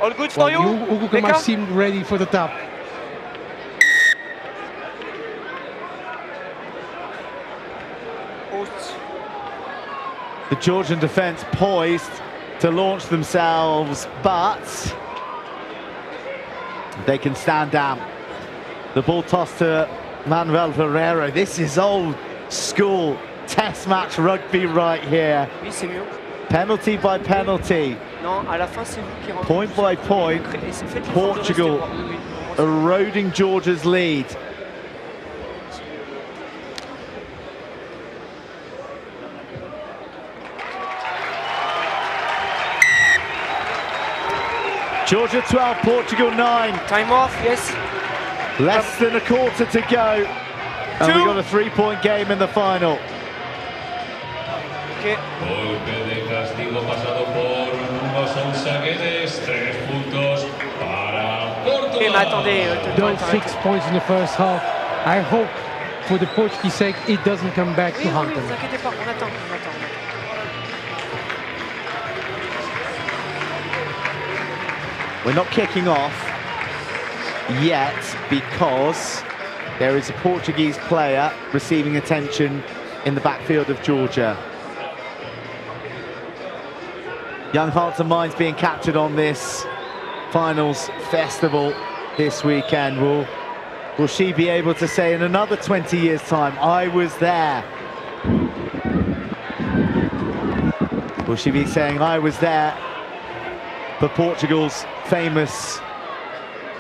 All good for you? Hugo Camar seemed ready for the top. The Georgian defence poised to launch themselves, but they can stand down. The ball tossed to Manuel Ferreiro. This is old school test match rugby right here. Penalty by penalty. Point by point, Portugal eroding Georgia's lead. Georgia 12, Portugal 9. Time off, yes. Less than a quarter to go. And we got a 3-point game in the final. Okay. Golpe de castigo pasado por unos Unsuccessful, 3 puntos para Portugal. Those 6 points in the first half, I hope for the Portuguese sake, it doesn't come back to haunt them. We're not kicking off yet because there is a Portuguese player receiving attention in the backfield of Georgia. Young hearts and minds being captured on this finals festival this weekend. Will she be able to say in another 20 years' time, I was there? Will she be saying, I was there for Portugal's famous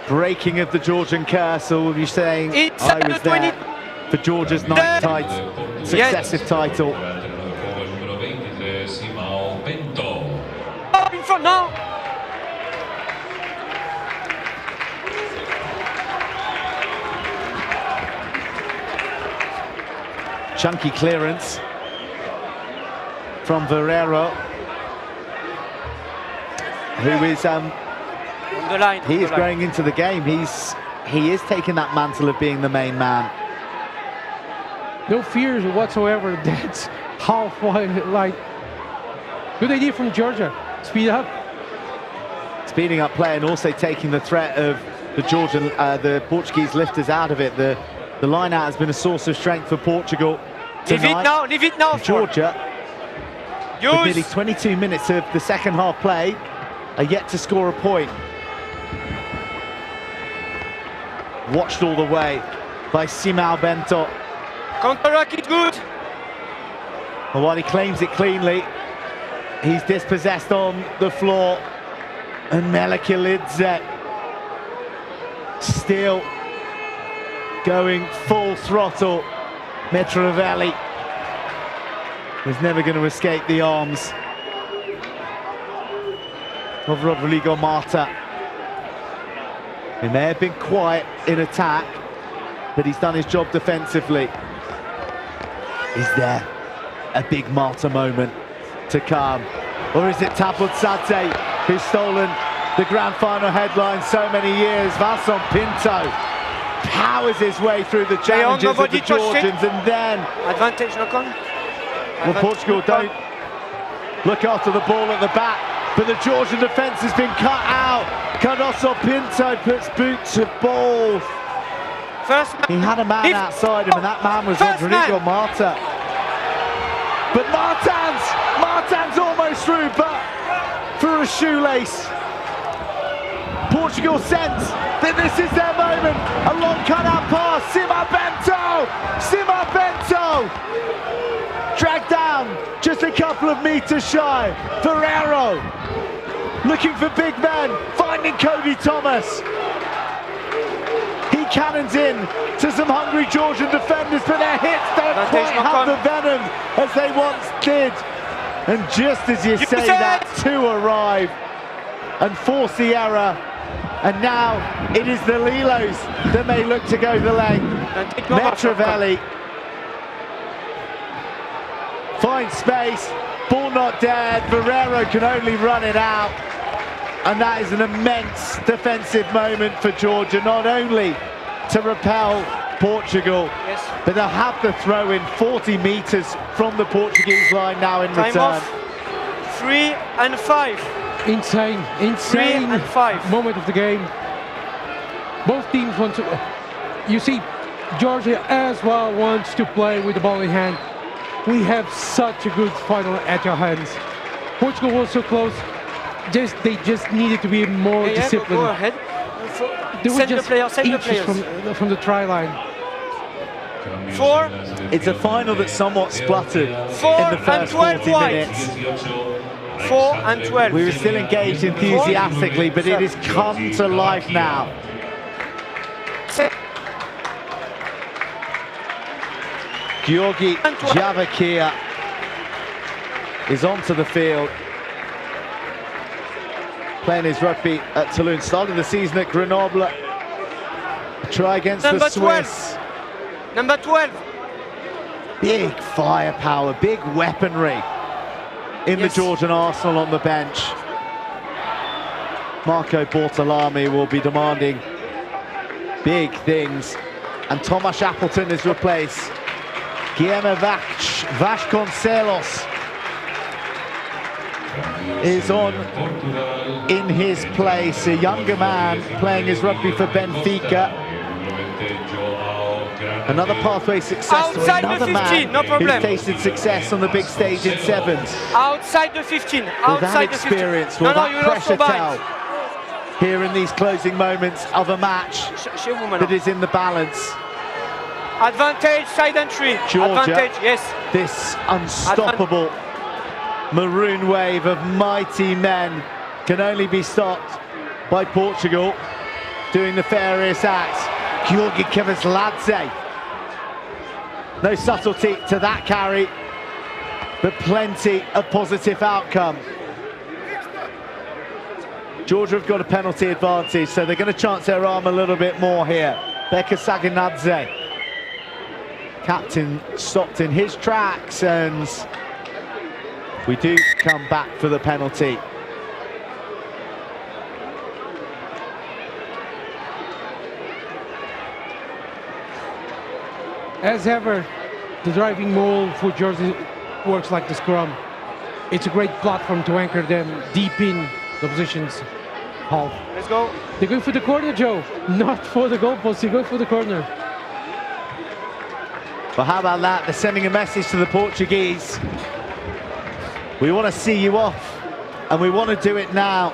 breaking of the Georgian curse, or will you be saying, I was there for Georgia's ninth successive title? In front now! Chunky clearance from Verreiro, who is the line, he is growing into the game. He is taking that mantle of being the main man. No fears whatsoever. That's halfway line. Good idea from Georgia. Speed up. Speeding up play and also taking the threat of the Portuguese lifters out of it. The line out has been a source of strength for Portugal tonight. Leave it now. Georgia, with nearly 22 minutes of the second half play, are yet to score a point. Watched all the way by Simão Bento. Counterattack it good. And while he claims it cleanly, he's dispossessed on the floor. And Melekilidze still going full throttle. Mitrovelli was never going to escape the arms of Rodrigo Marta. He may have been quiet in attack, but he's done his job defensively. Is there a big Marta moment to come? Or is it Tabutsadze who's stolen the grand final headline so many years? Vincent Pinto powers his way through the challenges of the Georgians, and then advantage knock on. Well, Portugal don't look after the ball at the back, but the Georgian defence has been cut out. Cardoso Pinto puts boot to ball. He had a man outside him, and that man was Rodrigo Marta. But Martin's almost through, but for a shoelace. Portugal sense that this is their moment. A long cut-out pass. Simão Bento! Dragged down, just a couple of meters shy. Verreiro looking for big men, finding Cody Thomas. He cannons in to some hungry Georgian defenders, but their hits don't quite have the venom as they once did. And just as you say that, two arrive and force the error. And now it is the Lilos that may look to go the length. Mitrovelli finds space, ball not dead. Verreiro can only run it out. And that is an immense defensive moment for Georgia, not only to repel Portugal, but they'll have the throw in 40 meters from the Portuguese line now in return. 3 and 5. Insane moment of the game. Both teams want to, you see, Georgia as well wants to play with the ball in hand. We have such a good final at your hands. Portugal was so close, they just needed to be more disciplined. Go ahead. They were just inches from the try line. 4. It's a final that somewhat spluttered in the first 40 minutes. 4 and 12. We were still engaged enthusiastically, but it has come to life now. Georgi Javakia is onto the field, playing his rugby at Toulon. Started the season at Grenoble. Try against the Swiss. Number 12. Big firepower, big weaponry in the Georgian arsenal on the bench. Marco Bortolami will be demanding big things And Tomasz Appleton is replaced. Guillermo Vasconcelos is on in his place, a younger man playing his rugby for Benfica. Another pathway success to another 15, man no problem. who's tasted success on the big stage in sevens. Outside the 15, With that outside the 15. experience, will that you lost pressure your tell bind. here in these closing moments of a match Chez vous that is in the balance? Advantage, side entry. Georgia, Advantage, yes. this unstoppable maroon wave of mighty men can only be stopped by Portugal doing nefarious acts. Georgi Kevesladze. No subtlety to that carry, but plenty of positive outcome. Georgia have got a penalty advantage, so they're going to chance their arm a little bit more here. Beka Saganadze. Captain stopped in his tracks, and we do come back for the penalty. As ever, the driving maul for Georgia works like the scrum. It's a great platform to anchor them deep in the positions half. Let's go. They're going for the corner, Joe. Not for the goalpost, they're going for the corner. Well, how about that? They're sending a message to the Portuguese. We want to see you off, and we want to do it now.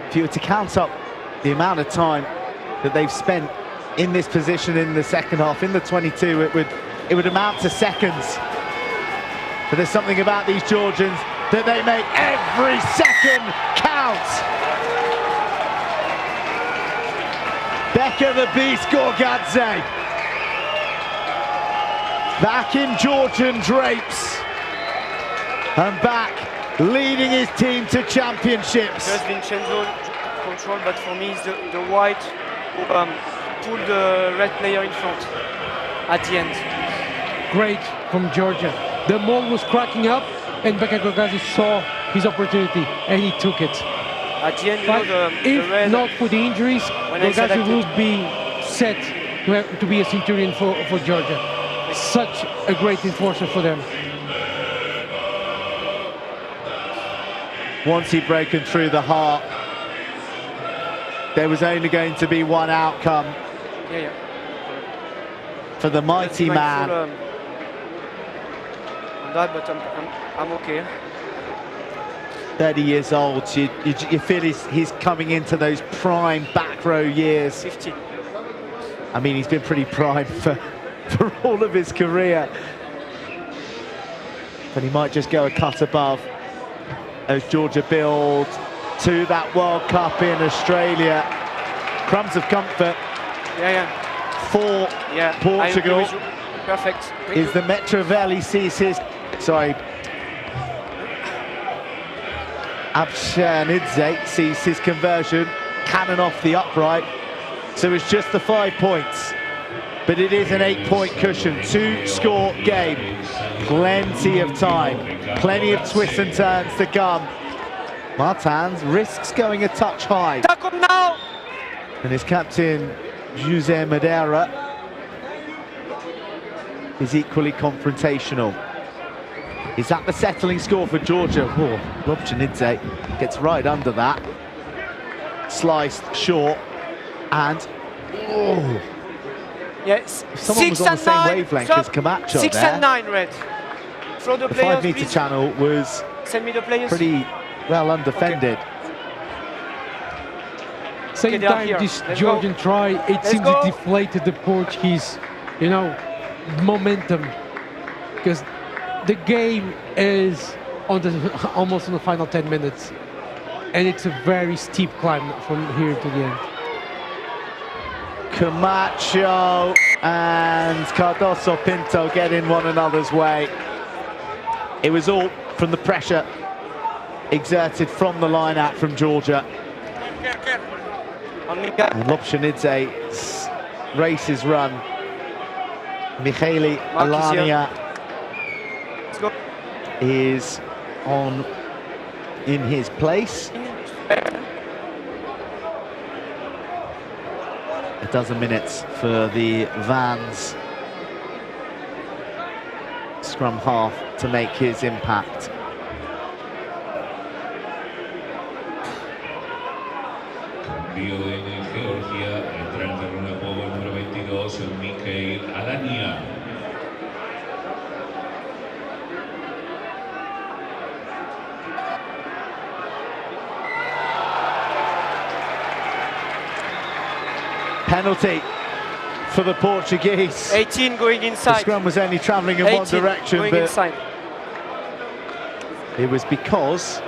If you were to count up the amount of time that they've spent in this position in the second half, in the 22, it would amount to seconds. But there's something about these Georgians that they make every second count. Beka the Beast Gorgadze back in Georgian drapes and back leading his team to championships. Just Vincenzo control, but for me it's the white who pulled the red player in front at the end. Great from Georgia. The maul was cracking up, and Beka Gorgadze saw his opportunity, and he took it. At the end, if red, not for the injuries, Gorgadze would be set to be a centurion for Georgia. Such a great enforcer for them. Once he'd broken through the heart, there was only going to be one outcome. For the mighty man. On that, but I'm okay. 30 years old, you feel he's coming into those prime back row years. 15. I mean, he's been pretty prime for all of his career. But he might just go a cut above as Georgia build to that World Cup in Australia. Crumbs of comfort for Portugal. Perfect. Is the Metrovelli sees his... Sorry. Abshanidze sees his conversion, cannon off the upright. So it's just the 5 points. But it is an 8-point cushion, 2-score game. Plenty of time, plenty of twists and turns to come. Martins risks going a touch high. Tackle now! And his captain, Jose Madeira, is equally confrontational. Is that the settling score for Georgia? Oh, Robchanidze gets right under that. Sliced short, and yes, someone was on the same wavelength as Camacho 6 there. and 9 red. Throw the The players, 5-meter please. channel was Send me the players. pretty well undefended. Same time this Georgian try, it seems it deflated the Portuguese, momentum, because the game is almost on the final 10 minutes, and it's a very steep climb from here to the end. Camacho and Cardoso Pinto get in one another's way. It was all from the pressure exerted from the line out from Georgia. And Lobshanidze's race is run. Michele Alania is on in his place. A dozen minutes for the Vans scrum half to make his impact. Cambio en Georgia, entra en el terreno de juego el número 22, Mikhail Alania. Penalty for the Portuguese. 18 going inside. The scrum was only travelling in one direction, going but inside. It was because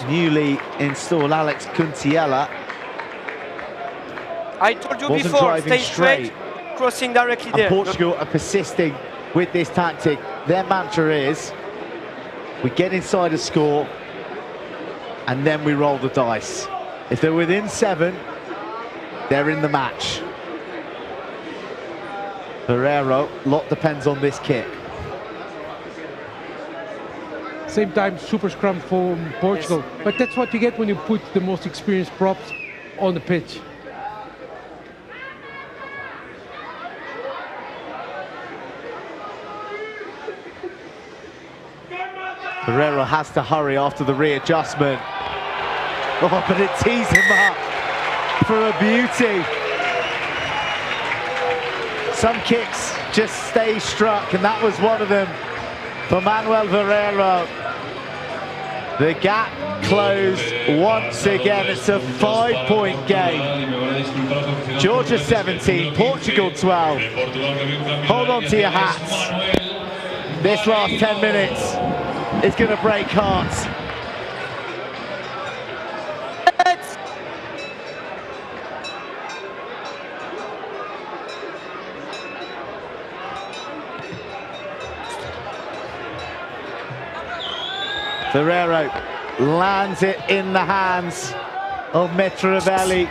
newly installed Alex Kuntiela I told you before, stay straight, crossing directly there. And Portugal are persisting with this tactic. Their mantra is, we get inside a score and then we roll the dice. If they're within 7, they're in the match. Ferreiro, lot depends on this kick. Same time, super scrum for Portugal. Yes. But that's what you get when you put the most experienced props on the pitch. Ferreiro has to hurry after the readjustment. Oh, but it tees him up for a beauty. Some kicks just stay struck, and that was one of them for Manuel Ferreiro. The gap closed once again. It's a 5-point game. Georgia 17, Portugal 12. Hold on to your hats. This last 10 minutes is going to break hearts. Ferreiro lands it in the hands of Mitrovelli,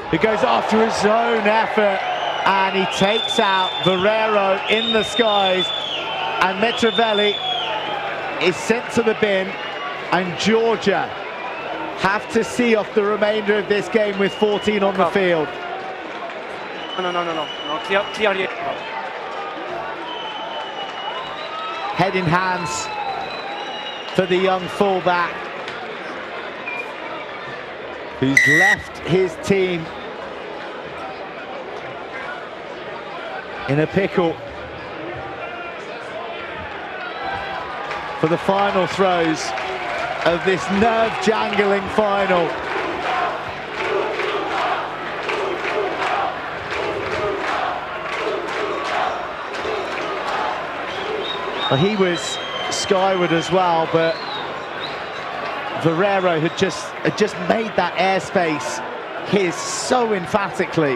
who goes after his own effort, and he takes out Ferreiro in the skies, and Mitrovelli is sent to the bin, and Georgia have to see off the remainder of this game with 14 on the field. No, clearly. Head in hands for the young fullback, who's left his team in a pickle for the final throws of this nerve-jangling final. Well, he was skyward as well, but Ferreiro had just made that airspace his so emphatically.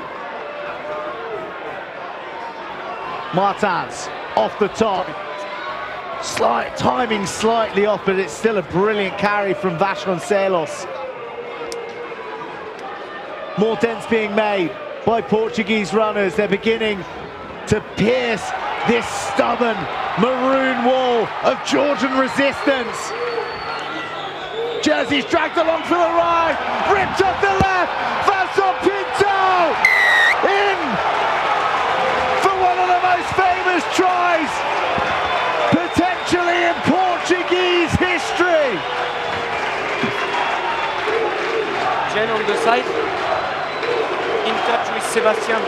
Martins off the top. Slight timing slightly off, but it's still a brilliant carry from Vasconcelos. More dents being made by Portuguese runners. They're beginning to pierce this stubborn maroon wall of Georgian resistance. Jersey's dragged along for the right, ripped off the left, Vasson Pinto in for one of the most famous tries potentially in Portuguese history. Jen on the side, in touch with Sebastian.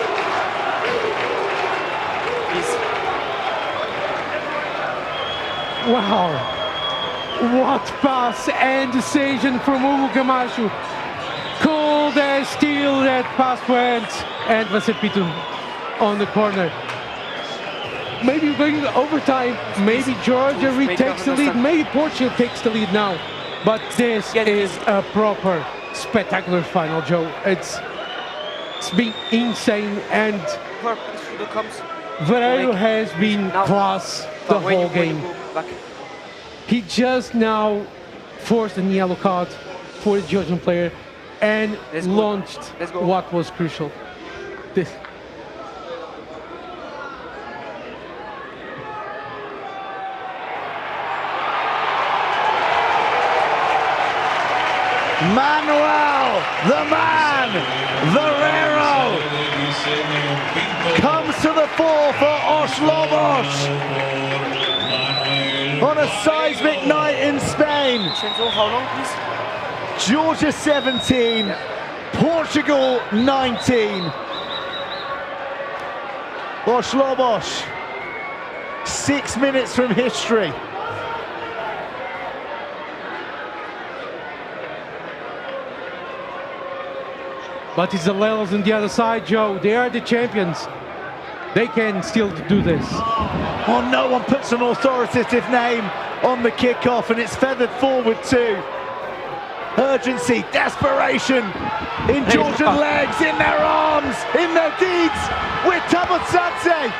Wow, what pass and decision from Hugo Camacho. Cold as steel, that pass went, and Vasson Pinto on the corner. Maybe going overtime, maybe Georgia retakes the lead, maybe Portugal takes the lead now. But this is a proper, spectacular final, Joe. It's been insane, and Ferreiro has been class the whole game. He just now forced a yellow card for the Georgian player and launched what was crucial. This. Manuel, the man, Verrero, comes to the fore for Oslobos on a seismic night in Spain. How long, please? Georgia 17, Portugal 19. Oslobos, 6 minutes from history. But it's the Lelos on the other side, Joe. They are the champions. They can still do this. Oh, no one puts an authoritative name on the kickoff, and it's feathered forward too. Urgency, desperation in Georgian legs, in their arms, in their deeds, with Tabutsadze.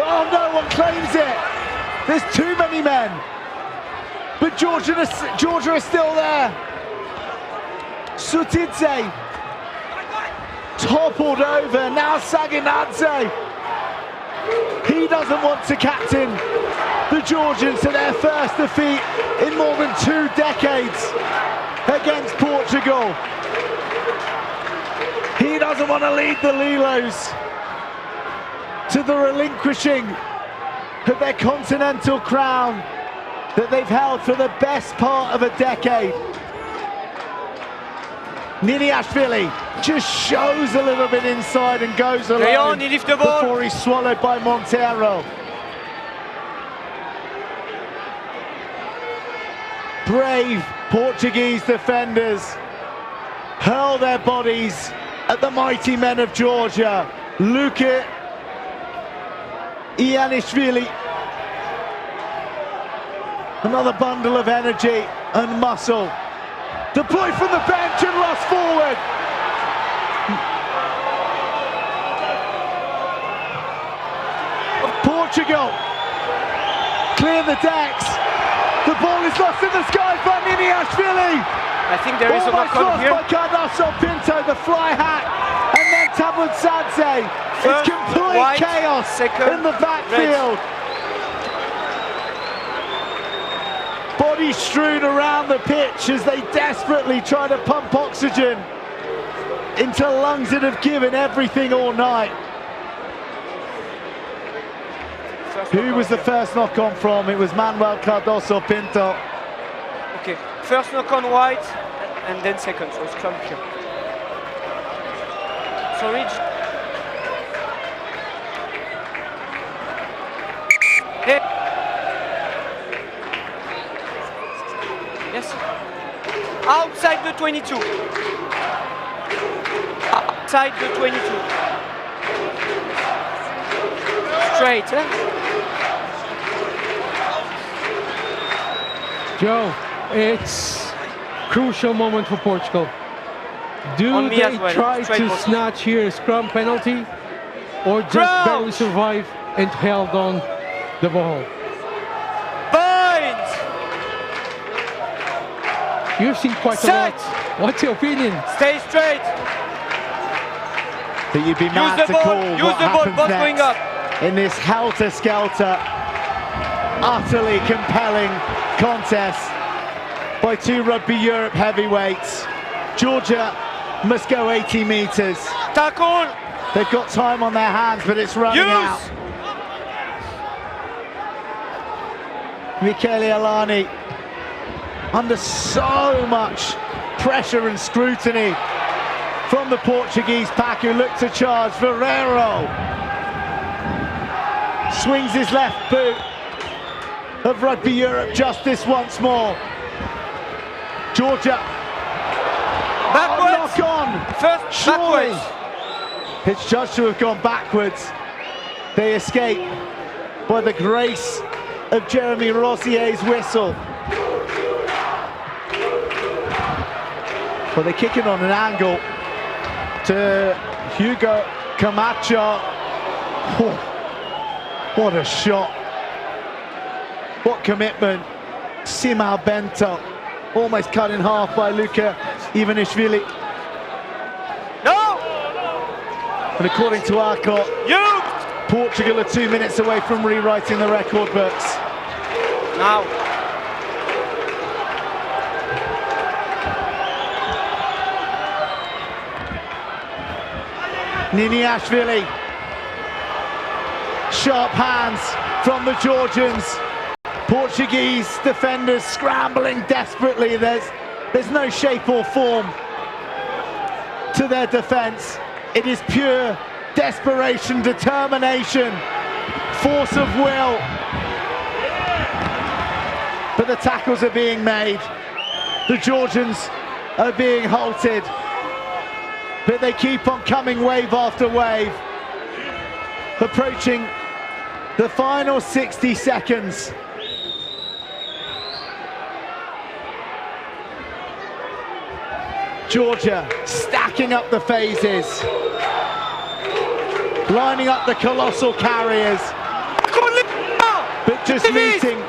Oh, no one claims it. There's too many men. But Georgia is still there. Sutidze toppled over, now Saginadze. He doesn't want to captain the Georgians to their first defeat in more than 2 decades against Portugal. He doesn't want to lead the Lilos to the relinquishing of their continental crown that they've held for the best part of a decade. Niniashvili just shows a little bit inside and goes alone before he's swallowed by Montero. Brave Portuguese defenders hurl their bodies at the mighty men of Georgia. Luka Ianishvili, another bundle of energy and muscle. Deployed from the bench and lost forward. Portugal clear the decks. The ball is lost in the sky by Niniashvili. I think there is a knock-on here. Almost lost by Cardoso Pinto, the fly hack, and then Tabutsadze. It's complete chaos in the backfield. Bodies strewn around the pitch as they desperately try to pump oxygen into lungs that have given everything all night. Who was the first knock-on from? It was Manuel Cardoso Pinto. Okay, first knock-on white, and then second, so scrum here. Sorry. Hey. Yes. Outside the 22. Outside the 22. Straight, eh? Joe, it's crucial moment for Portugal. Do they try to snatch here a scrum penalty, or just barely survive and held on the ball? Bind! You've seen quite a lot. What's your opinion? Stay straight. But you'd be mad to call what happens next in this helter-skelter, utterly compelling contest by 2 Rugby Europe heavyweights. Georgia must go 80 meters. Tackle! They've got time on their hands, but it's running out. Michele Alani under so much pressure and scrutiny from the Portuguese pack, who look to charge. Verrero swings his left boot of Rugby Europe justice once more. Georgia. Backwards. Knock on. First surely. Backwards. It's judged to have gone backwards. They escape by the grace of Jeremy Rossier's whistle. Well, they're kicking on an angle to Hugo Camacho. Oh, what a shot. What commitment. Simao Bento, almost cut in half by Luka Ivanishvili. No! And according to Arcot, Portugal are 2 minutes away from rewriting the record books. Now. Niniashvili. Sharp hands from the Georgians. Portuguese defenders scrambling desperately. There's no shape or form to their defense. It is pure desperation, determination, force of will. But the tackles are being made. The Georgians are being halted. But they keep on coming wave after wave. Approaching the final 60 seconds. Georgia stacking up the phases. Lining up the colossal carriers. But just meeting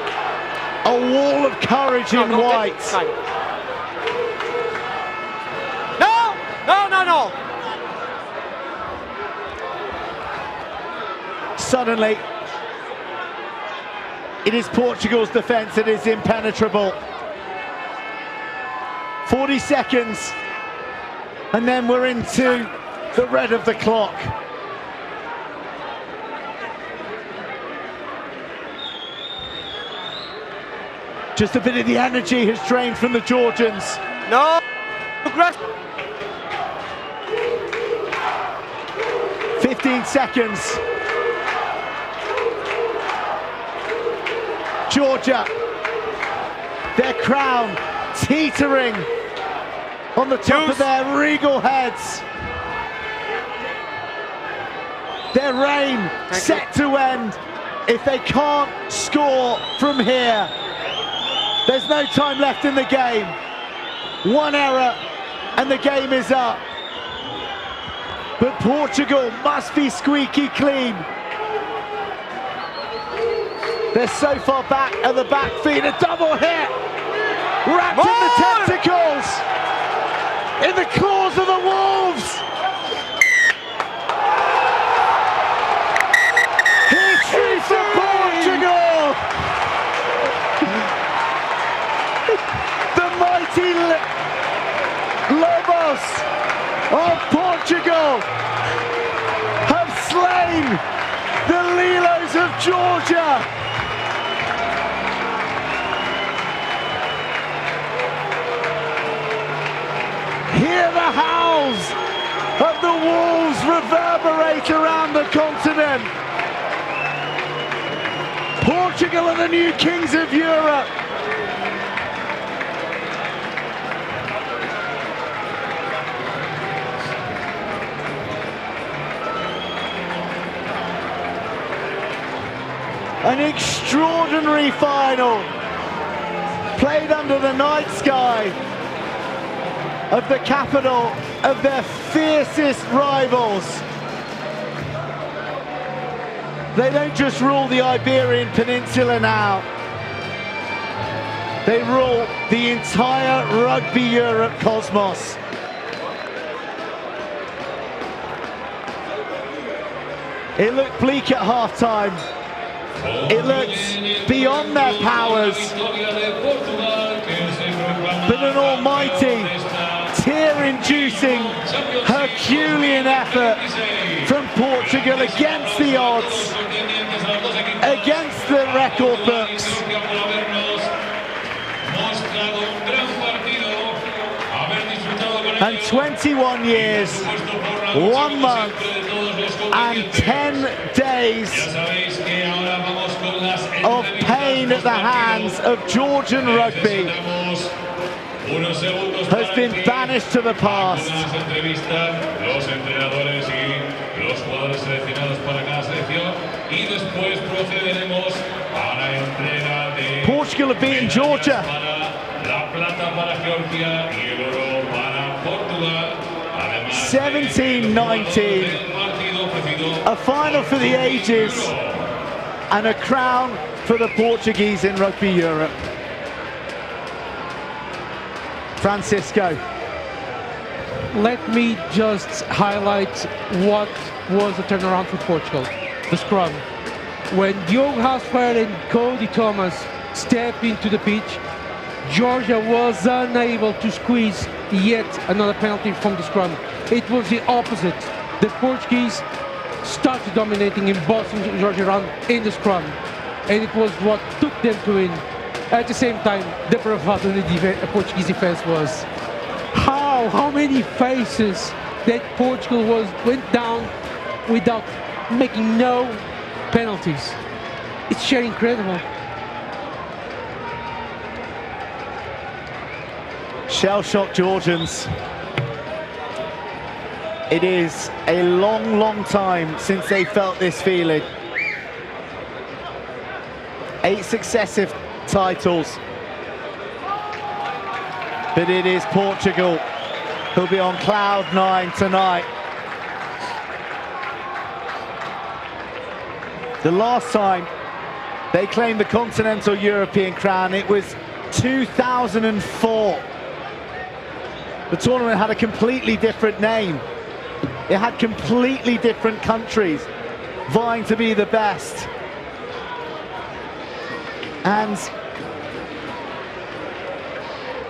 a wall of courage in white. No. Suddenly, it is Portugal's defense that is impenetrable. 40 seconds, and then we're into the red of the clock. Just a bit of the energy has drained from the Georgians. No! 15 seconds. Georgia, their crown teetering on the top of their regal heads. Their reign set to end. If they can't score from here, there's no time left in the game. One error and the game is up. But Portugal must be squeaky clean. They're so far back at the back feet, a double hit. Wrapped in the tentacles, in the claws of the wolves. History for Portugal. The mighty Lobos of Portugal have slain the Lilos of Georgia. Hear the howls of the wolves reverberate around the continent. Portugal are the new kings of Europe. An extraordinary final, played under the night sky of the capital of their fiercest rivals. They don't just rule the Iberian Peninsula now, they rule the entire Rugby Europe cosmos. It looked bleak at half-time. It looked beyond their powers. But an almighty, tear-inducing, Herculean effort from Portugal against the odds, against the record books. And 21 years, 1 month, and 10 days of pain at the hands of Georgian rugby has been banished to the past. Portugal have beaten Georgia. 17-19, a final for the ages and a crown for the Portuguese in Rugby Europe. Francisco. Let me just highlight what was the turnaround for Portugal, the scrum. When Diogo Hasper and Cody Thomas stepped into the pitch, Georgia was unable to squeeze yet another penalty from the scrum. It was the opposite. the Portuguese started dominating in bossing Georgia around in the scrum, and it was what took them to win. At the same time, the bravado in the Portuguese defense was how many faces that Portugal went down without making no penalties. It's sheer incredible. Shell-shocked Georgians. It is a long, long time since they felt this feeling. 8 successive titles. But it is Portugal who'll be on cloud 9 tonight. The last time they claimed the continental European crown, it was 2004. The tournament had a completely different name. It had completely different countries vying to be the best. And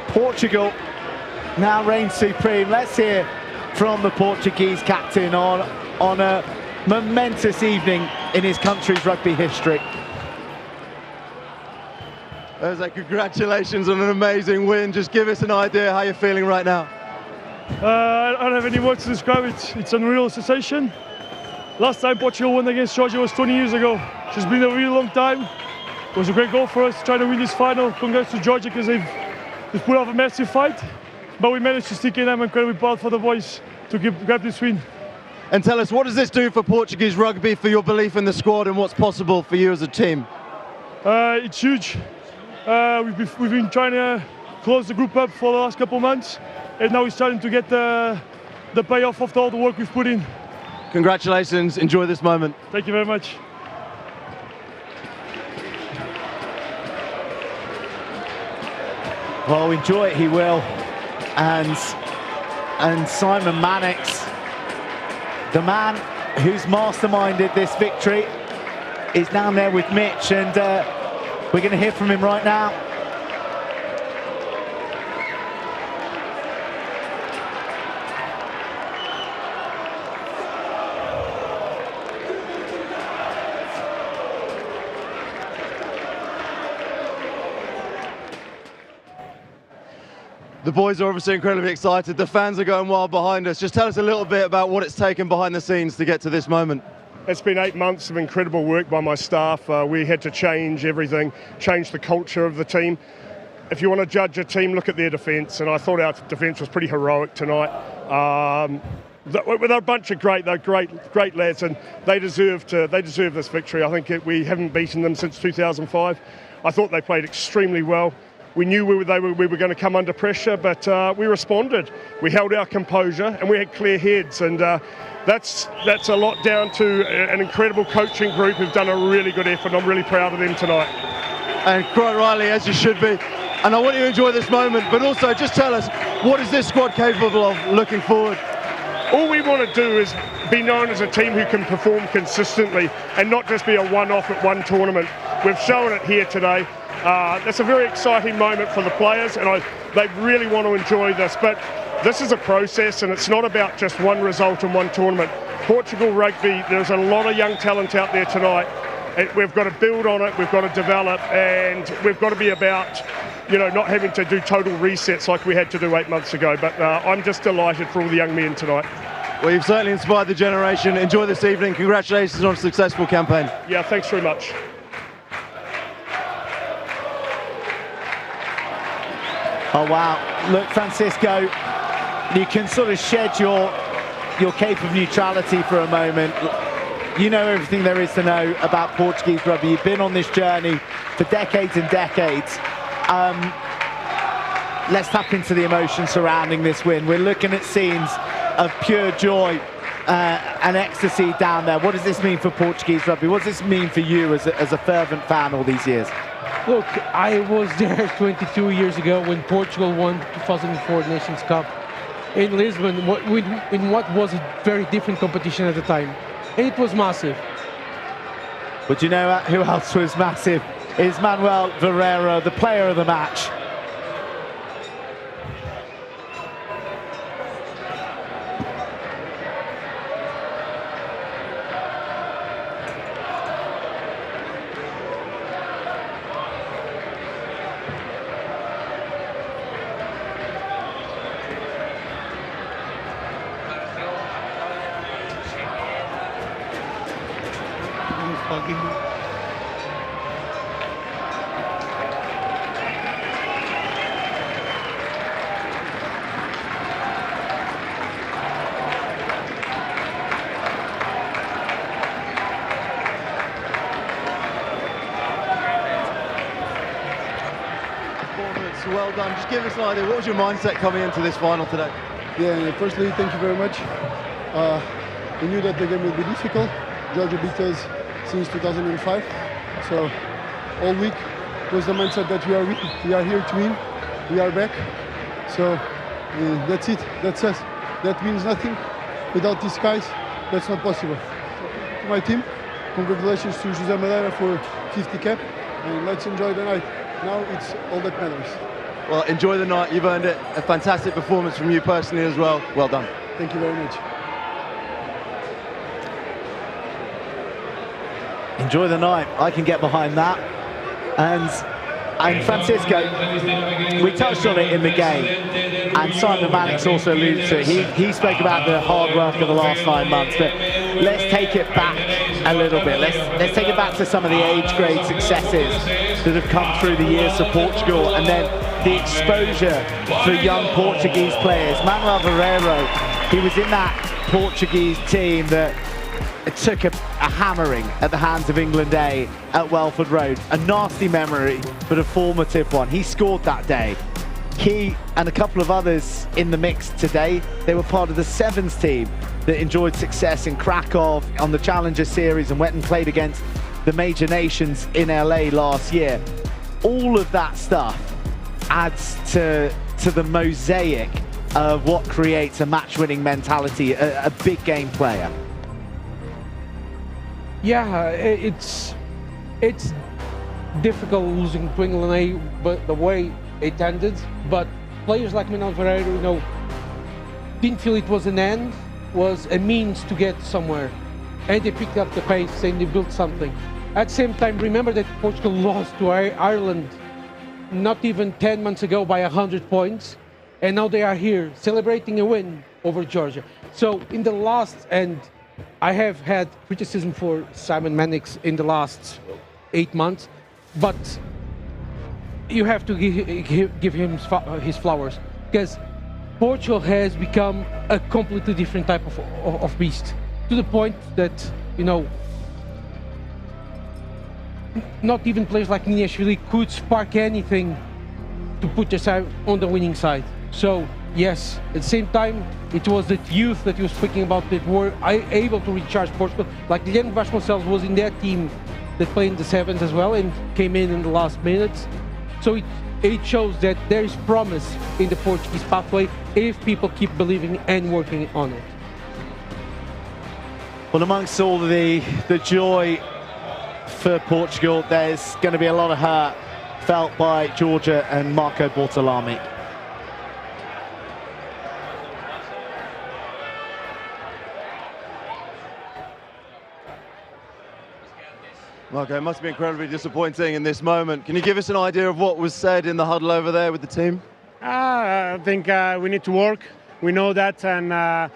Portugal now reigns supreme. Let's hear from the Portuguese captain on a momentous evening in his country's rugby history. Jose, congratulations on an amazing win. Just give us an idea how you're feeling right now. I don't have any words to describe it. It's an unreal sensation. Last time Portugal won against Georgia was 20 years ago. It's been a really long time. It was a great goal for us trying to win this final. Congrats to Georgia because they've put up a massive fight. But we managed to stick in. I'm incredibly proud for the boys to grab this win. And tell us, what does this do for Portuguese rugby, for your belief in the squad and what's possible for you as a team? It's huge. We've been trying to close the group up for the last couple of months, and now we're starting to get the payoff of all the work we've put in. Congratulations, enjoy this moment. Thank you very much. Well, enjoy it he will. And Simon Mannix, the man who's masterminded this victory, is down there with Mitch, and we're going to hear from him right now. The boys are obviously incredibly excited. The fans are going wild behind us. Just tell us a little bit about what it's taken behind the scenes to get to this moment. It's been 8 months of incredible work by my staff. We had to change everything, change the culture of the team. If you want to judge a team, look at their defence, and I thought our defence was pretty heroic tonight. They're a bunch of great lads, and they deserve this victory. I think we haven't beaten them since 2005. I thought they played extremely well. We knew we were going to come under pressure, but we responded. We held our composure, and we had clear heads, and that's a lot down to an incredible coaching group who've done a really good effort. I'm really proud of them tonight. And quite rightly, as you should be. And I want you to enjoy this moment, but also just tell us, what is this squad capable of looking forward? All we want to do is be known as a team who can perform consistently and not just be a one-off at one tournament. We've shown it here today. That's a very exciting moment for the players, and they really want to enjoy this. But this is a process, and it's not about just one result in one tournament. Portugal rugby, there's a lot of young talent out there tonight. We've got to build on it, we've got to develop, and we've got to be about, not having to do total resets like we had to do 8 months ago. But I'm just delighted for all the young men tonight. Well, you've certainly inspired the generation. Enjoy this evening. Congratulations on a successful campaign. Yeah, thanks very much. Oh wow, look, Francisco, you can sort of shed your cape of neutrality for a moment. You know everything there is to know about Portuguese rugby. You've been on this journey for decades and decades. Let's tap into the emotion surrounding this win. We're looking at scenes of pure joy and ecstasy down there. What does this mean for Portuguese rugby? What does this mean for you as a fervent fan all these years? Look, I was there 22 years ago when Portugal won 2004 Nations Cup in Lisbon, in what was a very different competition at the time. And it was massive. But you know who else was massive? Is Manuel Ferreira, the player of the match. Well done. Just give us an idea, what was your mindset coming into this final today? Yeah, firstly, thank you very much. We knew that the game would be difficult. Georgia beat us since 2005. So all week was the mindset that we are here to win. We are back. So that's it. That's us. That means nothing. Without these guys, that's not possible. So, to my team, congratulations to José Madeira for 50 cap. And let's enjoy the night. Now it's all that matters. Well, enjoy the night. You've earned it. A fantastic performance from you personally as well. Well done. Thank you very much. Enjoy the night. I can get behind that. And Francisco, we touched on it in the game, and Simon Mannix also alluded to it. He spoke about the hard work of the last 9 months, but let's take it back a little bit. Let's take it back to some of the age grade successes that have come through the years of Portugal, and then the exposure for young Portuguese players. Manuel Barreiro, he was in that Portuguese team that took a hammering at the hands of England A at Welford Road. A nasty memory, but a formative one. He scored that day. He and a couple of others in the mix today, they were part of the Sevens team that enjoyed success in Krakow on the Challenger Series and went and played against the major nations in LA last year. All of that stuff adds to the mosaic of what creates a match-winning mentality, a big game player. Yeah, it's difficult losing to England A, but the way it ended. But players like Manuel Barreiro, didn't feel it was an end, was a means to get somewhere, and they picked up the pace and they built something. At the same time, remember that Portugal lost to Ireland not even 10 months ago by 100 points, and now they are here celebrating a win over Georgia. So in the last, and I have had criticism for Simon Mannix in the last 8 months, but you have to give him his flowers, because Portugal has become a completely different type of beast, to the point that, not even players like Niniashvili could spark anything to put their side on the winning side. So yes, at the same time, it was the youth that he was speaking about that were able to recharge Portugal. Like Guilherme Vasconcelos was in that team that played in the Sevens as well and came in the last minutes. So it shows that there is promise in the Portuguese pathway if people keep believing and working on it. Well, amongst all the joy for Portugal, there's going to be a lot of hurt felt by Georgia and Marco Bortolami. Okay, it must be incredibly disappointing in this moment. Can you give us an idea of what was said in the huddle over there with the team? I think we need to work. We know that, and I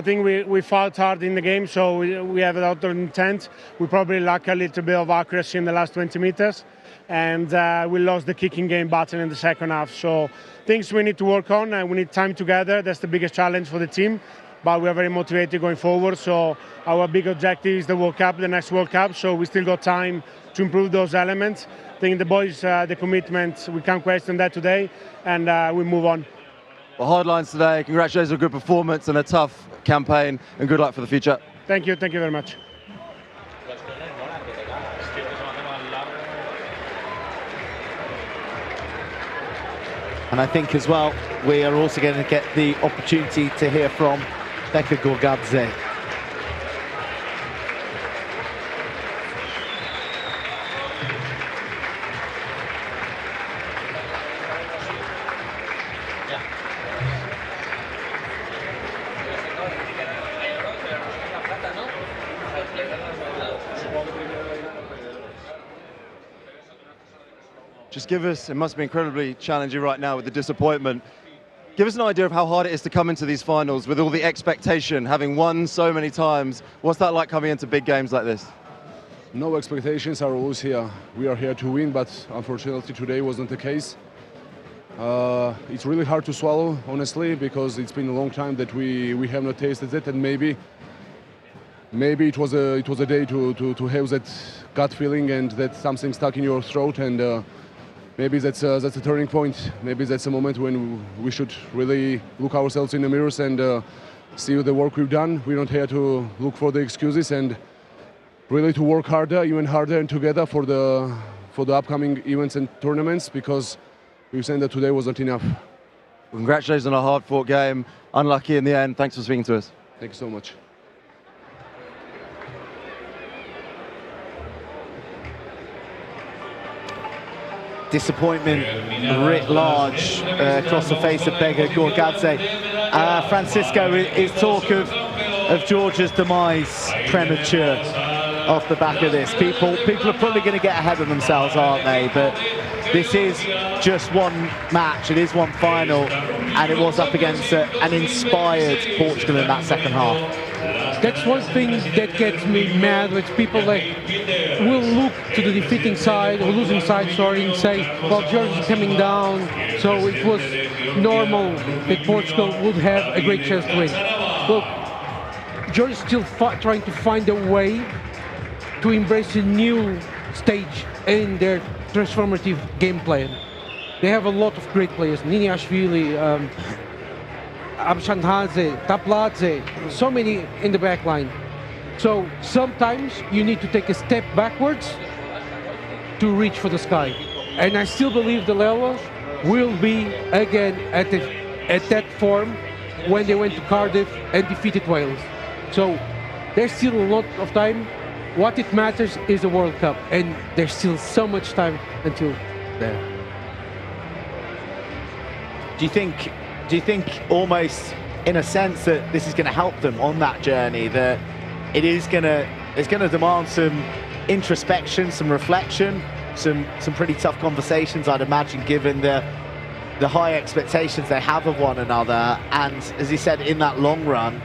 think we fought hard in the game, so we have a lot of intent. We probably lack a little bit of accuracy in the last 20 meters, and we lost the kicking game button in the second half. So things we need to work on, and we need time together. That's the biggest challenge for the team. But we are very motivated going forward. So our big objective is the World Cup, the next World Cup. So we still got time to improve those elements. I think the boys, the commitment, we can't question that today, and we move on. Well, hard lines today. Congratulations on a good performance and a tough campaign, and good luck for the future. Thank you very much. And I think as well, we are also going to get the opportunity to hear from Beka Gorgadze. Just give us, it must be incredibly challenging right now with the disappointment. Give us an idea of how hard it is to come into these finals with all the expectation, having won so many times. What's that like coming into big games like this? No expectations are always here. We are here to win, but unfortunately today wasn't the case. It's really hard to swallow, honestly, because it's been a long time that we have not tasted it, and maybe it was a day to have that gut feeling and that something stuck in your throat, and maybe that's a turning point. Maybe that's a moment when we should really look ourselves in the mirrors and see the work we've done. We're not here to look for the excuses, and really to work harder, even harder, and together for the upcoming events and tournaments, because we've seen that today was not enough. Well, congratulations on a hard-fought game. Unlucky in the end. Thanks for speaking to us. Thank you so much. Disappointment writ large across the face of Bega Gorgadze. Francisco, is talk of Georgia's demise premature off the back of this? People are probably going to get ahead of themselves, aren't they? But this is just one match, it is one final, and it was up against an inspired Portugal in that second half. That's one thing that gets me mad, with people that will look to the defeating side, or losing side, sorry, and say, well, Georgia's coming down, so it was normal that Portugal would have a great chance to win. Look, Georgia's still trying to find a way to embrace a new stage in their transformative game plan. They have a lot of great players, Niniashvili, Abshandhadze, Tapladze, so many in the back line. So sometimes you need to take a step backwards to reach for the sky. And I still believe the Lelos will be again at that form when they went to Cardiff and defeated Wales. So there's still a lot of time. What it matters is the World Cup, and there's still so much time until there. Do you think almost in a sense that this is going to help them on that journey, that it's going to demand some introspection, some reflection, some pretty tough conversations, I'd imagine, given the high expectations they have of one another, and as he said, in that long run,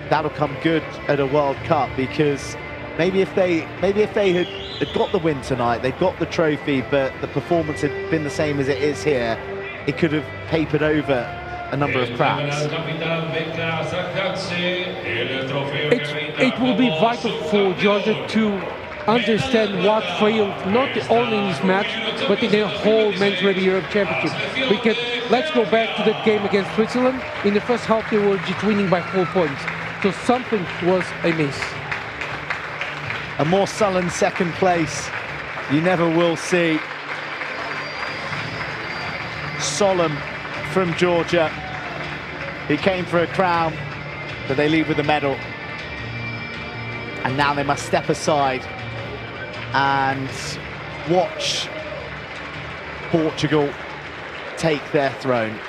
that'll come good at a World Cup, because maybe if they had got the win tonight, they've got the trophy, but the performance had been the same as it is here, it could have papered over a number of cracks. It will be vital for Georgia to understand what failed, not only in this match, but in the whole Men's Rugby Europe Championship. Because let's go back to that game against Switzerland. In the first half, they were just winning by 4 points. So something was amiss. A more sullen second place you never will see. Solemn from Georgia, he came for a crown, but they leave with a medal. And now they must step aside and watch Portugal take their throne.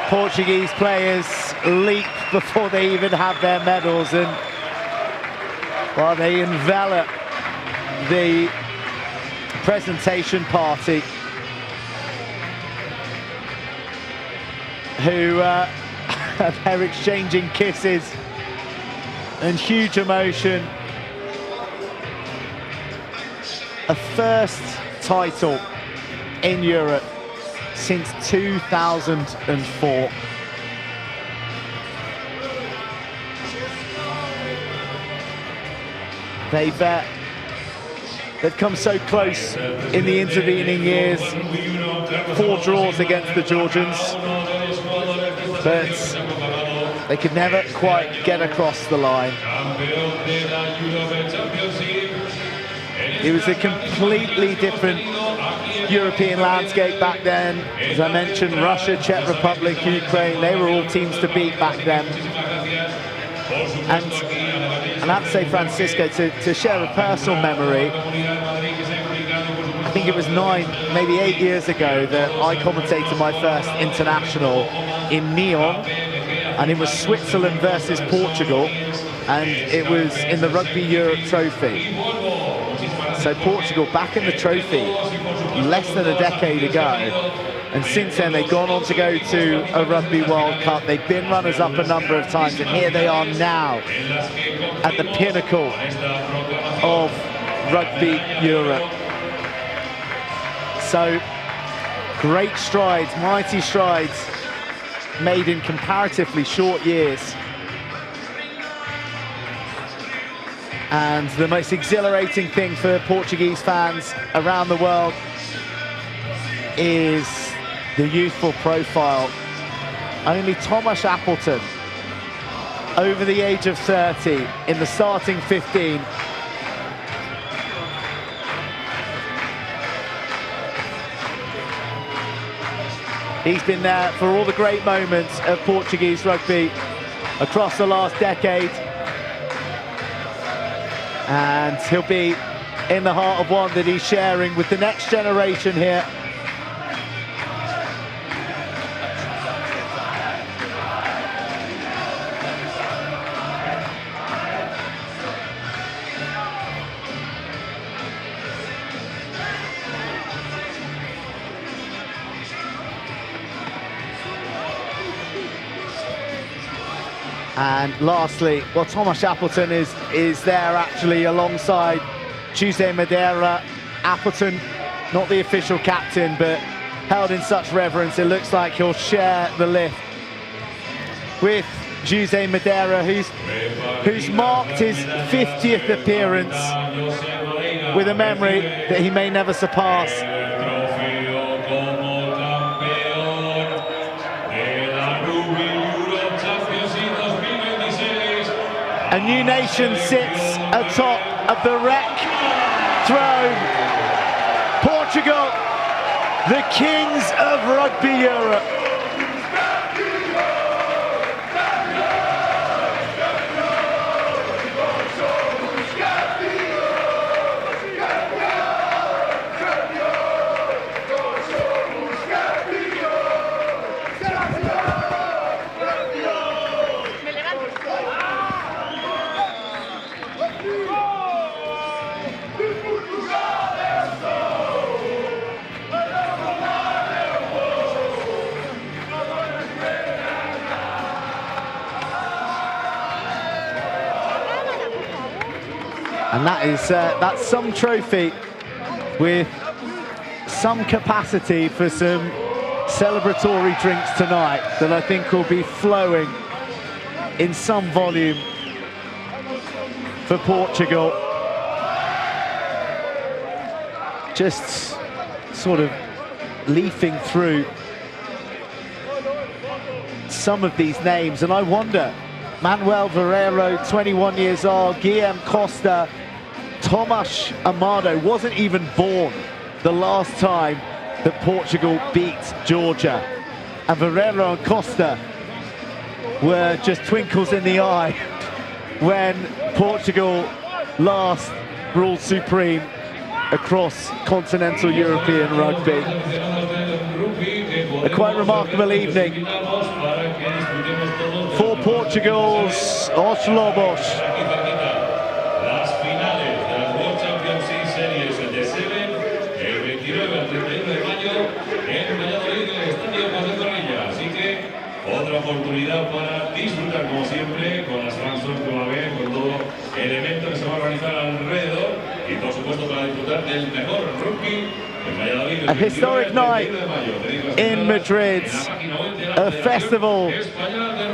Portuguese players leap before they even have their medals, and while they envelop the presentation party, who they're exchanging kisses and huge emotion. A first title in Europe since 2004. They've come so close in the intervening years. 4 draws against the Georgians, but they could never quite get across the line. It was a completely different European landscape back then. As I mentioned, Russia, Czech Republic, Ukraine, they were all teams to beat back then. And I have to say, Francisco, to share a personal memory, I think it was 9, maybe 8 years ago that I commentated my first international in Nyon and it was Switzerland versus Portugal, and it was in the Rugby Europe Trophy. So Portugal back in the trophy less than a decade ago, and since then they've gone on to go to a Rugby World Cup. They've been runners-up a number of times, and here they are now at the pinnacle of Rugby Europe. So great strides, mighty strides made in comparatively short years. And the most exhilarating thing for Portuguese fans around the world is the youthful profile. Only Thomas Appleton, over the age of 30, in the starting 15. He's been there for all the great moments of Portuguese rugby across the last decade. And he'll be in the heart of one that he's sharing with the next generation here. And lastly, well, Thomas Appleton is there actually alongside Jose Madeira. Appleton, not the official captain, but held in such reverence. It looks like he'll share the lift with Jose Madeira, who's marked his 50th appearance with a memory that he may never surpass. A new nation sits atop of the wreck throne. Portugal, the kings of Rugby Europe. And that's some trophy with some capacity for some celebratory drinks tonight that I think will be flowing in some volume for Portugal. Just sort of leafing through some of these names, and I wonder, Manuel Ferreiro, 21 years old, Guillem Costa, Tomas Amado wasn't even born the last time that Portugal beat Georgia. And Ferreiro and Costa were just twinkles in the eye when Portugal last ruled supreme across continental European rugby. A quite remarkable evening for Portugal's Os Lobos. Oportunidad para disfrutar como siempre con las fans que va a haber, con todo el evento que se va a organizar alrededor y por supuesto para disfrutar del mejor rugby en Valladolid. A historic night in Madrid, a festival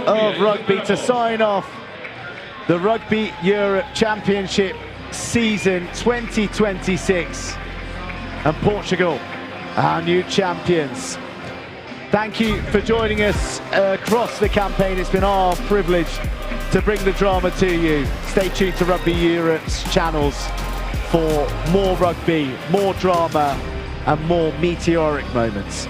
of rugby to sign off the Rugby Europe Championship season 2026, and Portugal, our new champions. Thank you for joining us across the campaign. It's been our privilege to bring the drama to you. Stay tuned to Rugby Europe's channels for more rugby, more drama, and more meteoric moments.